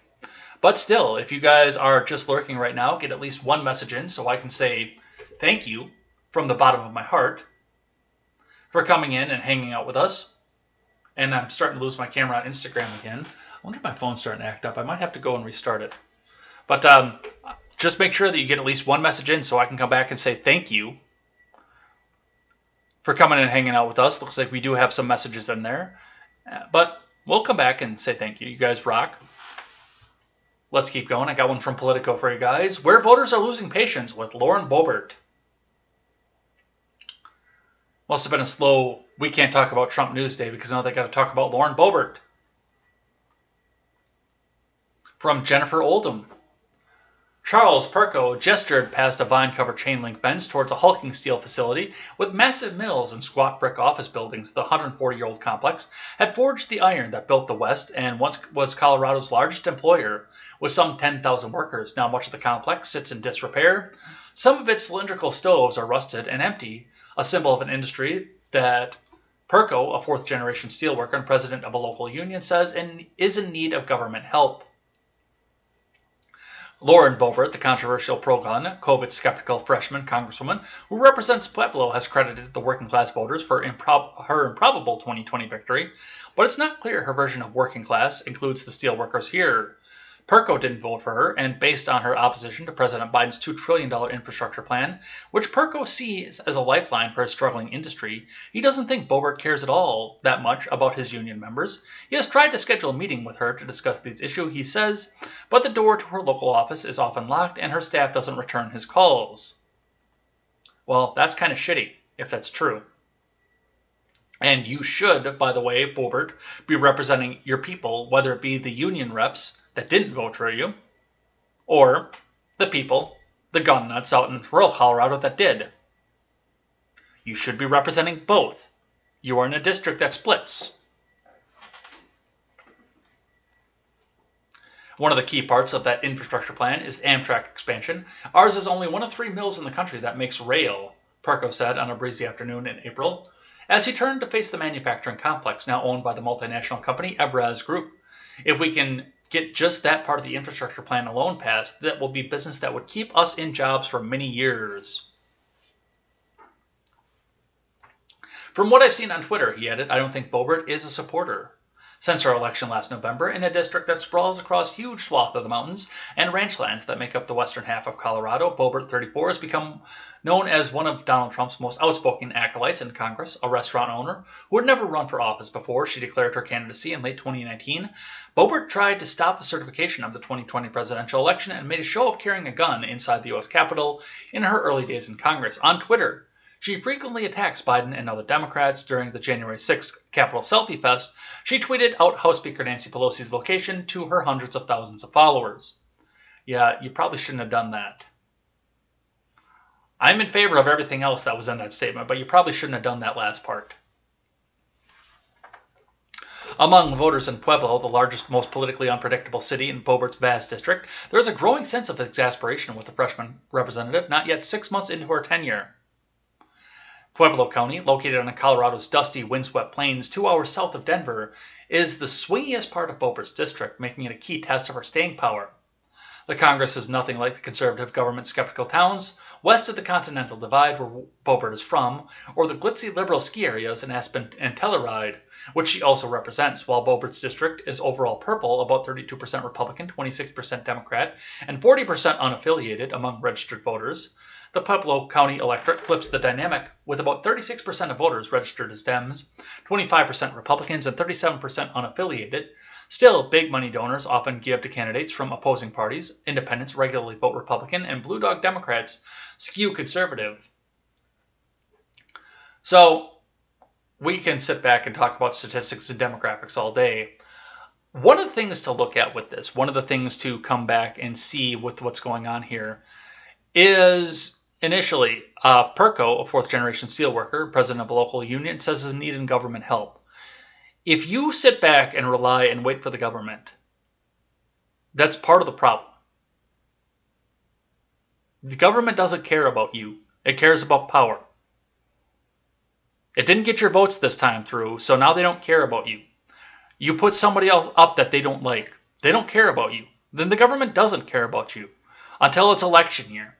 But still, if you guys are just lurking right now, get at least one message in so I can say thank you from the bottom of my heart for coming in and hanging out with us. And I'm starting to lose my camera on Instagram again. I wonder if my phone's starting to act up. I might have to go and restart it. But just make sure that you get at least one message in so I can come back and say thank you for coming and hanging out with us. Looks like we do have some messages in there. But we'll come back and say thank you. You guys rock. Let's keep going. I got one from Politico for you guys. Where voters are losing patience with Lauren Boebert. Must have been a slow, we can't talk about Trump news day because now they got to talk about Lauren Boebert. From Jennifer Oldham. Charles Perko gestured past a vine-covered chain-link fence towards a hulking steel facility with massive mills and squat brick office buildings. The 140-year-old complex had forged the iron that built the West and once was Colorado's largest employer with some 10,000 workers. Now much of the complex sits in disrepair. Some of its cylindrical stoves are rusted and empty, a symbol of an industry that Perko, a fourth-generation steelworker and president of a local union, says is in need of government help. Lauren Boebert, the controversial pro-gun, COVID-skeptical freshman congresswoman who represents Pueblo, has credited the working-class voters for her improbable 2020 victory, but it's not clear her version of working class includes the steelworkers here. Perko didn't vote for her, and based on her opposition to President Biden's $2 trillion infrastructure plan, which Perko sees as a lifeline for his struggling industry, he doesn't think Boebert cares at all that much about his union members. He has tried to schedule a meeting with her to discuss these issues, he says, but the door to her local office is often locked and her staff doesn't return his calls. Well, that's kind of shitty, if that's true. And you should, by the way, Boebert, be representing your people, whether it be the union reps that didn't vote for you, or the people, the gun nuts out in rural Colorado that did. You should be representing both. You are in a district that splits. One of the key parts of that infrastructure plan is Amtrak expansion. Ours is only one of 3 mills in the country that makes rail, Perko said on a breezy afternoon in April, as he turned to face the manufacturing complex now owned by the multinational company Evraz Group. If we can get just that part of the infrastructure plan alone passed, that will be business that would keep us in jobs for many years. From what I've seen on Twitter, he added, I don't think Boebert is a supporter. Since her election last November, in a district that sprawls across huge swath of the mountains and ranchlands that make up the western half of Colorado, Boebert, 34, has become known as one of Donald Trump's most outspoken acolytes in Congress, a restaurant owner who had never run for office before she declared her candidacy in late 2019. Boebert tried to stop the certification of the 2020 presidential election and made a show of carrying a gun inside the U.S. Capitol in her early days in Congress. On Twitter, she frequently attacks Biden and other Democrats. During the January 6th Capitol Selfie Fest, she tweeted out House Speaker Nancy Pelosi's location to her hundreds of thousands of followers. Yeah, you probably shouldn't have done that. I'm in favor of everything else that was in that statement, but you probably shouldn't have done that last part. Among voters in Pueblo, the largest, most politically unpredictable city in Boebert's vast district, there is a growing sense of exasperation with the freshman representative, not yet 6 months into her tenure. Pueblo County, located on Colorado's dusty, windswept plains 2 hours south of Denver, is the swingiest part of Boebert's district, making it a key test of her staying power. The Congress is nothing like the conservative government-skeptical towns west of the Continental Divide where Boebert is from, or the glitzy liberal ski areas in Aspen and Telluride, which she also represents. While Boebert's district is overall purple, about 32% Republican, 26% Democrat, and 40% unaffiliated among registered voters, the Pueblo County electorate flips the dynamic, with about 36% of voters registered as Dems, 25% Republicans, and 37% unaffiliated. Still, big money donors often give to candidates from opposing parties. Independents regularly vote Republican, and Blue Dog Democrats skew conservative. So, we can sit back and talk about statistics and demographics all day. One of the things to look at with this, one of the things to come back and see with what's going on here is initially Perko, a fourth generation steelworker, president of a local union, says is needing government help. If you sit back and rely and wait for the government, that's part of the problem. The government doesn't care about you. It cares about power. It didn't get your votes this time through, so now they don't care about you. You put somebody else up that they don't like. They don't care about you. Then the government doesn't care about you until it's election year.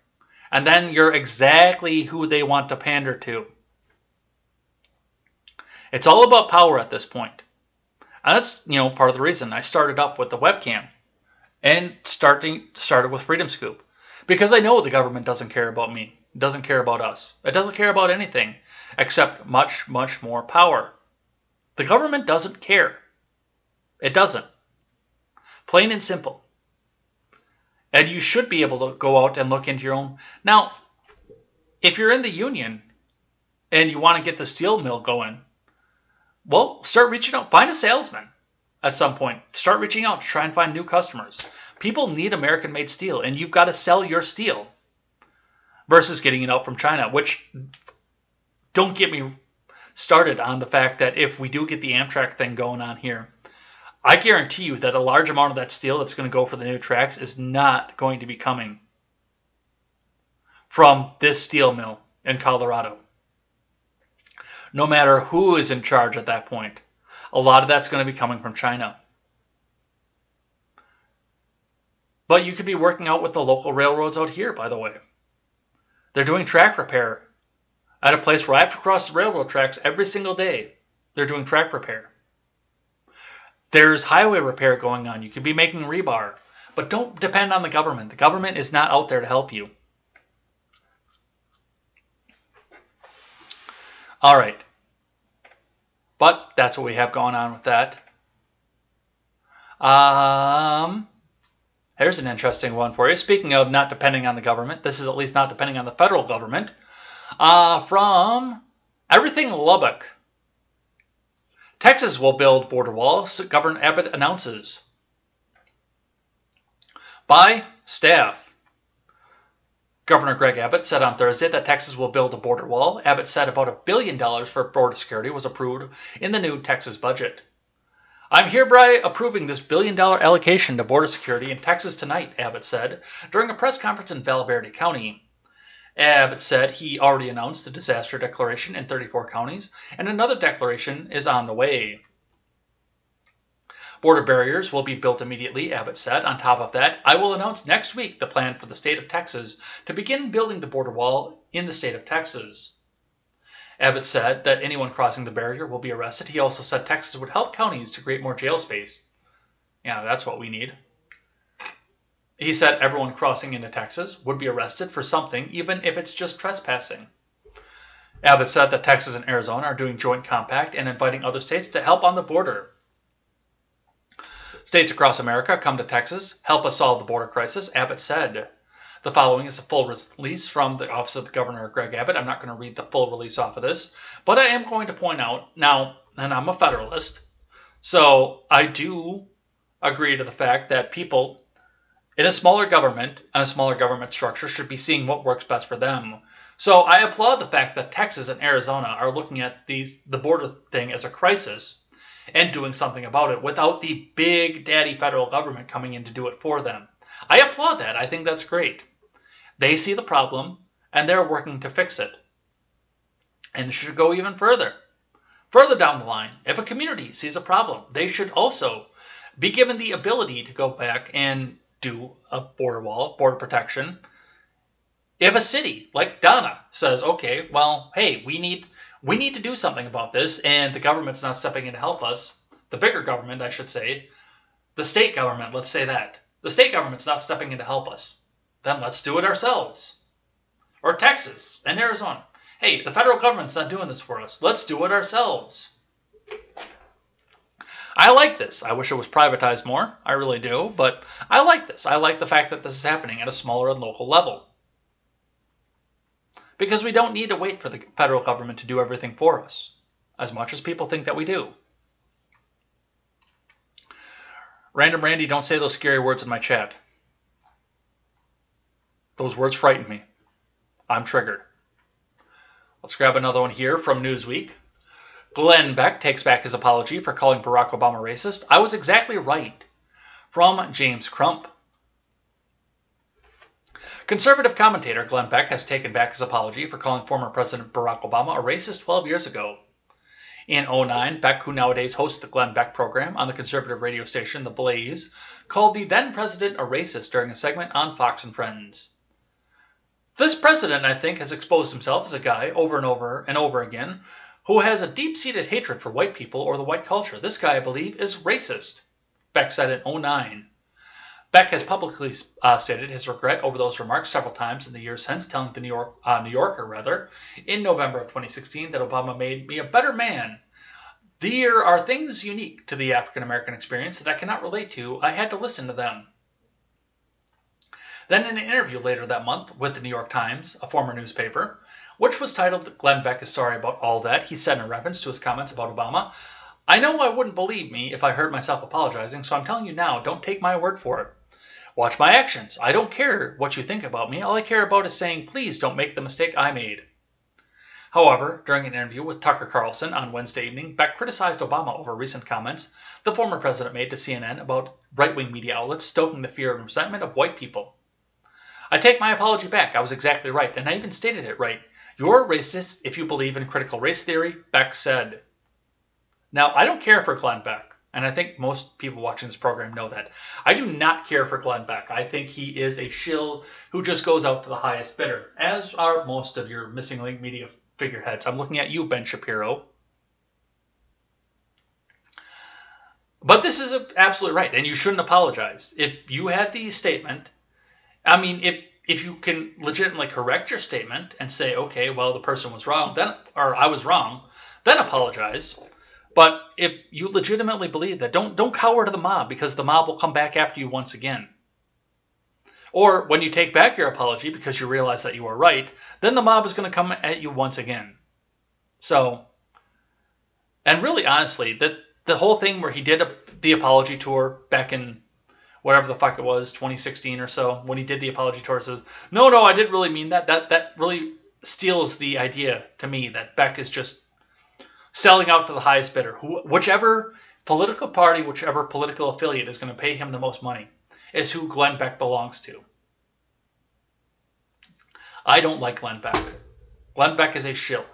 And then you're exactly who they want to pander to. It's all about power at this point. And that's, part of the reason I started up with the webcam and started with Freedom Scoop. Because I know the government doesn't care about me. It doesn't care about us. It doesn't care about anything except much, much more power. The government doesn't care. It doesn't. Plain and simple. And you should be able to go out and look into your own. Now, if you're in the union and you want to get the steel mill going, well, start reaching out. Find a salesman at some point. Start reaching out to try and find new customers. People need American-made steel, and you've got to sell your steel versus getting it out from China, which, don't get me started on the fact that if we do get the Amtrak thing going on here, I guarantee you that a large amount of that steel that's going to go for the new tracks is not going to be coming from this steel mill in Colorado. No matter who is in charge at that point, a lot of that's going to be coming from China. But you could be working out with the local railroads out here, by the way. They're doing track repair at a place where I have to cross the railroad tracks every single day. They're doing track repair. There's highway repair going on. You could be making rebar. But don't depend on the government. The government is not out there to help you. All right. But that's what we have going on with that. Here's an interesting one for you. Speaking of not depending on the government, this is at least not depending on the federal government. From Everything Lubbock. Texas will build border wall, Governor Abbott announces. By staff. Governor Greg Abbott said on Thursday that Texas will build a border wall. Abbott said about $1 billion for border security was approved in the new Texas budget. I'm hereby approving this $1 billion allocation to border security in Texas tonight, Abbott said during a press conference in Val Verde County. Abbott said he already announced a disaster declaration in 34 counties, and another declaration is on the way. Border barriers will be built immediately, Abbott said. On top of that, I will announce next week the plan for the state of Texas to begin building the border wall in the state of Texas. Abbott said that anyone crossing the barrier will be arrested. He also said Texas would help counties to create more jail space. Yeah, that's what we need. He said everyone crossing into Texas would be arrested for something, even if it's just trespassing. Abbott said that Texas and Arizona are doing joint compact and inviting other states to help on the border. States across America come to Texas, help us solve the border crisis, Abbott said. The following is a full release from the Office of the Governor, Greg Abbott. I'm not going to read the full release off of this, but I am going to point out now, and I'm a Federalist, so I do agree to the fact that people in a smaller government structure should be seeing what works best for them. So I applaud the fact that Texas and Arizona are looking at the border thing as a crisis and doing something about it without the big daddy federal government coming in to do it for them. I applaud that. I think that's great. They see the problem and they're working to fix it. And it should go even further. Further down the line, if a community sees a problem, they should also be given the ability to go back and do a border wall, border protection. If a city like Donna says, okay, well, hey, we need to do something about this, and the government's not stepping in to help us, the bigger government, I should say, the state government, let's say that. The state government's not stepping in to help us. Then let's do it ourselves. Or Texas and Arizona. Hey, the federal government's not doing this for us. Let's do it ourselves. I like this. I wish it was privatized more. I really do. But I like this. I like the fact that this is happening at a smaller and local level. Because we don't need to wait for the federal government to do everything for us. as much as people think that we do. Random Randy, don't say those scary words in my chat. Those words frighten me. I'm triggered. Let's grab another one here from Newsweek. Glenn Beck takes back his apology for calling Barack Obama racist. I was exactly right. From James Crump. Conservative commentator Glenn Beck has taken back his apology for calling former President Barack Obama a racist 12 years ago. In 2009, Beck, who nowadays hosts the Glenn Beck program on the conservative radio station The Blaze, called the then president a racist during a segment on Fox and Friends. This president, I think, has exposed himself as a guy over and over and over again who has a deep-seated hatred for white people or the white culture. This guy, I believe, is racist, Beck said in 2009. Beck has publicly stated his regret over those remarks several times in the years since, telling the New Yorker, in November of 2016 that Obama made me a better man. There are things unique to the African-American experience that I cannot relate to. I had to listen to them. Then in an interview later that month with the New York Times, a former newspaper, which was titled Glenn Beck is Sorry About All That, he said in reference to his comments about Obama, I know I wouldn't believe me if I heard myself apologizing, so I'm telling you now, don't take my word for it. Watch my actions. I don't care what you think about me. All I care about is saying, please don't make the mistake I made. However, during an interview with Tucker Carlson on Wednesday evening, Beck criticized Obama over recent comments the former president made to CNN about right-wing media outlets stoking the fear and resentment of white people. I take my apology back. I was exactly right, and I even stated it right. You're a racist if you believe in critical race theory, Beck said. Now, I don't care for Glenn Beck. And I think most people watching this program know that. I do not care for Glenn Beck. I think he is a shill who just goes out to the highest bidder, as are most of your missing link media figureheads. I'm looking at you, Ben Shapiro. But this is absolutely right, and you shouldn't apologize. If you had the statement, I mean, if you can legitimately correct your statement and say, okay, well, the person was wrong, then, or I was wrong, then apologize. But if you legitimately believe that, don't cower to the mob, because the mob will come back after you once again. Or when you take back your apology because you realize that you were right, then the mob is going to come at you once again. So, and really honestly, the whole thing where he did the apology tour back in whatever the fuck it was, 2016 or so, when he did the apology tour, says, no, I didn't really mean that. That really steals the idea to me that Beck is just selling out to the highest bidder. Whichever political party, whichever political affiliate is going to pay him the most money is who Glenn Beck belongs to. I don't like Glenn Beck. Glenn Beck is a shill.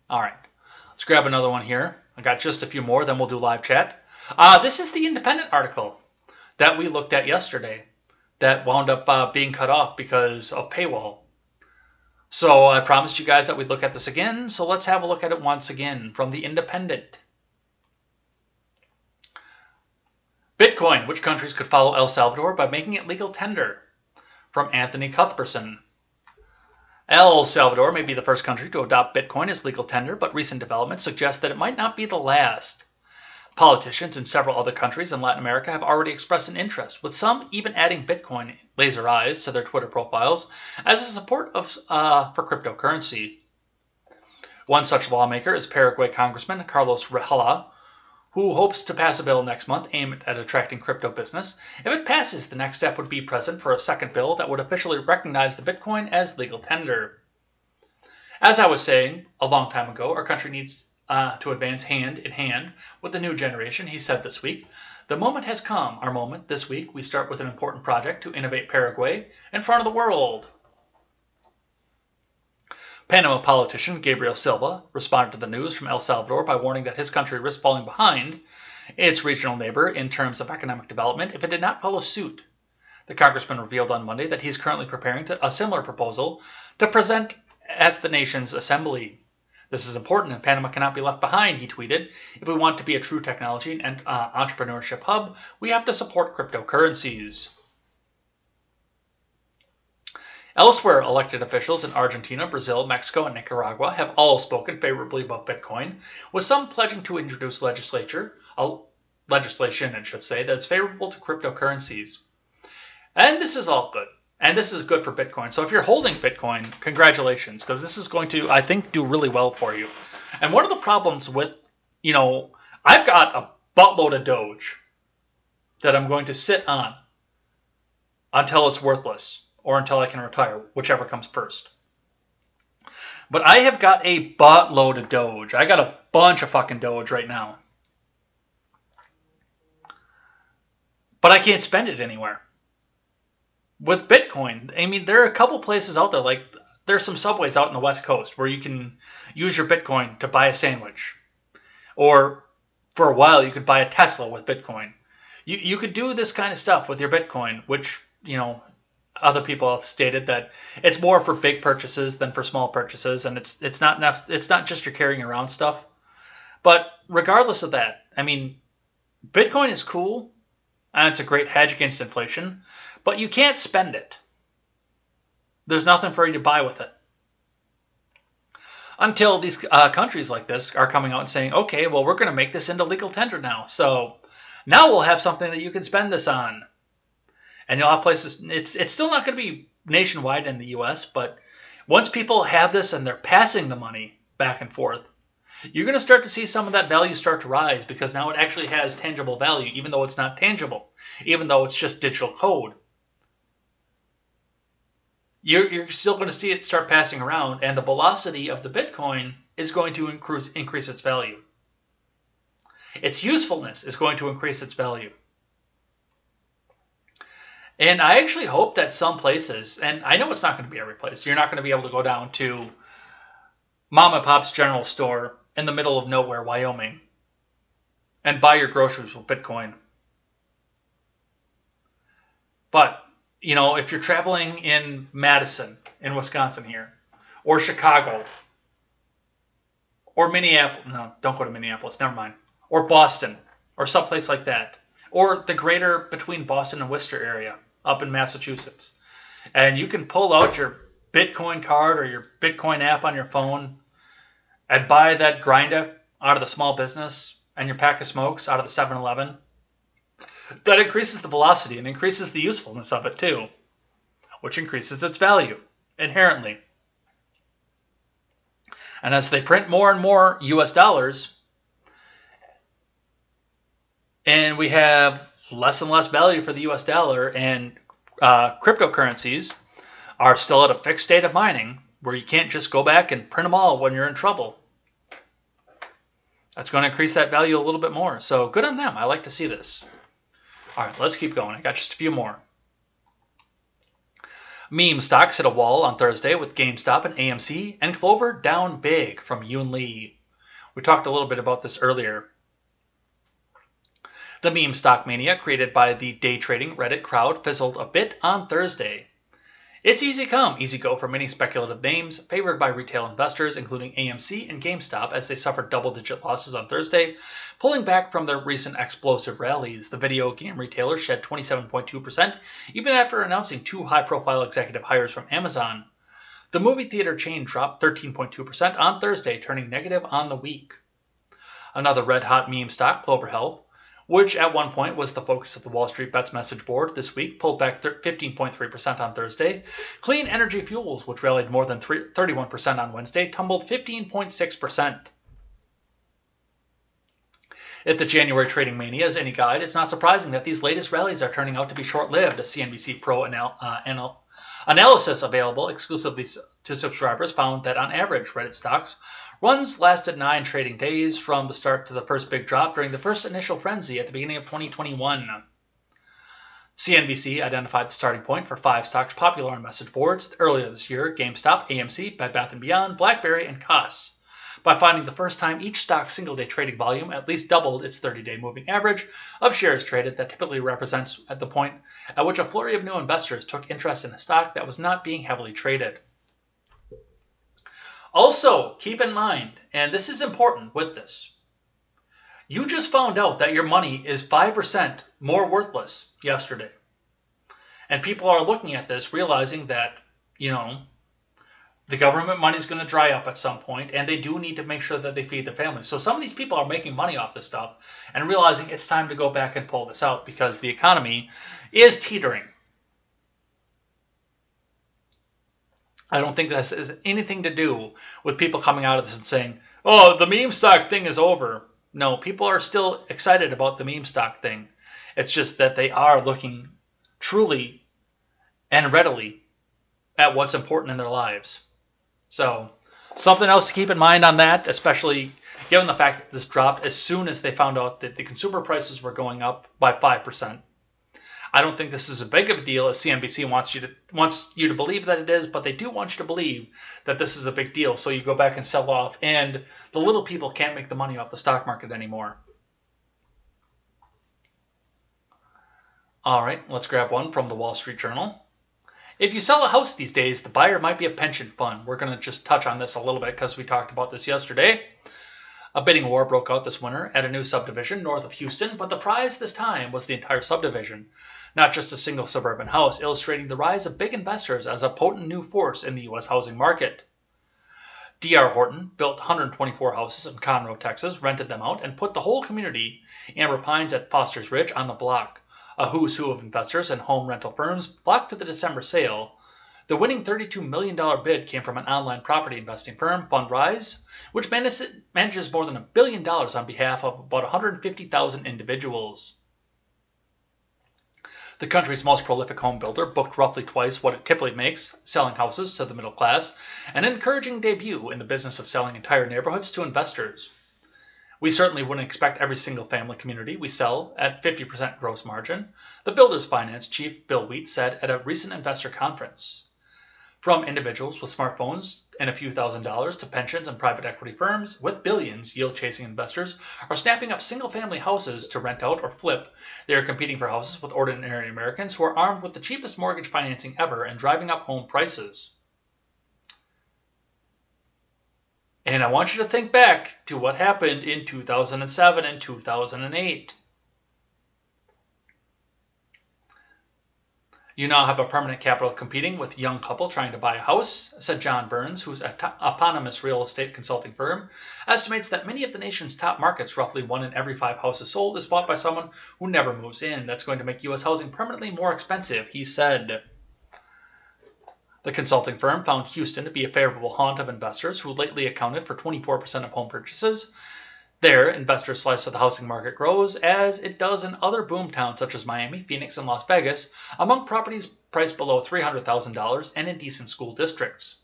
All right. Let's grab another one here. I got just a few more, then we'll do live chat. This is the Independent article that we looked at yesterday that wound up being cut off because of paywall. So I promised you guys that we'd look at this again, so let's have a look at it once again from the Independent. Bitcoin, which countries could follow El Salvador by making it legal tender? From Anthony Cuthbertson. El Salvador may be the first country to adopt Bitcoin as legal tender, but recent developments suggest that it might not be the last. Politicians in several other countries in Latin America have already expressed an interest, with some even adding Bitcoin laser eyes to their Twitter profiles as a support for cryptocurrency. One such lawmaker is Paraguay Congressman Carlos Rejala, who hopes to pass a bill next month aimed at attracting crypto business. If it passes, the next step would be present for a second bill that would officially recognize the Bitcoin as legal tender. As I was saying a long time ago, our country needs to advance hand in hand with the new generation, he said this week. The moment has come, our moment. This week, we start with an important project to innovate Paraguay in front of the world. Panama politician Gabriel Silva responded to the news from El Salvador by warning that his country risks falling behind its regional neighbor in terms of economic development if it did not follow suit. The congressman revealed on Monday that he's currently preparing a similar proposal to present at the nation's assembly. This is important, and Panama cannot be left behind, he tweeted. If we want to be a true technology and entrepreneurship hub, we have to support cryptocurrencies. Elsewhere, elected officials in Argentina, Brazil, Mexico, and Nicaragua have all spoken favorably about Bitcoin, with some pledging to introduce legislation, that is favorable to cryptocurrencies. And this is all good. And this is good for Bitcoin. So if you're holding Bitcoin, congratulations, because this is going to, I think, do really well for you. And one of the problems with, I've got a buttload of Doge that I'm going to sit on until it's worthless or until I can retire, whichever comes first. But I have got a buttload of Doge. I got a bunch of fucking Doge right now. But I can't spend it anywhere. With Bitcoin, I mean, there are a couple places out there, like there's some Subways out in the West Coast where you can use your Bitcoin to buy a sandwich. Or for a while, you could buy a Tesla with Bitcoin. You could do this kind of stuff with your Bitcoin, which, other people have stated that it's more for big purchases than for small purchases, and it's not enough. It's not just you're carrying around stuff. But regardless of that, I mean, Bitcoin is cool, and it's a great hedge against inflation, but you can't spend it. There's nothing for you to buy with it. Until these countries like this are coming out and saying, okay, well, we're going to make this into legal tender now. So now we'll have something that you can spend this on. And you'll have places, it's still not going to be nationwide in the US, but once people have this and they're passing the money back and forth, you're going to start to see some of that value start to rise, because now it actually has tangible value, even though it's not tangible, even though it's just digital code. You're still going to see it start passing around, and the velocity of the Bitcoin is going to increase its value. Its usefulness is going to increase its value. And I actually hope that some places, and I know it's not going to be every place, you're not going to be able to go down to Mom and Pop's general store in the middle of nowhere, Wyoming, and buy your groceries with Bitcoin. But, if you're traveling in Madison, in Wisconsin here, or Chicago, or Minneapolis, no, don't go to Minneapolis, never mind, or Boston, or someplace like that, or the greater between Boston and Worcester area up in Massachusetts, and you can pull out your Bitcoin card or your Bitcoin app on your phone and buy that grinder out of the small business and your pack of smokes out of the 7-Eleven, that increases the velocity and increases the usefulness of it too, which increases its value inherently. And as they print more and more US dollars, and we have less and less value for the US dollar, and cryptocurrencies are still at a fixed state of mining where you can't just go back and print them all when you're in trouble. That's going to increase that value a little bit more. So good on them. I like to see this. All right, let's keep going. I got just a few more. Meme stocks hit a wall on Thursday with GameStop and AMC, and Clover down big from Yoon Lee. We talked a little bit about this earlier. The meme stock mania created by the day trading Reddit crowd fizzled a bit on Thursday. It's easy come, easy go for many speculative names favored by retail investors, including AMC and GameStop, as they suffered double-digit losses on Thursday, pulling back from their recent explosive rallies. The video game retailer shed 27.2%, even after announcing two high-profile executive hires from Amazon. The movie theater chain dropped 13.2% on Thursday, turning negative on the week. Another red-hot meme stock, Clover Health, which at one point was the focus of the Wall Street Bets message board this week, pulled back 15.3% on Thursday. Clean Energy Fuels, which rallied more than 31% on Wednesday, tumbled 15.6%. If the January trading mania is any guide, it's not surprising that these latest rallies are turning out to be short-lived. A CNBC Pro analysis available exclusively to subscribers found that on average, Reddit stocks runs lasted 9 trading days from the start to the first big drop during the first initial frenzy at the beginning of 2021. CNBC identified the starting point for 5 stocks popular on message boards earlier this year: GameStop, AMC, Bed Bath & Beyond, BlackBerry, and Koss, by finding the first time each stock's single-day trading volume at least doubled its 30-day moving average of shares traded. That typically represents at the point at which a flurry of new investors took interest in a stock that was not being heavily traded. Also, keep in mind, and this is important with this, you just found out that your money is 5% more worthless yesterday. And people are looking at this, realizing that, the government money is going to dry up at some point, and they do need to make sure that they feed their families. So some of these people are making money off this stuff and realizing it's time to go back and pull this out because the economy is teetering. I don't think this has anything to do with people coming out of this and saying, oh, the meme stock thing is over. No, people are still excited about the meme stock thing. It's just that they are looking truly and readily at what's important in their lives. So, something else to keep in mind on that, especially given the fact that this dropped as soon as they found out that the consumer prices were going up by 5%. I don't think this is as big of a deal as CNBC wants you to believe that it is, but they do want you to believe that this is a big deal. So you go back and sell off, and the little people can't make the money off the stock market anymore. All right, let's grab one from the Wall Street Journal. If you sell a house these days, the buyer might be a pension fund. We're going to just touch on this a little bit because we talked about this yesterday. A bidding war broke out this winter at a new subdivision north of Houston, but the prize this time was the entire subdivision, not just a single suburban house, illustrating the rise of big investors as a potent new force in the U.S. housing market. D.R. Horton built 124 houses in Conroe, Texas, rented them out, and put the whole community, Amber Pines at Foster's Ridge, on the block. A who's who of investors and home rental firms flocked to the December sale. The winning $32 million bid came from an online property investing firm, Fundrise, which manages more than $1 billion on behalf of about 150,000 individuals. The country's most prolific home builder booked roughly twice what it typically makes, selling houses to the middle class, an encouraging debut in the business of selling entire neighborhoods to investors. We certainly wouldn't expect every single family community we sell at 50% gross margin, the builder's finance chief Bill Wheat said at a recent investor conference. From individuals with smartphones and a few $1,000s to pensions and private equity firms with billions, yield-chasing investors are snapping up single-family houses to rent out or flip. They are competing for houses with ordinary Americans who are armed with the cheapest mortgage financing ever and driving up home prices. And I want you to think back to what happened in 2007 and 2008. You now have a permanent capital competing with a young couple trying to buy a house, said John Burns, whose eponymous real estate consulting firm estimates that many of the nation's top markets, roughly 1 in every 5 houses sold, is bought by someone who never moves in. That's going to make U.S. housing permanently more expensive, he said. The consulting firm found Houston to be a favorable haunt of investors who lately accounted for 24% of home purchases. There, investors' slice of the housing market grows, as it does in other boom towns such as Miami, Phoenix, and Las Vegas, among properties priced below $300,000 and in decent school districts.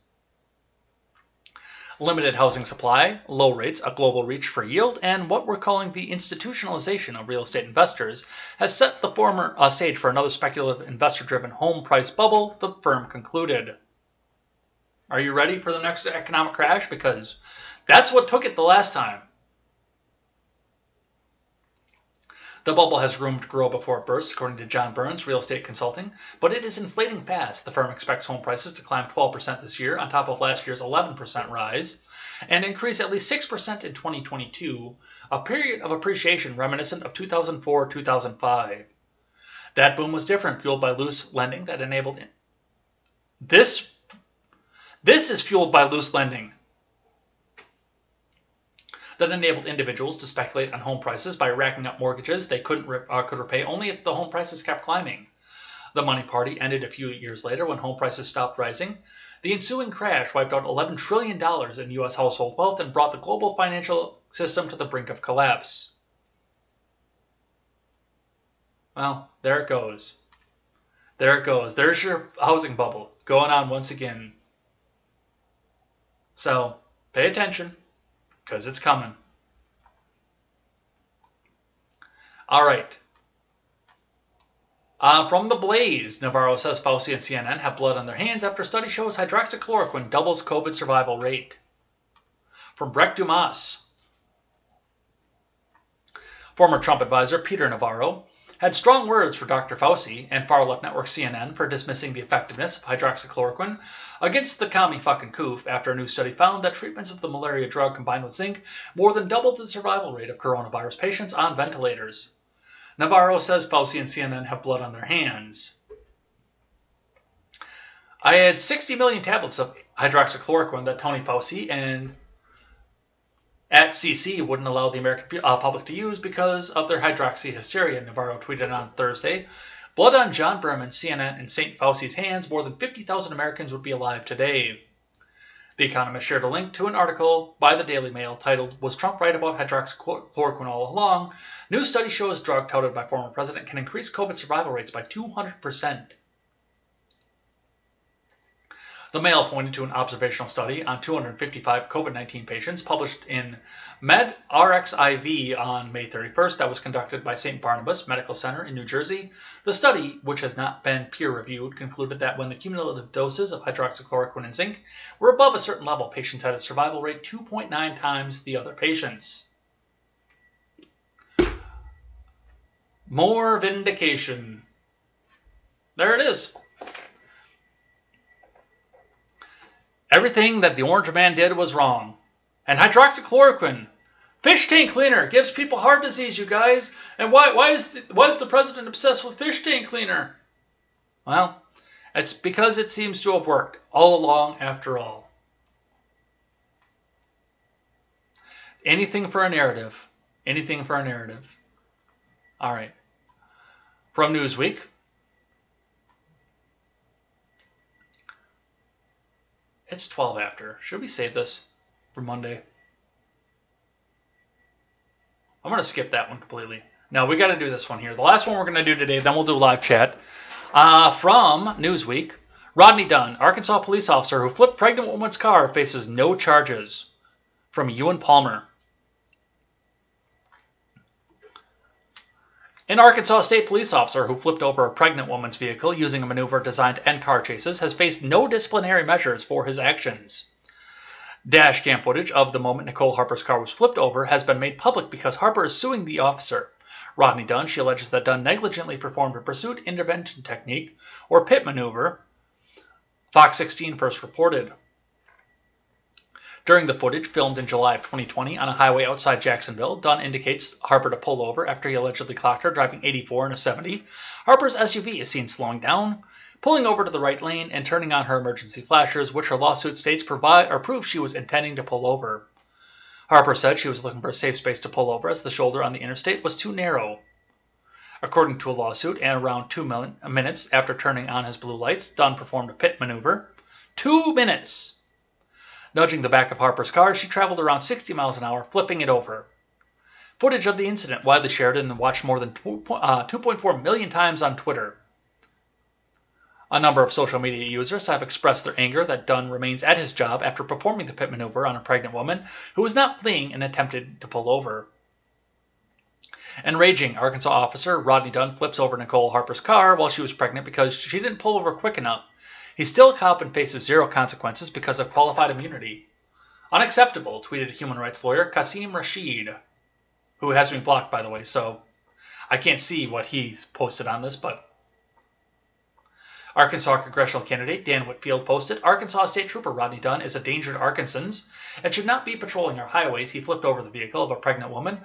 Limited housing supply, low rates, a global reach for yield, and what we're calling the institutionalization of real estate investors has set the former stage for another speculative investor-driven home price bubble, the firm concluded. Are you ready for the next economic crash? Because that's what took it the last time. The bubble has room to grow before it bursts, according to John Burns, Real Estate Consulting, but it is inflating fast. The firm expects home prices to climb 12% this year, on top of last year's 11% rise, and increase at least 6% in 2022, a period of appreciation reminiscent of 2004-2005. That boom was different, fueled by loose lending that enabled... This is fueled by loose lending that enabled individuals to speculate on home prices by racking up mortgages they could repay only if the home prices kept climbing. The money party ended a few years later when home prices stopped rising. The ensuing crash wiped out $11 trillion in U.S. household wealth and brought the global financial system to the brink of collapse. Well, there it goes. There it goes. There's your housing bubble going on once again. So, pay attention, because it's coming. All right. From the Blaze, Navarro says Fauci and CNN have blood on their hands after study shows hydroxychloroquine doubles COVID survival rate. From Breck Dumas, former Trump advisor Peter Navarro had strong words for Dr. Fauci and far-left network CNN for dismissing the effectiveness of hydroxychloroquine against the commie fucking coof after a new study found that treatments of the malaria drug combined with zinc more than doubled the survival rate of coronavirus patients on ventilators. Navarro says Fauci and CNN have blood on their hands. I had 60 million tablets of hydroxychloroquine that Tony Fauci and at CC wouldn't allow the American public to use because of their hydroxy hysteria, Navarro tweeted on Thursday, Blood on John Berman, CNN, and St. Fauci's hands, more than 50,000 Americans would be alive today. The Economist shared a link to an article by the Daily Mail titled, "Was Trump Right About Hydroxychloroquine All Along? New study shows drug touted by former president can increase COVID survival rates by 200%. The Mail pointed to an observational study on 255 COVID-19 patients published in MedRxiv on May 31st that was conducted by St. Barnabas Medical Center in New Jersey. The study, which has not been peer-reviewed, concluded that when the cumulative doses of hydroxychloroquine and zinc were above a certain level, patients had a survival rate 2.9 times the other patients. More vindication. There it is. Everything that the Orange Man did was wrong. And hydroxychloroquine, fish tank cleaner, gives people heart disease, you guys. And why is the president obsessed with fish tank cleaner? Well, it's because it seems to have worked all along after all. Anything for a narrative. Anything for a narrative. All right. From Newsweek. It's 12 after. Should we save this for Monday? I'm going to skip that one completely. No, we got to do this one here. The last one we're going to do today, then we'll do a live chat. From Newsweek, Rodney Dunn, Arkansas police officer who flipped pregnant woman's car, faces no charges. From Ewan Palmer. An Arkansas state police officer who flipped over a pregnant woman's vehicle using a maneuver designed to end car chases has faced no disciplinary measures for his actions. Dash cam footage of the moment Nicole Harper's car was flipped over has been made public because Harper is suing the officer. Rodney Dunn, she alleges that Dunn negligently performed a pursuit intervention technique, or pit maneuver, Fox 16 first reported. During the footage, filmed in July of 2020 on a highway outside Jacksonville, Dunn indicates Harper to pull over after he allegedly clocked her driving 84 in a 70. Harper's SUV is seen slowing down, pulling over to the right lane, and turning on her emergency flashers, which her lawsuit states prove she was intending to pull over. Harper said she was looking for a safe space to pull over as the shoulder on the interstate was too narrow. According to a lawsuit, and around 2 minutes after turning on his blue lights, Dunn performed a pit maneuver. 2 minutes! Nudging the back of Harper's car, she traveled around 60 miles an hour, flipping it over. Footage of the incident widely shared and watched more than 2.4 million times on Twitter. A number of social media users have expressed their anger that Dunn remains at his job after performing the pit maneuver on a pregnant woman who was not fleeing and attempted to pull over. Enraging Arkansas officer Rodney Dunn flips over Nicole Harper's car while she was pregnant because she didn't pull over quick enough. He's still a cop and faces zero consequences because of qualified immunity. Unacceptable, tweeted human rights lawyer Qasim Rashid, who has me blocked, by the way, so I can't see what he posted on this, but Arkansas congressional candidate Dan Whitfield posted, Arkansas State Trooper Rodney Dunn is a danger to Arkansans and should not be patrolling our highways. He flipped over the vehicle of a pregnant woman,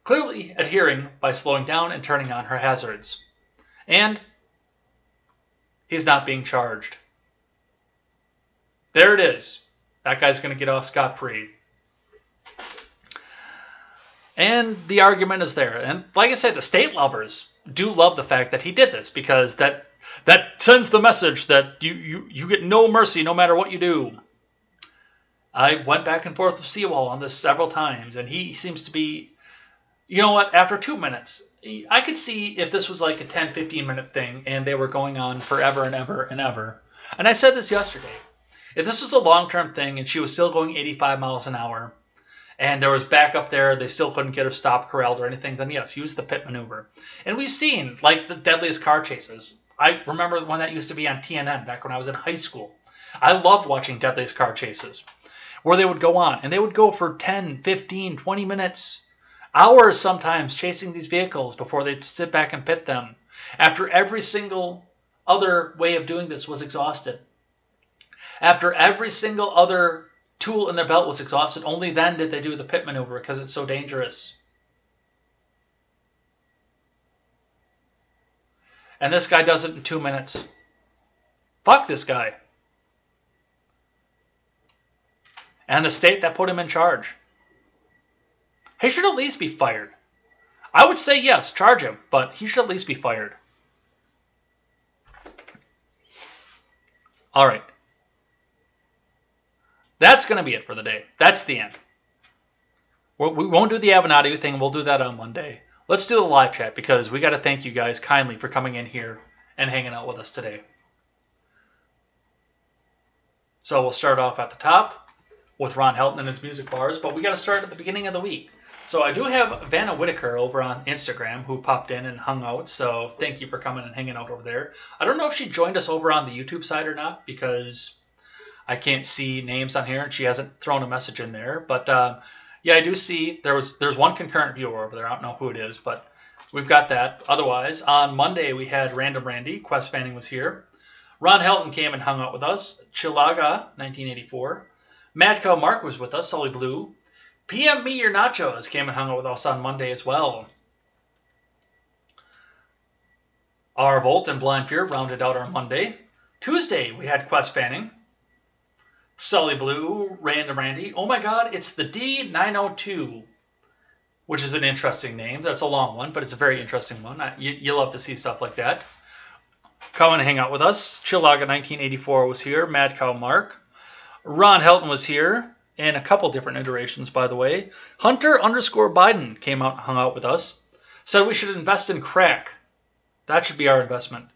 clearly adhering by slowing down and turning on her hazards. And he's not being charged. There it is. That guy's going to get off scot-free. And the argument is there. And like I said, the state lovers do love the fact that he did this because that sends the message that you get no mercy no matter what you do. I went back and forth with Seawall on this several times, and he seems to be, you know what, after 2 minutes, I could see if this was like a 10, 15-minute thing and they were going on forever and ever and ever. And I said this yesterday. If this was a long-term thing and she was still going 85 miles an hour and there was backup there, they still couldn't get her stopped, corralled, or anything, then yes, use the pit maneuver. And we've seen, like, the deadliest car chases. I remember when that used to be on TNN back when I was in high school. I loved watching deadliest car chases where they would go on, and they would go for 10, 15, 20 minutes. Hours sometimes chasing these vehicles before they'd sit back and pit them. After every single other way of doing this was exhausted. After every single other tool in their belt was exhausted, only then did they do the pit maneuver because it's so dangerous. And this guy does it in 2 minutes. Fuck this guy. And the state that put him in charge. He should at least be fired. I would say yes, charge him, but he should at least be fired. All right. That's going to be it for the day. That's the end. We won't do the Avenatti thing. We'll do that on Monday. Let's do the live chat because we got to thank you guys kindly for coming in here and hanging out with us today. So we'll start off at the top with Ron Helton and his music bars, but we got to start at the beginning of the week. So I do have Vanna Whitaker over on Instagram who popped in and hung out. So thank you for coming and hanging out over there. I don't know if she joined us over on the YouTube side or not because I can't see names on here and she hasn't thrown a message in there. But yeah, I do see there's one concurrent viewer over there. I don't know who it is, but we've got that. Otherwise, on Monday we had Random Randy. Quest Fanning was here. Ron Helton came and hung out with us. Chilaga, 1984. Madco Mark was with us. Sully Blue. PM Me Your Nachos came and hung out with us on Monday as well. R Volt and Blind Fear rounded out our Monday. Tuesday, we had Quest Fanning. Sully Blue, Random Randy. Oh my god, it's the D902, which is an interesting name. That's a long one, but it's a very interesting one. You love to see stuff like that. Come and hang out with us. Chilaga 1984 was here. Mad Cow Mark. Ron Helton was here. And a couple different iterations, by the way. Hunter_Biden came out and hung out with us. Said we should invest in crack. That should be our investment.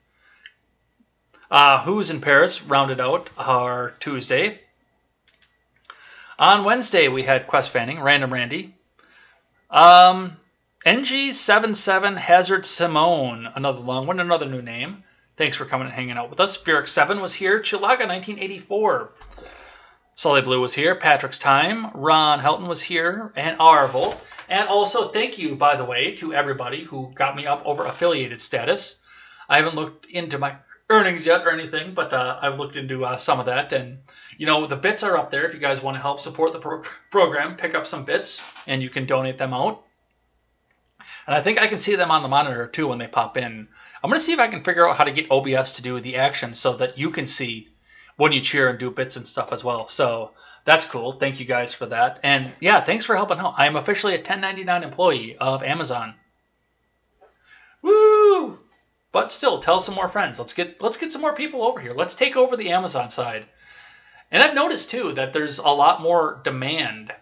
Who's in Paris rounded out our Tuesday. On Wednesday, we had Quest Fanning, Random Randy. NG77 Hazard Simone, another long one, another new name. Thanks for coming and hanging out with us. Spirit 7 was here. Chilaga 1984. Sully Blue was here. Patrick's Time. Ron Helton was here. And R Volt. And also, thank you, by the way, to everybody who got me up over affiliated status. I haven't looked into my earnings yet or anything, but I've looked into some of that. And, you know, the bits are up there. If you guys want to help support the program, pick up some bits and you can donate them out. And I think I can see them on the monitor, too, when they pop in. I'm going to see if I can figure out how to get OBS to do the action so that you can see when you cheer and do bits and stuff as well. So that's cool. Thank you guys for that. And yeah, thanks for helping out. I am officially a 1099 employee of Amazon. Woo! But still, tell some more friends. Let's get some more people over here. Let's take over the Amazon side. And I've noticed too that there's a lot more demand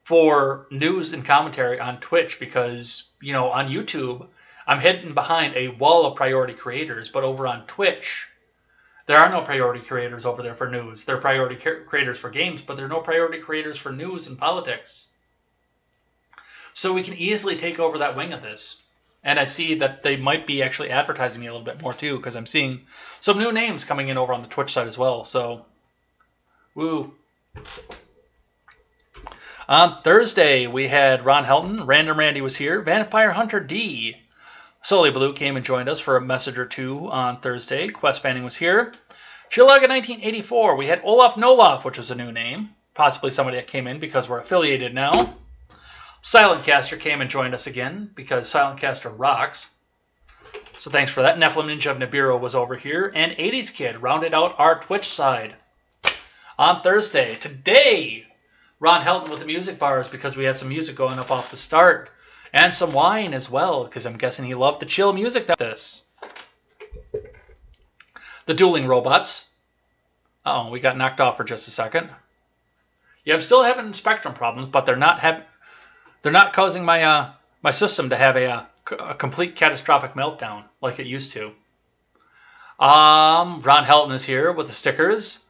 for news and commentary on Twitch because, you know, on YouTube, I'm hidden behind a wall of priority creators, but over on Twitch, there are no priority creators over there for news. There are priority creators for games, but there are no priority creators for news and politics. So we can easily take over that wing of this. And I see that they might be actually advertising me a little bit more too, because I'm seeing some new names coming in over on the Twitch side as well. So, woo. On Thursday, we had Ron Helton. Random Randy was here. Vampire Hunter D. Sully Blue came and joined us for a message or two on Thursday. Quest Fanning was here. Chilaga 1984. We had Olaf Nolof, which was a new name. Possibly somebody that came in because we're affiliated now. Silentcaster came and joined us again because Silentcaster rocks. So thanks for that. Nephilim Ninja of Nibiru was over here. And 80s Kid rounded out our Twitch side. On Thursday. Today, Ron Helton with the music bars because we had some music going up off the start. And some wine as well, because I'm guessing he loved the chill music that this. The Dueling Robots. Uh-oh, we got knocked off for just a second. Yeah, I'm still having spectrum problems, but they're not causing my my system to have a complete catastrophic meltdown like it used to. Ron Helton is here with the stickers.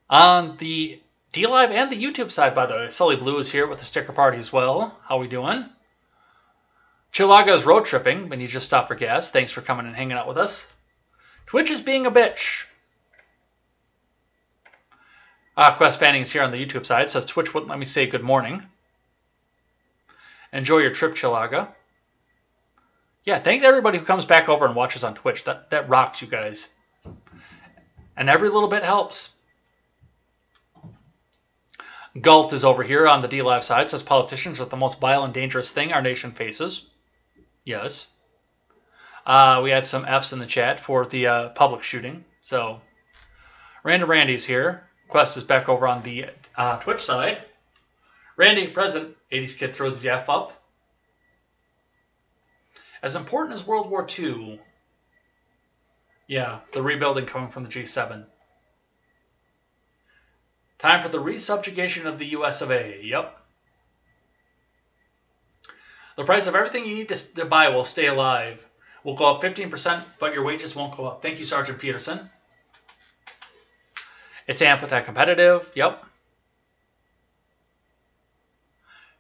On the D-Live and the YouTube side, by the way, Sully Blue is here with the sticker party as well. How we doing? Chilaga is road tripping, but he just stopped for gas. Thanks for coming and hanging out with us. Twitch is being a bitch. Quest Fanning is here on the YouTube side. Says Twitch wouldn't let me say good morning. Enjoy your trip, Chilaga. Yeah, thanks to everybody who comes back over and watches on Twitch. That rocks, you guys. And every little bit helps. Galt is over here on the D-Live side. Says politicians are the most vile and dangerous thing our nation faces. Yes. We had some Fs in the chat for the public shooting. So, Random Randy's here. Quest is back over on the Twitch side. Randy, present. 80s Kid throws the F up. As important as World War II. Yeah, the rebuilding coming from the G7. Time for the resubjugation of the US of A. Yep. The price of everything you need to buy will stay alive. Will go up 15%, but your wages won't go up. Thank you, Sergeant Peterson. It's anti-competitive. Yep.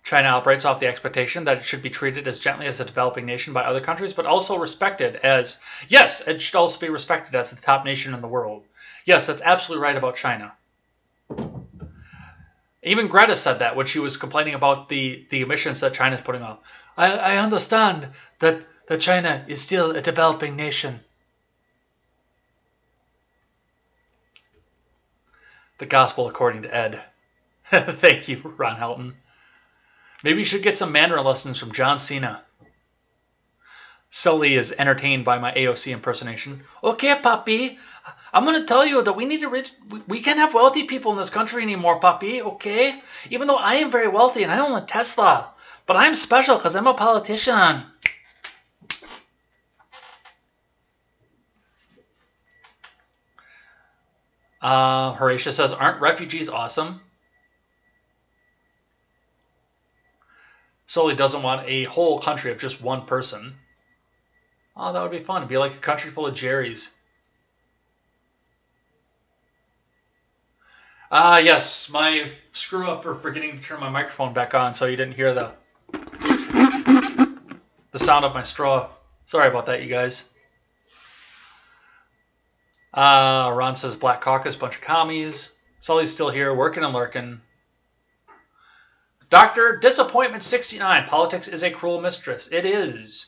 China operates off the expectation that it should be treated as gently as a developing nation by other countries, but also respected as, yes, it should also be respected as the top nation in the world. Yes, that's absolutely right about China. Even Greta said that when she was complaining about the emissions that China's putting off. I understand that China is still a developing nation. The gospel according to Ed. Thank you, Ron Helton. Maybe you should get some Mandarin lessons from John Cena. Sully is entertained by my AOC impersonation. Okay, Papi, I'm going to tell you that we can't have wealthy people in this country anymore, Papi, okay? Even though I am very wealthy and I own a Tesla. But I'm special because I'm a politician. Horatio says, aren't refugees awesome? Sully doesn't want a whole country of just one person. Oh, that would be fun. It'd be like a country full of Jerrys. Yes, my screw up for forgetting to turn my microphone back on so you didn't hear the sound of my straw. Sorry about that, you guys. Ron says Black Caucus, bunch of commies. Sully's still here, working and lurking. Dr. Disappointment 69, politics is a cruel mistress. It is.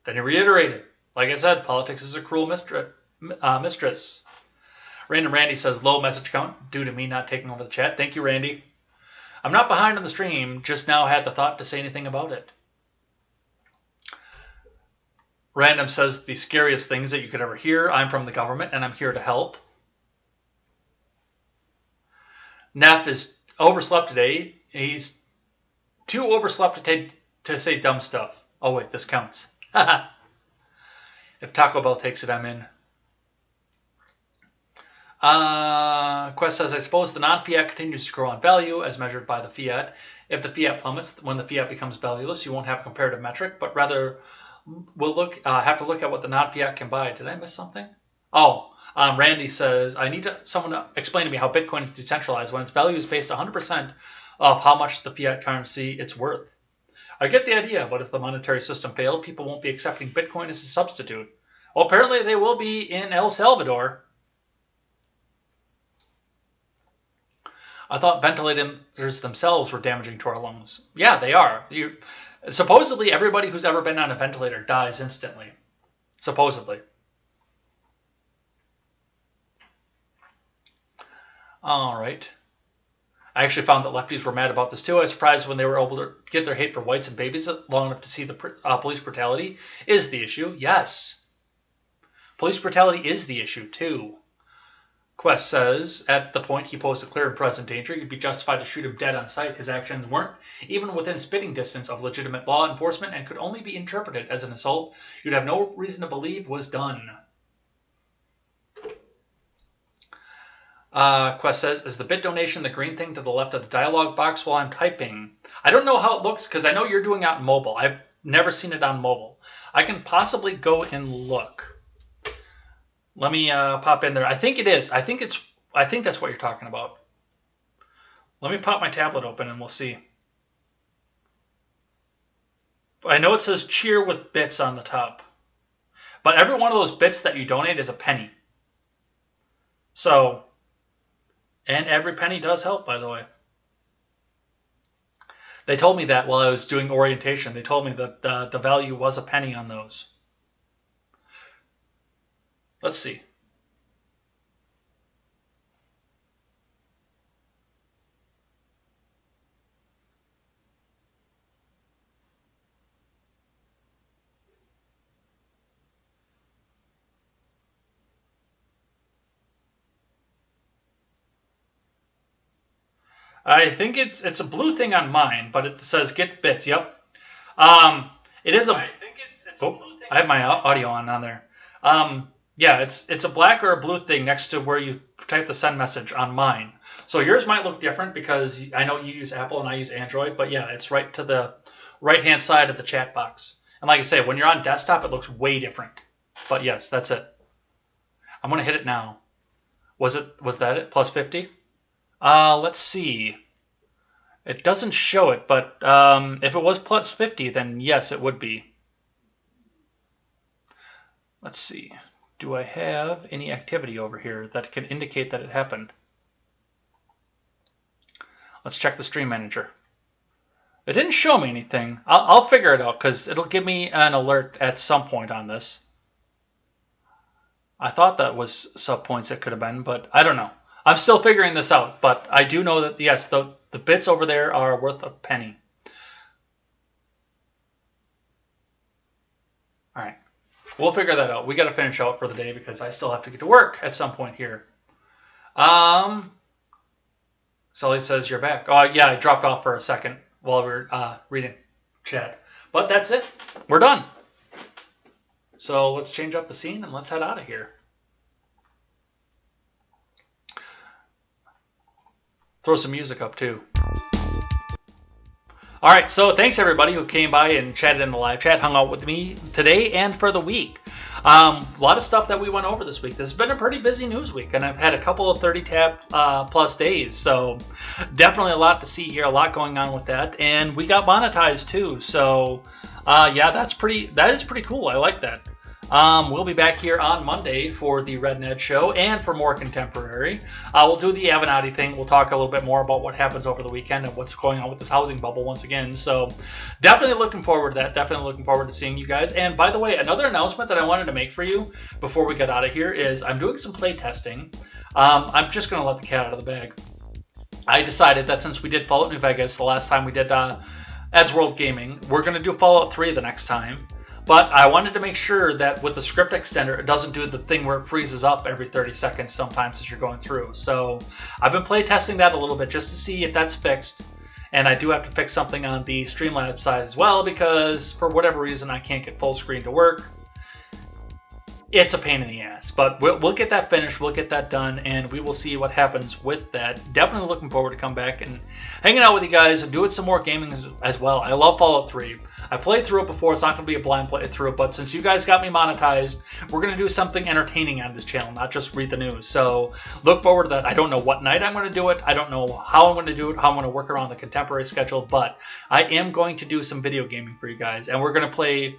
Then he reiterated, like I said, politics is a cruel mistress. Random Randy says low message count due to me not taking over the chat. Thank you, Randy. I'm not behind on the stream, just now had the thought to say anything about it. Random says the scariest things that you could ever hear. I'm from the government and I'm here to help. Neff is overslept today. He's too overslept to say dumb stuff. Oh wait, this counts. If Taco Bell takes it, I'm in. Quest says, I suppose the non-fiat continues to grow on value as measured by the fiat. If the fiat plummets, when the fiat becomes valueless, you won't have a comparative metric, but rather we'll have to look at what the non-fiat can buy. Did I miss something? Randy says, I need someone to explain to me how Bitcoin is decentralized when its value is based 100% of how much the fiat currency it's worth. I get the idea, but if the monetary system failed, people won't be accepting Bitcoin as a substitute. Well, apparently they will be in El Salvador. I thought ventilators themselves were damaging to our lungs. Yeah, they are. Supposedly, everybody who's ever been on a ventilator dies instantly. Supposedly. All right. I actually found that lefties were mad about this too. I was surprised when they were able to get their hate for whites and babies long enough to see the police brutality is the issue. Yes. Police brutality is the issue too. Quest says, at the point he posed a clear and present danger, you'd be justified to shoot him dead on sight. His actions weren't even within spitting distance of legitimate law enforcement and could only be interpreted as an assault you'd have no reason to believe was done. Quest says, is the bit donation the green thing to the left of the dialog box while I'm typing? I don't know how it looks because I know you're doing it on mobile. I've never seen it on mobile. I can possibly go and look. Let me pop in there. I think it is. I think that's what you're talking about. Let me pop my tablet open and we'll see. I know it says cheer with bits on the top. But every one of those bits that you donate is a penny. So, and every penny does help, by the way. They told me that while I was doing orientation. They told me that the value was a penny on those. Let's see. I think it's a blue thing on mine, but it says get bits. Yep. It is a. I think it's a blue thing. I have my audio on there. Yeah, it's a black or a blue thing next to where you type the send message on mine. So yours might look different because I know you use Apple and I use Android, but yeah, it's right to the right-hand side of the chat box. And like I say, when you're on desktop, it looks way different. But yes, that's it. I'm going to hit it now. Was that it? Plus 50? Let's see. It doesn't show it, but if it was plus 50, then yes, it would be. Let's see. Do I have any activity over here that can indicate that it happened? Let's check the stream manager. It didn't show me anything. I'll figure it out because it'll give me an alert at some point on this. I thought that was sub points it could have been, but I don't know. I'm still figuring this out, but I do know that, yes, the bits over there are worth a penny. All right. We'll figure that out. We got to finish out for the day because I still have to get to work at some point here. Sully says you're back. Oh, yeah, I dropped off for a second while we were reading chat. But that's it. We're done. So let's change up the scene and let's head out of here. Throw some music up too. All right, so thanks everybody who came by and chatted in the live chat, hung out with me today and for the week. A lot of stuff that we went over this week. This has been a pretty busy news week, and I've had a couple of 30-tab plus days, so definitely a lot to see here, a lot going on with that. And we got monetized too, so yeah, that is pretty cool. I like that. We'll be back here on Monday for the Red Ned Show and for more contemporary. We'll do the Avenatti thing. We'll talk a little bit more about what happens over the weekend and what's going on with this housing bubble once again. So definitely looking forward to that. Definitely looking forward to seeing you guys. And by the way, another announcement that I wanted to make for you before we get out of here is I'm doing some play testing. I'm just going to let the cat out of the bag. I decided that since we did Fallout New Vegas the last time we did Ed's World Gaming, we're going to do Fallout 3 the next time. But I wanted to make sure that with the script extender, it doesn't do the thing where it freezes up every 30 seconds sometimes as you're going through. So I've been play testing that a little bit just to see if that's fixed. And I do have to fix something on the Streamlabs side as well because for whatever reason I can't get full screen to work. It's a pain in the ass, but we'll get that finished, we'll get that done, and we will see what happens with that. Definitely looking forward to come back and hanging out with you guys and doing some more gaming as well. I love Fallout 3. I played through it before. It's not going to be a blind play through it, but since you guys got me monetized, we're going to do something entertaining on this channel, not just read the news. So look forward to that. I don't know what night I'm going to do it. I don't know how I'm going to do it, how I'm going to work around the contemporary schedule, but I am going to do some video gaming for you guys, and we're going to play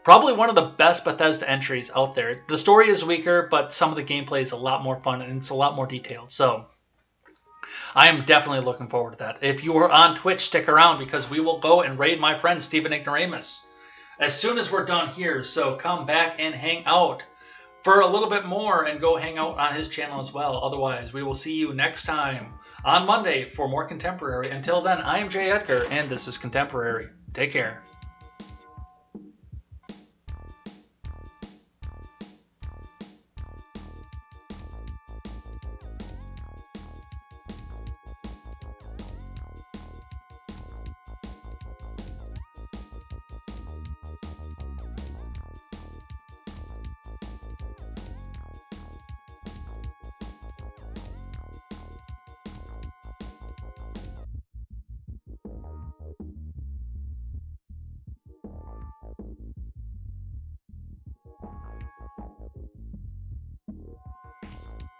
probably one of the best Bethesda entries out there. The story is weaker, but some of the gameplay is a lot more fun, and it's a lot more detailed. So I am definitely looking forward to that. If you are on Twitch, stick around because we will go and raid my friend Stephen Ignoramus as soon as we're done here. So come back and hang out for a little bit more and go hang out on his channel as well. Otherwise, we will see you next time on Monday for more Contemporary. Until then, I am Jay Edgar, and this is Contemporary. Take care.